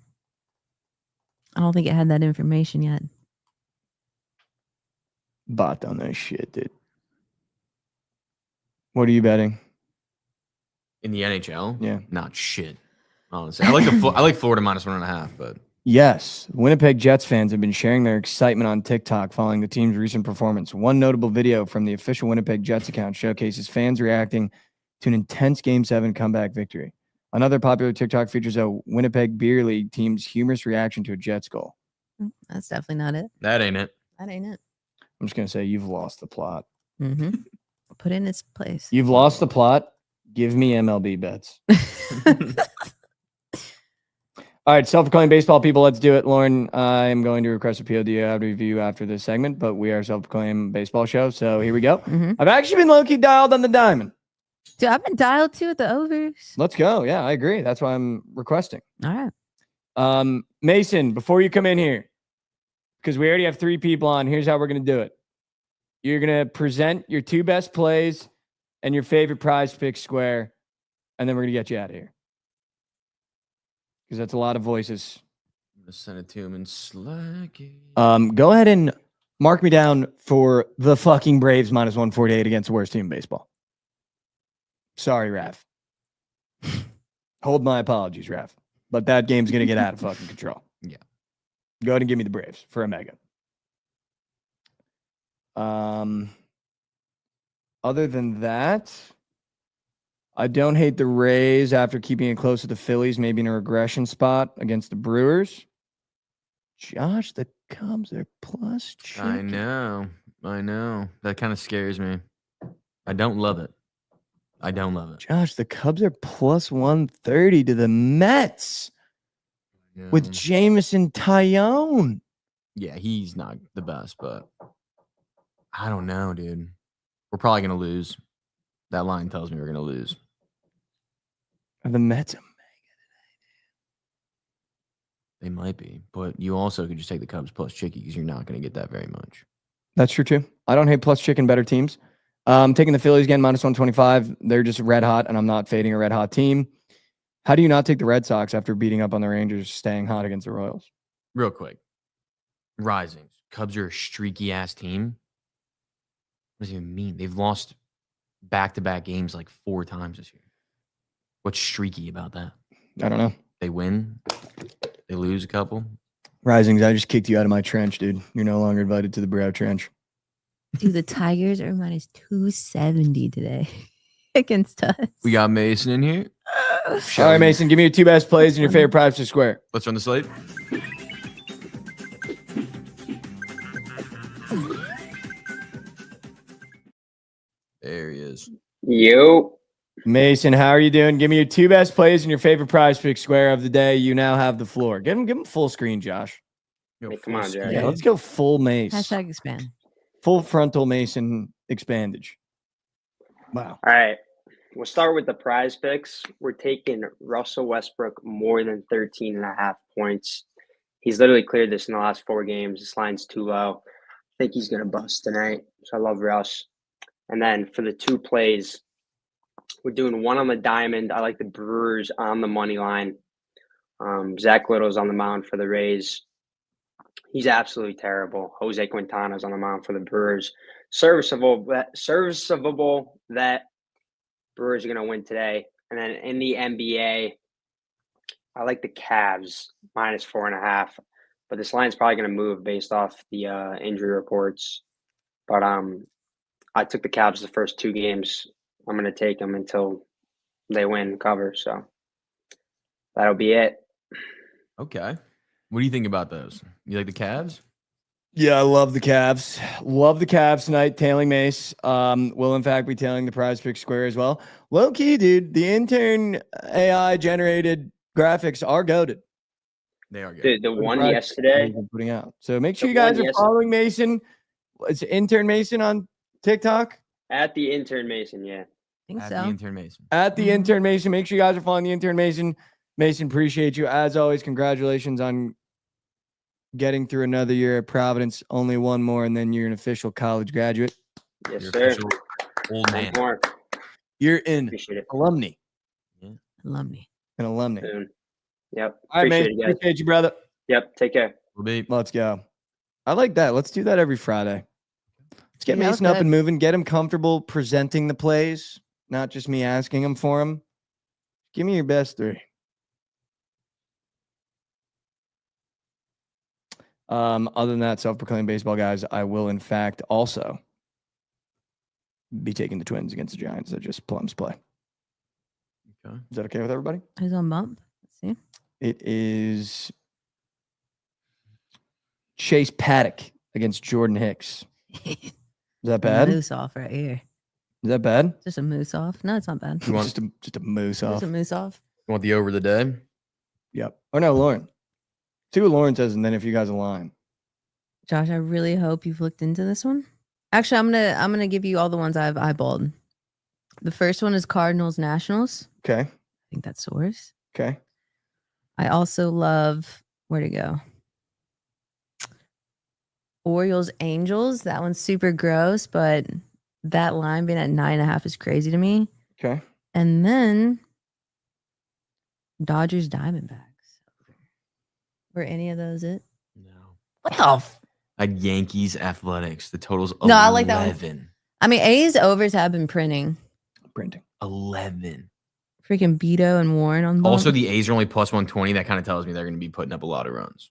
Speaker 3: I don't think it had that information yet.
Speaker 2: Bot don't know shit, dude. What are you betting?
Speaker 4: In the NHL?
Speaker 2: Yeah.
Speaker 4: Not shit. Honestly. I like Florida minus 1.5, but
Speaker 2: Yes, Winnipeg Jets fans have been sharing their excitement on TikTok following the team's recent performance. One notable video from the official Winnipeg Jets account showcases fans reacting to an intense Game 7 comeback victory. Another popular TikTok features a Winnipeg Beer League team's humorous reaction to a Jets goal.
Speaker 3: That's definitely not it.
Speaker 4: that ain't it.
Speaker 3: That ain't it.
Speaker 2: I'm just going to say you've lost the plot.
Speaker 3: Mm-hmm. Put it in its place.
Speaker 2: You've lost the plot. Give me MLB bets. All right, self-proclaimed baseball people, let's do it. Lauren, I am going to request a POD review after this segment, but we are a self-proclaimed baseball show, so here we go.
Speaker 3: Mhm.
Speaker 2: I've actually been low-key dialed on the diamond.
Speaker 3: Dude, I've been dialed too at the overs.
Speaker 2: Let's go. Yeah, I agree. That's why I'm requesting.
Speaker 3: All right.
Speaker 2: Mason, before you come in here, because we already have 3 people on, here's how we're going to do it. You're going to present your 2 best plays and your favorite prize pick square, and then we're going to get you out of here. Because that's a lot of voices.
Speaker 4: I'm gonna send it to him in Slack.
Speaker 2: Go ahead and mark me down for the fucking Braves minus 148 against the worst team in baseball. Sorry, Raf. Hold my apologies, Raf. But that game's going to get out of fucking control.
Speaker 4: Yeah.
Speaker 2: Go ahead and give me the Braves for a mega. Other than that, I don't hate the Rays after keeping it close to the Phillies, maybe in a regression spot against the Brewers. Josh, the Cubs are plus chicken.
Speaker 4: I know. That kind of scares me. I don't love it.
Speaker 2: Josh, the Cubs are plus 130 to the Mets with Jameson Tyone.
Speaker 4: Yeah, he's not the best, but I don't know, dude. We're probably gonna lose. That line tells me we're gonna lose.
Speaker 2: Are the Mets?
Speaker 4: They might be, but you also could just take the Cubs plus Chicky because you're not gonna get that very much.
Speaker 2: That's true too. I don't hate plus chicken better teams. Taking the Phillies again, minus 125. They're just red hot, and I'm not fading a red hot team. How do you not take the Red Sox after beating up on the Rangers, staying hot against the Royals?
Speaker 4: Real quick. Rising. Cubs are a streaky ass team. What does it even mean? They've lost back-to-back games like 4 times this year. What's streaky about that?
Speaker 2: I don't know.
Speaker 4: They win, they lose a couple.
Speaker 2: Risings, I just kicked you out of my trench, dude. You're no longer invited to the Brow Trench.
Speaker 3: Dude, the Tigers are minus 270 today against us.
Speaker 4: We got Mason in here.
Speaker 2: All right, Mason, give me your 2 best plays and your favorite prize to square.
Speaker 4: Let's run the slate. is.
Speaker 7: Yo.
Speaker 2: Mason, how are you doing? Give me your 2 best plays and your favorite prize pick square of the day. You now have the floor. Give him full screen, Josh.
Speaker 4: Yo,
Speaker 7: Hey, come
Speaker 4: full
Speaker 7: on,
Speaker 4: screen.
Speaker 7: Jared.
Speaker 2: Yeah, let's go full Mace.
Speaker 3: Hashtag expand.
Speaker 2: Full frontal Mason expandage. Wow.
Speaker 7: All right. We'll start with the prize picks. We're taking Russell Westbrook more than 13.5 points. He's literally cleared this in the last 4 games. This line's too low. I think he's going to bust tonight. So I love Russ. And then for the 2 plays, we're doing one on the diamond. I like the Brewers on the money line. Zach Little's on the mound for the Rays. He's absolutely terrible. Jose Quintana's on the mound for the Brewers. Serviceable that Brewers are going to win today. And then in the NBA, I like the Cavs minus 4.5. But this line's probably going to move based off the injury reports. But I took the Cavs the first 2 games. I'm going to take them until they win cover. So that'll be it.
Speaker 4: Okay. What do you think about those? You like the Cavs?
Speaker 2: Yeah, I love the Cavs. Love the Cavs tonight. Tailing Mace. Will in fact be tailing the prize pick square as well. Low key, dude. The intern AI generated graphics are goated.
Speaker 4: They are good.
Speaker 7: The one
Speaker 2: Prize
Speaker 7: yesterday,
Speaker 2: picks we're putting out. So make sure
Speaker 7: The
Speaker 2: you guys
Speaker 7: one
Speaker 2: are following Mason. It's intern Mason on TikTok.
Speaker 7: at the intern Mason, yeah.
Speaker 3: I think
Speaker 4: At
Speaker 3: so.
Speaker 4: the intern Mason.
Speaker 2: At the
Speaker 3: Mhm.
Speaker 2: intern Mason. Make sure you guys are following the intern Mason. Mason, appreciate you. As always, congratulations on getting through another year at Providence. Only one more, and then you're an official college graduate.
Speaker 7: Yes,
Speaker 4: Your
Speaker 7: sir.
Speaker 4: official old
Speaker 7: One
Speaker 4: man.
Speaker 7: more.
Speaker 2: You're in
Speaker 7: Appreciate it.
Speaker 2: alumni.
Speaker 3: Alumni.
Speaker 2: An alumni.
Speaker 7: Soon. Yep.
Speaker 2: All right,
Speaker 7: Appreciate
Speaker 2: man.
Speaker 7: it, guys.
Speaker 2: Appreciate you, brother.
Speaker 7: Yep. Take care.
Speaker 4: Will be.
Speaker 2: Let's go. I like that. Let's do that every Friday. Let's get
Speaker 3: Yeah,
Speaker 2: Mason up
Speaker 3: okay.
Speaker 2: and moving. Get him comfortable presenting the plays, not just me asking him for him. Give me your best 3. Other than that, self-proclaimed baseball guys, I will in fact also be taking the Twins against the Giants. That just plums play.
Speaker 4: Okay.
Speaker 2: Is that okay with everybody?
Speaker 3: Who's on bump? Let's see.
Speaker 2: It is Chase Paddock against Jordan Hicks. Is that bad? Is
Speaker 3: Moose off right here.
Speaker 2: that bad?
Speaker 3: Just a moose off. No, it's not bad.
Speaker 4: You want-
Speaker 2: just a moose off.
Speaker 3: Just a moose off.
Speaker 4: You want the over the day?
Speaker 2: Yep. Or no, Lauren. See what Lauren says, and then if you guys align.
Speaker 3: Josh, I really hope you've looked into this one. Actually, I'm gonna give you all the ones I've eyeballed. The first one is Cardinals Nationals.
Speaker 2: Okay.
Speaker 3: I think that's source.
Speaker 2: Okay.
Speaker 3: I also love where to go. Orioles Angels. That one's super gross, but that line being at 9.5 is crazy to me.
Speaker 2: Okay.
Speaker 3: And then Dodgers Diamondbacks. Were any of those it?
Speaker 4: No.
Speaker 3: What the?
Speaker 4: Like Yankees Athletics. The total's 11.
Speaker 3: No, I like that one. I mean, A's overs have been printing.
Speaker 2: Printing.
Speaker 4: 11.
Speaker 3: Freaking Beto and Warren on bump.
Speaker 4: Also, the A's are only plus 120. That kind of tells me they're going to be putting up a lot of runs.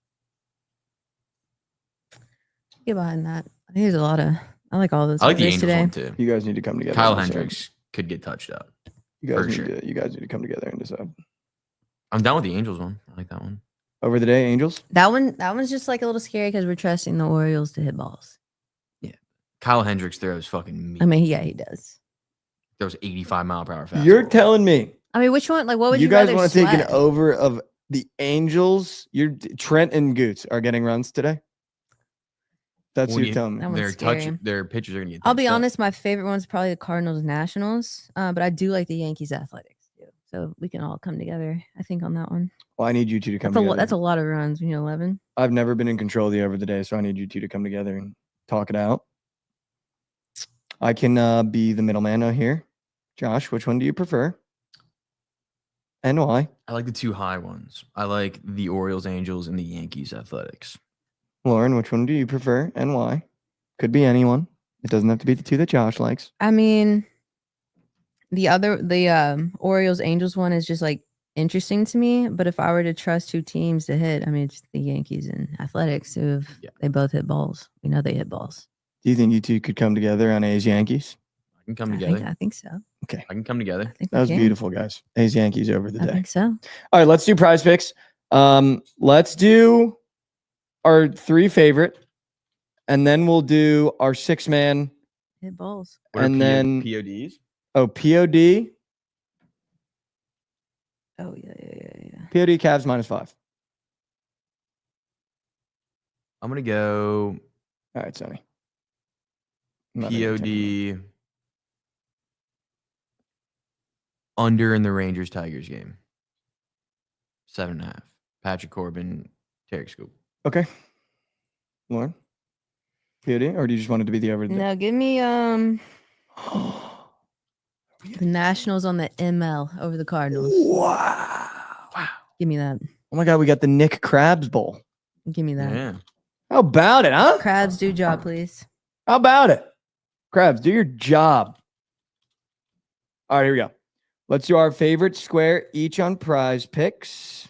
Speaker 3: Get behind that. I think there's a lot of. I like all those
Speaker 4: I like the
Speaker 3: overs
Speaker 4: Angels
Speaker 3: today.
Speaker 4: one too.
Speaker 2: You guys need to come together.
Speaker 4: Kyle
Speaker 2: and decide.
Speaker 4: Hendricks could get touched up.
Speaker 2: You guys
Speaker 4: for
Speaker 2: need
Speaker 4: sure.
Speaker 2: to. You guys need to come together and decide.
Speaker 4: I'm down with the Angels one. I like that one.
Speaker 2: Over the day, Angels.
Speaker 3: That one's just like a little scary because we're trusting the Orioles to hit balls.
Speaker 4: Kyle Hendricks throws fucking meat.
Speaker 3: I mean, yeah, he does.
Speaker 4: Throws 85-mile-per-hour fastball.
Speaker 2: You're telling me
Speaker 3: I mean, which one? Like, what would
Speaker 2: you
Speaker 3: you,
Speaker 2: guys
Speaker 3: rather
Speaker 2: want to take an
Speaker 3: sweat?
Speaker 2: over of the Angels? You're Trent and Goots are getting runs today. That's
Speaker 4: What
Speaker 2: what
Speaker 4: do
Speaker 2: you're
Speaker 4: you-
Speaker 2: telling me.
Speaker 3: That one's
Speaker 4: Their
Speaker 3: scary.
Speaker 4: their pitchers are going to get
Speaker 3: I'll be
Speaker 4: touched up.
Speaker 3: honest. My favorite one's probably the Cardinals Nationals, but I do like the Yankees Athletics too. So we can all come together. I think on that one.
Speaker 2: Well, I need you two to come
Speaker 3: That's a
Speaker 2: together.
Speaker 3: that's a lot of runs. 11.
Speaker 2: I've never been in control of the over the day, so I need you two to come together and talk it out. I can be the middleman out here. Josh, which one do you prefer? And why?
Speaker 4: I like the 2 high ones. I like the Orioles Angels and the Yankees Athletics.
Speaker 2: Lauren, which one do you prefer and why? Could be anyone. It doesn't have to be the 2 that Josh likes.
Speaker 3: I mean, the Orioles Angels one is just like interesting to me. But if I were to trust 2 teams to hit, I mean, it's the Yankees and Athletics they both hit balls. We know they hit balls.
Speaker 2: Do you think you two could come together on A's Yankees?
Speaker 4: I can come together.
Speaker 3: I think so.
Speaker 2: Okay.
Speaker 4: I can come together.
Speaker 3: I think
Speaker 2: That
Speaker 3: we
Speaker 2: was
Speaker 3: can.
Speaker 2: beautiful, guys. A's Yankees over the
Speaker 3: I
Speaker 2: day.
Speaker 3: think so.
Speaker 2: All right, let's do prize picks. Let's do our 3 favorite, and then we'll do our 6-man,
Speaker 3: Hit balls.
Speaker 4: What are
Speaker 2: and then
Speaker 4: PODs?
Speaker 2: Oh, POD.
Speaker 3: Oh yeah.
Speaker 2: POD Cavs -5.
Speaker 4: I'm gonna go
Speaker 2: All right, Sonny. I'm not even taking
Speaker 4: POD under in the Rangers Tigers game. 7.5. Patrick Corbin, Tarek Scoop.
Speaker 2: it. Okay. Lauren. POD, or do you just want it to be the over?
Speaker 3: No, give me the Nationals on the ML over the Cardinals.
Speaker 2: Wow.
Speaker 3: Give me that.
Speaker 2: Oh my God, we got the Nick Krabs Bowl.
Speaker 3: Give me that.
Speaker 4: Yeah.
Speaker 2: How about it, huh?
Speaker 3: Krabs, do job, please.
Speaker 2: How about it? Krabs, do your job. All right, here we go. Let's do our favorite square each on prize picks.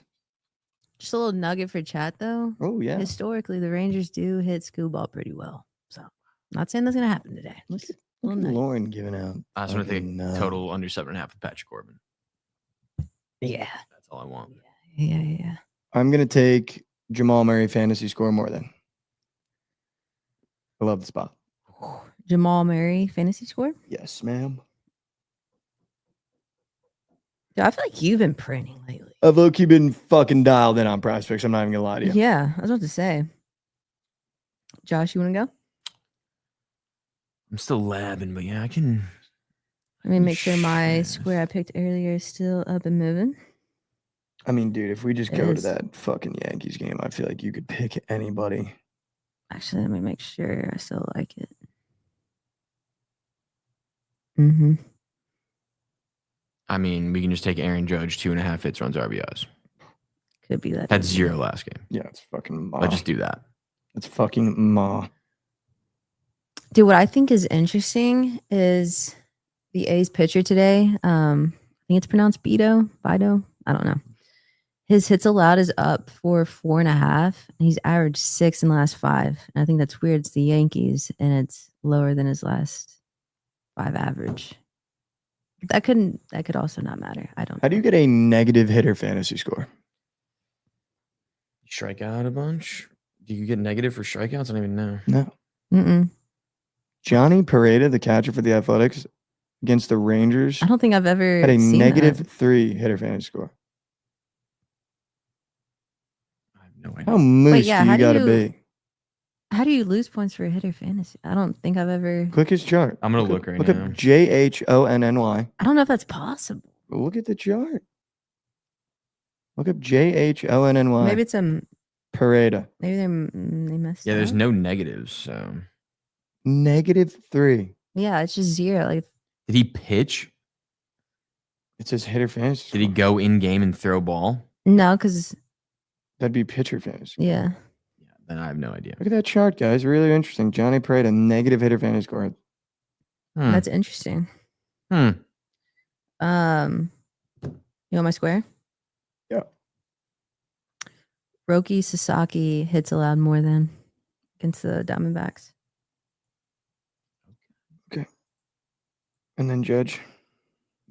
Speaker 3: Just a little nugget for chat, though.
Speaker 2: Oh, yeah.
Speaker 3: Historically, the Rangers do hit skoo ball pretty well. So, not saying that's going to happen today.
Speaker 2: Look
Speaker 3: Just
Speaker 2: at,
Speaker 3: a little nugget.
Speaker 2: Lauren giving out.
Speaker 4: I just want to
Speaker 2: fucking,
Speaker 4: think total under 7.5 with Patrick Corbin.
Speaker 3: Yeah.
Speaker 4: That's all I want.
Speaker 3: Yeah.
Speaker 2: I'm going to take Jamal Murray fantasy score more than. I love the spot.
Speaker 3: Jamal Murray fantasy score?
Speaker 2: Yes, ma'am.
Speaker 3: Dude, I feel like you've been printing lately.
Speaker 2: I've low-key been fucking dialed in on prize picks. I'm not even going to lie to you.
Speaker 3: Yeah, I was about to say. Josh, you want to go?
Speaker 4: I'm still labbing, but yeah, I can.
Speaker 3: Let me make sure my
Speaker 4: Shit.
Speaker 3: square I picked earlier is still up and moving.
Speaker 2: I mean, dude, if we just
Speaker 3: It
Speaker 2: go to
Speaker 3: is.
Speaker 2: that fucking Yankees game, I feel like you could pick anybody.
Speaker 3: Actually, let me make sure I still like it. Mm-hmm.
Speaker 4: I mean, we can just take Aaron Judge, 2.5 hits, runs, RBIs.
Speaker 3: Could be that.
Speaker 4: Had
Speaker 3: easy.
Speaker 4: 0 last game.
Speaker 2: Yeah, it's fucking ma.
Speaker 4: Let's just do that.
Speaker 2: It's fucking ma.
Speaker 3: Dude, what I think is interesting is the A's pitcher today. I think it's pronounced Bido. I don't know. His hits allowed is up for 4.5, and he's averaged 6 in the last 5. And I think that's weird. It's the Yankees, and it's lower than his last 5 average. That could also not matter. I don't.
Speaker 2: How do you get a negative hitter fantasy score?
Speaker 4: Strike out a bunch? Do you get negative for strikeouts? I don't even know.
Speaker 2: No.
Speaker 3: Mm-mm.
Speaker 2: Johnny Pareda, the catcher for the Athletics, against the Rangers,
Speaker 3: I don't think I've ever
Speaker 2: had a
Speaker 3: seen
Speaker 2: negative
Speaker 3: that.
Speaker 2: 3 hitter fantasy score.
Speaker 4: I have no
Speaker 2: How
Speaker 4: idea.
Speaker 2: moose
Speaker 3: yeah,
Speaker 2: do
Speaker 3: how
Speaker 2: you
Speaker 3: do
Speaker 2: got to
Speaker 3: you-
Speaker 2: be?
Speaker 3: How do you lose points for a hitter fantasy? I don't think I've ever.
Speaker 2: Click his chart.
Speaker 4: I'm gonna
Speaker 2: up-
Speaker 4: look right
Speaker 2: look
Speaker 4: now.
Speaker 2: up JHONNY.
Speaker 3: I don't know if that's possible.
Speaker 2: Look at the chart. Look up JHONNY.
Speaker 3: Maybe it's
Speaker 2: Pareda.
Speaker 3: maybe they messed.
Speaker 4: Yeah, there's
Speaker 3: up.
Speaker 4: no negatives. So
Speaker 2: Negative 3.
Speaker 3: Yeah, it's just 0. Like
Speaker 4: did he pitch?
Speaker 2: It says hitter fantasy
Speaker 4: Did he
Speaker 2: score.
Speaker 4: go in game and throw ball?
Speaker 3: no, because
Speaker 2: That'd be pitcher fantasy.
Speaker 3: yeah.
Speaker 4: Yeah, then I have no idea.
Speaker 2: Look at that chart, guys. Really interesting. Johnny Pareda, negative hitter fantasy score.
Speaker 4: Hmm.
Speaker 3: That's interesting.
Speaker 4: Hmm.
Speaker 3: You want my square?
Speaker 2: Yeah.
Speaker 3: Roki Sasaki hits allowed more than against the Diamondbacks.
Speaker 2: And then Judge.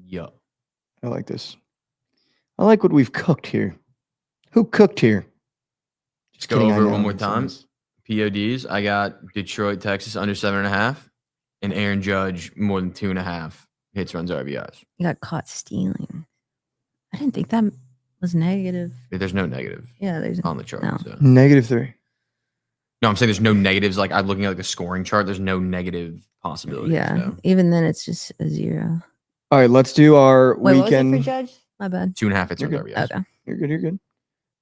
Speaker 4: Yup.
Speaker 2: I like this. I like what we've cooked here. Who cooked here? Just
Speaker 4: Go
Speaker 2: kidding, I
Speaker 4: over it
Speaker 2: know
Speaker 4: one more
Speaker 2: it's
Speaker 4: time.
Speaker 2: us.
Speaker 4: PODs. I got Detroit, Texas under 7.5, and Aaron Judge more than 2.5 hits, runs, RBIs.
Speaker 3: He got caught stealing. I didn't think that was negative.
Speaker 4: There's no negative
Speaker 3: Yeah, there's
Speaker 4: on the chart.
Speaker 3: No.
Speaker 4: So.
Speaker 2: Negative 3.
Speaker 4: No, I'm saying there's no negatives. Like I'm looking at like the scoring chart. There's no negative possibility.
Speaker 3: yeah.
Speaker 4: So.
Speaker 3: Even then, it's just a 0.
Speaker 2: All right, let's do our
Speaker 3: Wait,
Speaker 2: weekend.
Speaker 3: what was it for Judge? My bad.
Speaker 4: 2.5 hits,
Speaker 2: You're
Speaker 4: runs,
Speaker 2: good.
Speaker 4: RBIs.
Speaker 3: Okay.
Speaker 2: You're good. You're good.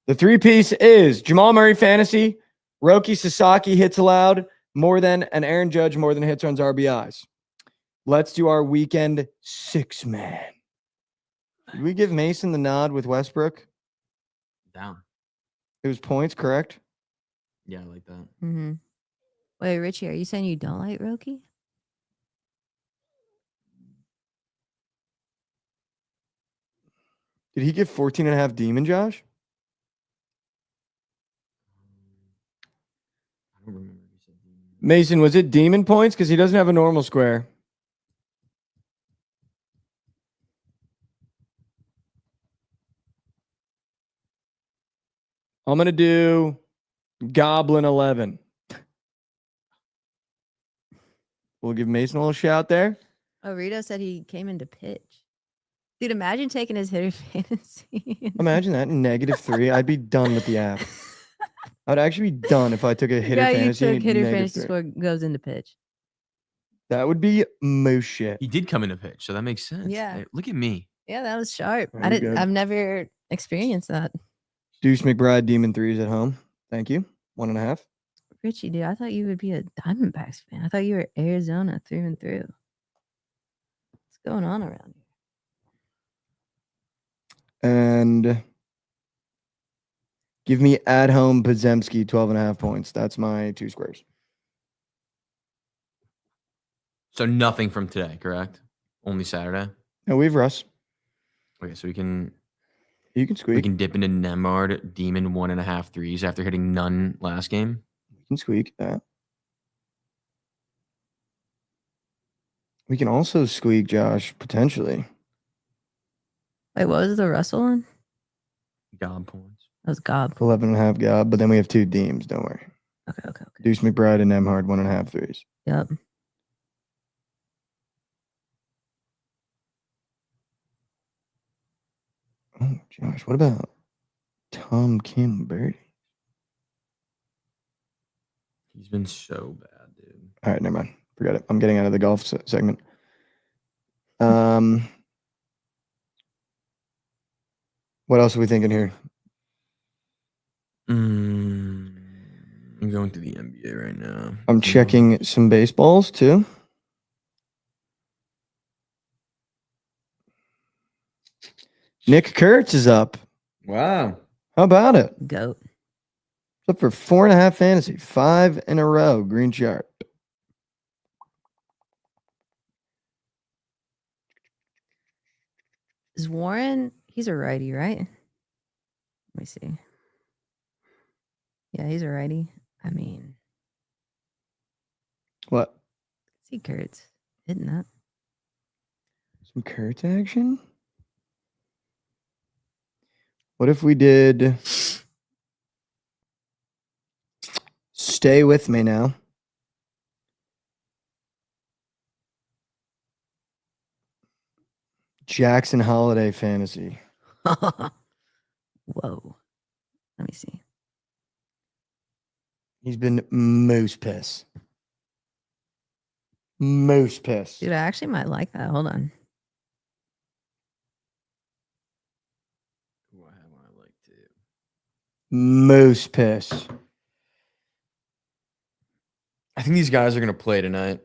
Speaker 2: The 3-piece is Jamal Murray fantasy, Roki Sasaki hits allowed more than, and Aaron Judge more than hits, runs, RBIs. Let's do our weekend 6-man. Did we give Mason the nod with Westbrook?
Speaker 4: Down.
Speaker 2: It was points, correct?
Speaker 4: Yeah, I like that.
Speaker 3: Mm-hmm. Wait, Richie, are you saying you don't like Roki?
Speaker 2: Did he give 14.5 demon, Josh?
Speaker 4: I don't remember if you said demon.
Speaker 2: Mason, was it demon points? Because he doesn't have a normal square. I'm going to do Goblin 11. We'll give Mason a little shout there.
Speaker 3: Oh, Rito said he came into pitch. Dude, imagine taking his hitter fantasy.
Speaker 2: Imagine that -3. I'd be done with the app. I'd actually be done if I took a
Speaker 3: The
Speaker 2: hitter
Speaker 3: guy you
Speaker 2: fantasy.
Speaker 3: took hitter
Speaker 2: -3.
Speaker 3: fantasy score goes into pitch.
Speaker 2: That would be most shit.
Speaker 4: He did come in a pitch, so that makes sense.
Speaker 3: Yeah.
Speaker 4: Hey, look at me.
Speaker 3: Yeah, that was sharp.
Speaker 2: Very good.
Speaker 3: I've never experienced that.
Speaker 2: Deuce McBride, Demon 3s at home. Thank you. 1.5.
Speaker 3: Richie, dude, I thought you would be a Diamondbacks fan. I thought you were Arizona through and through. What's going on around here?
Speaker 2: And give me at home Podzemski 12.5 points. That's my 2 squares.
Speaker 4: So nothing from today, correct? Only Saturday.
Speaker 2: No, we have Russ.
Speaker 4: Okay, so we can
Speaker 2: You can squeak.
Speaker 4: dip into Nemard, Demon 1.5 threes after hitting none last game.
Speaker 2: We can squeak that. We can also squeak Josh, potentially.
Speaker 3: Wait, what was the Russell one?
Speaker 4: God points.
Speaker 3: That was Gob.
Speaker 2: 11.5 gob, but then we have 2 deems. Don't worry.
Speaker 3: Okay.
Speaker 2: Deuce McBride and Nemhard 1.5 threes.
Speaker 3: Yep.
Speaker 2: Oh, Josh, what about Tom Kim Birdie?
Speaker 4: He's been so bad, dude.
Speaker 2: All right, never mind. Forget it. I'm getting out of the golf segment. What else are we thinking here?
Speaker 4: I'm going to the NBA right now.
Speaker 2: I'm checking some baseballs too. Nick Kurtz is up.
Speaker 4: Wow.
Speaker 2: How about it?
Speaker 3: Goat.
Speaker 2: It's up for 4.5 fantasy. 5 in a row. Green chart.
Speaker 3: Is Warren? He's a righty, right? Let me see. Yeah, he's a righty. I mean,
Speaker 2: What?
Speaker 3: see Kurtz hitting that.
Speaker 2: Some Kurtz action? What if we did stay with me now? Jackson Holiday fantasy.
Speaker 3: Whoa. Let me see.
Speaker 2: He's been moose piss. Moose piss.
Speaker 3: Dude, I actually might like that. Hold on.
Speaker 4: Who I have one I like too.
Speaker 2: Moose piss.
Speaker 4: I think these guys are going to play tonight.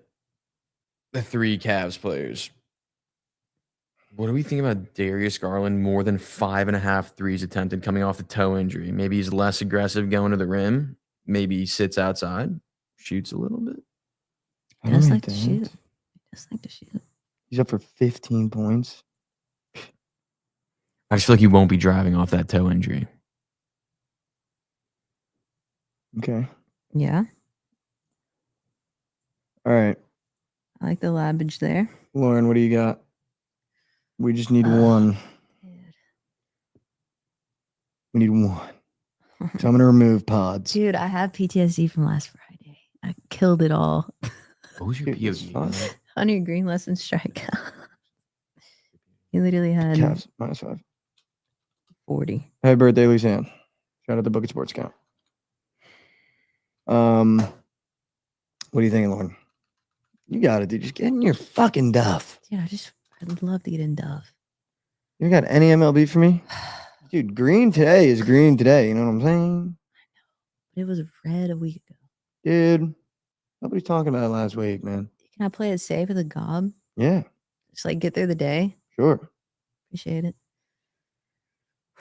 Speaker 4: The 3 Cavs players. What do we think about Darius Garland? More than 5.5 threes attempted coming off the toe injury. Maybe he's less aggressive going to the rim. Maybe he sits outside, shoots a little bit.
Speaker 3: He does
Speaker 2: No,
Speaker 3: like to
Speaker 2: he
Speaker 3: shoot.
Speaker 2: doesn't.
Speaker 3: He does like to shoot.
Speaker 2: He's up for 15 points.
Speaker 4: I just feel like he won't be driving off that toe injury.
Speaker 2: Okay.
Speaker 3: Yeah,
Speaker 2: All right.
Speaker 3: I like the labbage there.
Speaker 2: Lauren, what do you got? We just need one. We need one. So I'm going to remove pods.
Speaker 3: Dude, I have PTSD from last Friday. I killed it all.
Speaker 4: What was your
Speaker 2: Dude, it's
Speaker 4: POV?
Speaker 2: fine.
Speaker 3: 100 green lesson strikeout. He literally had
Speaker 2: Cavs, -5.
Speaker 3: 40.
Speaker 2: Happy birthday, Lisanne. Shout out to Bookit Sports Account. What are you thinking, Lauren? You got it, dude. Just get in your fucking duff.
Speaker 3: Dude, I'd love to get in Dove.
Speaker 2: You got any MLB for me? Dude, green today is green today. You know what I'm saying?
Speaker 3: It was red a week ago.
Speaker 2: Dude, nobody's talking about it last week, man.
Speaker 3: Can I play it safe with a gob?
Speaker 2: Yeah,
Speaker 3: Just like get through the day?
Speaker 2: sure.
Speaker 3: Appreciate it.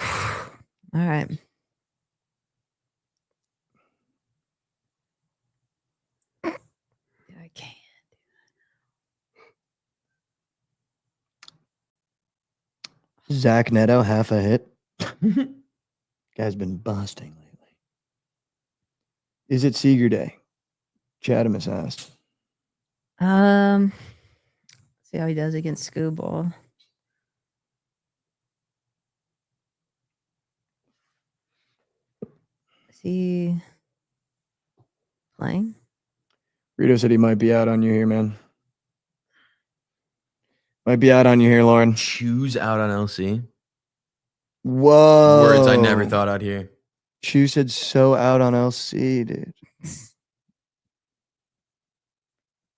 Speaker 3: All right. I can't.
Speaker 2: Zach Neto, half a hit. Guy's been busting lately. Is it Seager Day? Chatham has asked.
Speaker 3: See how he does against Scooball. Is he playing?
Speaker 2: Rito said he might be out on you here, man. Might be out on you here, Lauren.
Speaker 4: Choose out on LC.
Speaker 2: Whoa.
Speaker 4: Words I never thought I'd hear.
Speaker 2: Chew said so out on LC, dude.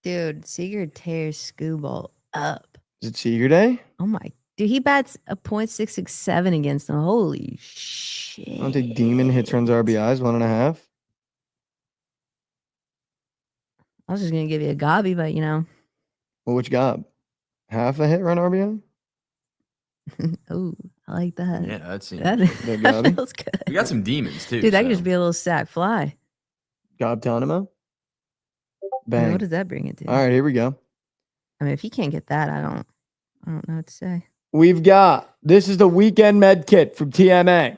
Speaker 3: Dude, Seager tears Scooball up.
Speaker 2: Is it Seager Day?
Speaker 3: Oh my, dude, he bats a .667 against them. Holy shit!
Speaker 2: I don't think Demon hits runs RBIs 1.5.
Speaker 3: I was just gonna give you a gobby, but you know.
Speaker 2: Well, which gob? Half a hit run RBI?
Speaker 3: Oh, I like that.
Speaker 4: Yeah, that's
Speaker 3: That,
Speaker 2: The
Speaker 3: that
Speaker 2: gobby?
Speaker 3: feels good.
Speaker 4: we got some demons too.
Speaker 3: Dude, that could
Speaker 4: so.
Speaker 3: just be a little sack fly.
Speaker 2: Gob Tanamo?
Speaker 3: I mean,
Speaker 2: Bang.
Speaker 3: what does that bring it to?
Speaker 2: All right, here we go.
Speaker 3: I mean, if he can't get that, I don't know what to say.
Speaker 2: We've got, this is the weekend med kit from TMA.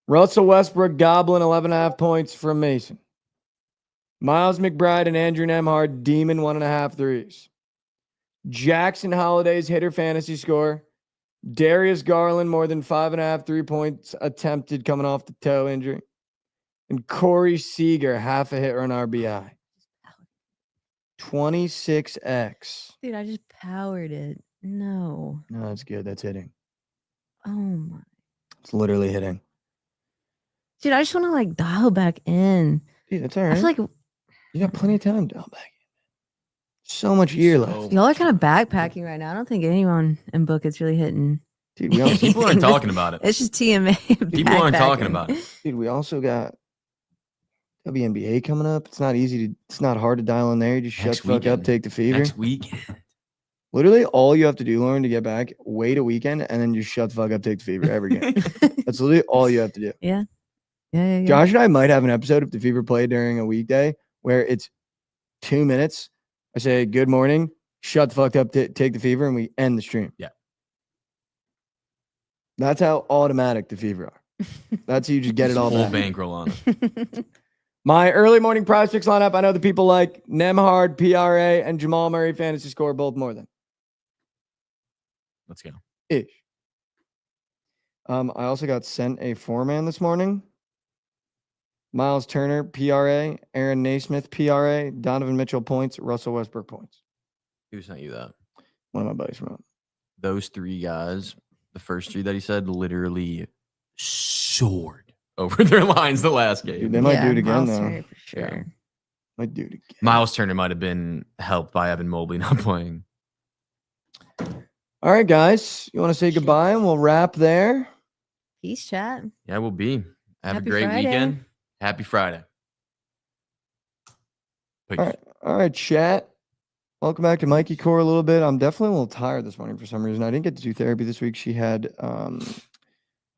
Speaker 2: Russell Westbrook, Goblin, 11.5 points from Mason. Miles McBride and Andrew Nemhard, Demon, 1.5 threes. Jackson Holiday's hitter fantasy score. Darius Garland, more than 5.5 3-points attempted coming off the toe injury. And Corey Seager, half a hit run RBI. 26x.
Speaker 3: Dude, I just powered it. No.
Speaker 2: No, that's good. That's hitting.
Speaker 3: Oh my.
Speaker 2: It's literally hitting.
Speaker 3: Dude, I just want to like dial back in.
Speaker 2: Dude, that's all
Speaker 3: I
Speaker 2: right.
Speaker 3: feel like
Speaker 2: You got plenty of time to dial back in. So much year
Speaker 4: So-
Speaker 2: left.
Speaker 3: y'all are kind of backpacking right now. I don't think anyone in Bookit's really hitting.
Speaker 2: Dude, we also,
Speaker 4: People aren't talking about it.
Speaker 3: It's just TMA.
Speaker 4: People aren't talking
Speaker 3: backpacking.
Speaker 4: about it.
Speaker 2: dude, we also got WNBA coming up. It's not hard to dial in there. You just shut
Speaker 4: Next
Speaker 2: the fuck up,
Speaker 4: weekend.
Speaker 2: take the fever.
Speaker 4: Next weekend.
Speaker 2: Literally all you have to do, Lauren, to get back, wait a weekend and then just shut the fuck up, take the fever every game. That's literally all you have to do.
Speaker 3: Yeah.
Speaker 2: Josh and I might have an episode if the fever played during a weekday where it's 2 minutes. I say, good morning, shut the fuck up, take the fever, and we end the stream.
Speaker 4: Yeah.
Speaker 2: That's how automatic the fever are. That's how you just get it all
Speaker 4: Full
Speaker 2: back.
Speaker 4: bankroll on it.
Speaker 2: My early morning prize picks lineup. I know the people like Nemhard, PRA, and Jamal Murray fantasy score both more than
Speaker 4: Let's go.
Speaker 2: ish. I also got sent a 4-man this morning. Miles Turner, PRA, Aaron Naismith, PRA, Donovan Mitchell points, Russell Westbrook points.
Speaker 4: Who sent you that?
Speaker 2: One of my buddies from
Speaker 4: Those three guys, the first three that he said, literally soared over their lines the last game.
Speaker 2: Dude, they might do it again,
Speaker 3: Miles
Speaker 2: though.
Speaker 3: Turner for sure.
Speaker 2: Might do it again.
Speaker 4: Miles Turner might have been helped by Evan Mobley not playing.
Speaker 2: All right, guys. You want to say goodbye and we'll wrap there?
Speaker 3: Peace, chat.
Speaker 4: Yeah, we'll be. Have
Speaker 3: Happy
Speaker 4: a great
Speaker 3: Friday.
Speaker 4: weekend. Happy Friday. Peace.
Speaker 2: All right, chat. Welcome back to Mikey Core a little bit. I'm definitely a little tired this morning for some reason. I didn't get to do therapy this week. She had a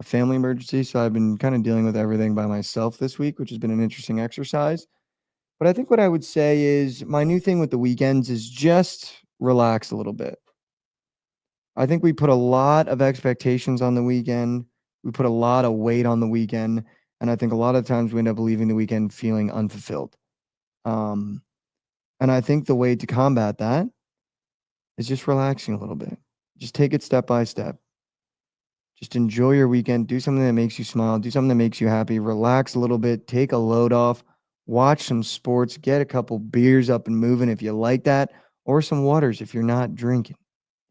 Speaker 2: family emergency, so I've been kind of dealing with everything by myself this week, which has been an interesting exercise. But I think what I would say is my new thing with the weekends is just relax a little bit. I think we put a lot of expectations on the weekend. We put a lot of weight on the weekend. And I think a lot of times we end up leaving the weekend feeling unfulfilled. And I think the way to combat that is just relaxing a little bit. Just take it step by step. Just enjoy your weekend. Do something that makes you smile. Do something that makes you happy. Relax a little bit. Take a load off. Watch some sports. Get a couple beers up and moving if you like that. Or some waters if you're not drinking.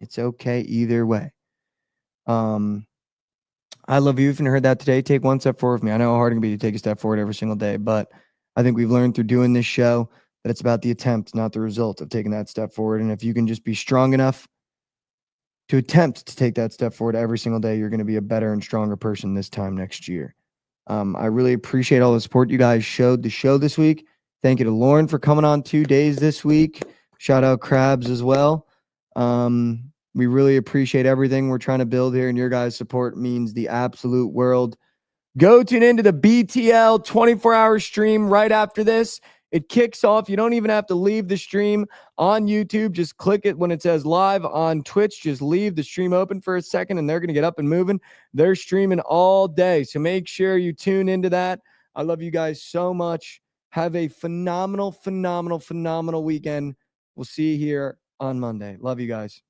Speaker 2: It's okay either way. I love you. If you heard that today, take one step forward with me. I know how hard it can be to take a step forward every single day, but I think we've learned through doing this show that it's about the attempt, not the result of taking that step forward. And if you can just be strong enough to attempt to take that step forward every single day, you're going to be a better and stronger person this time next year. I really appreciate all the support you guys showed the show this week. Thank you to Lauren for coming on 2 days this week. Shout out Krabs as well. We really appreciate everything we're trying to build here, and your guys' support means the absolute world. Go tune into the BTL 24-hour stream right after this. It kicks off. You don't even have to leave the stream on YouTube. Just click it when it says live on Twitch. Just leave the stream open for a second, and they're going to get up and moving. They're streaming all day, so make sure you tune into that. I love you guys so much. Have a phenomenal, phenomenal, phenomenal weekend. We'll see you here on Monday. Love you guys.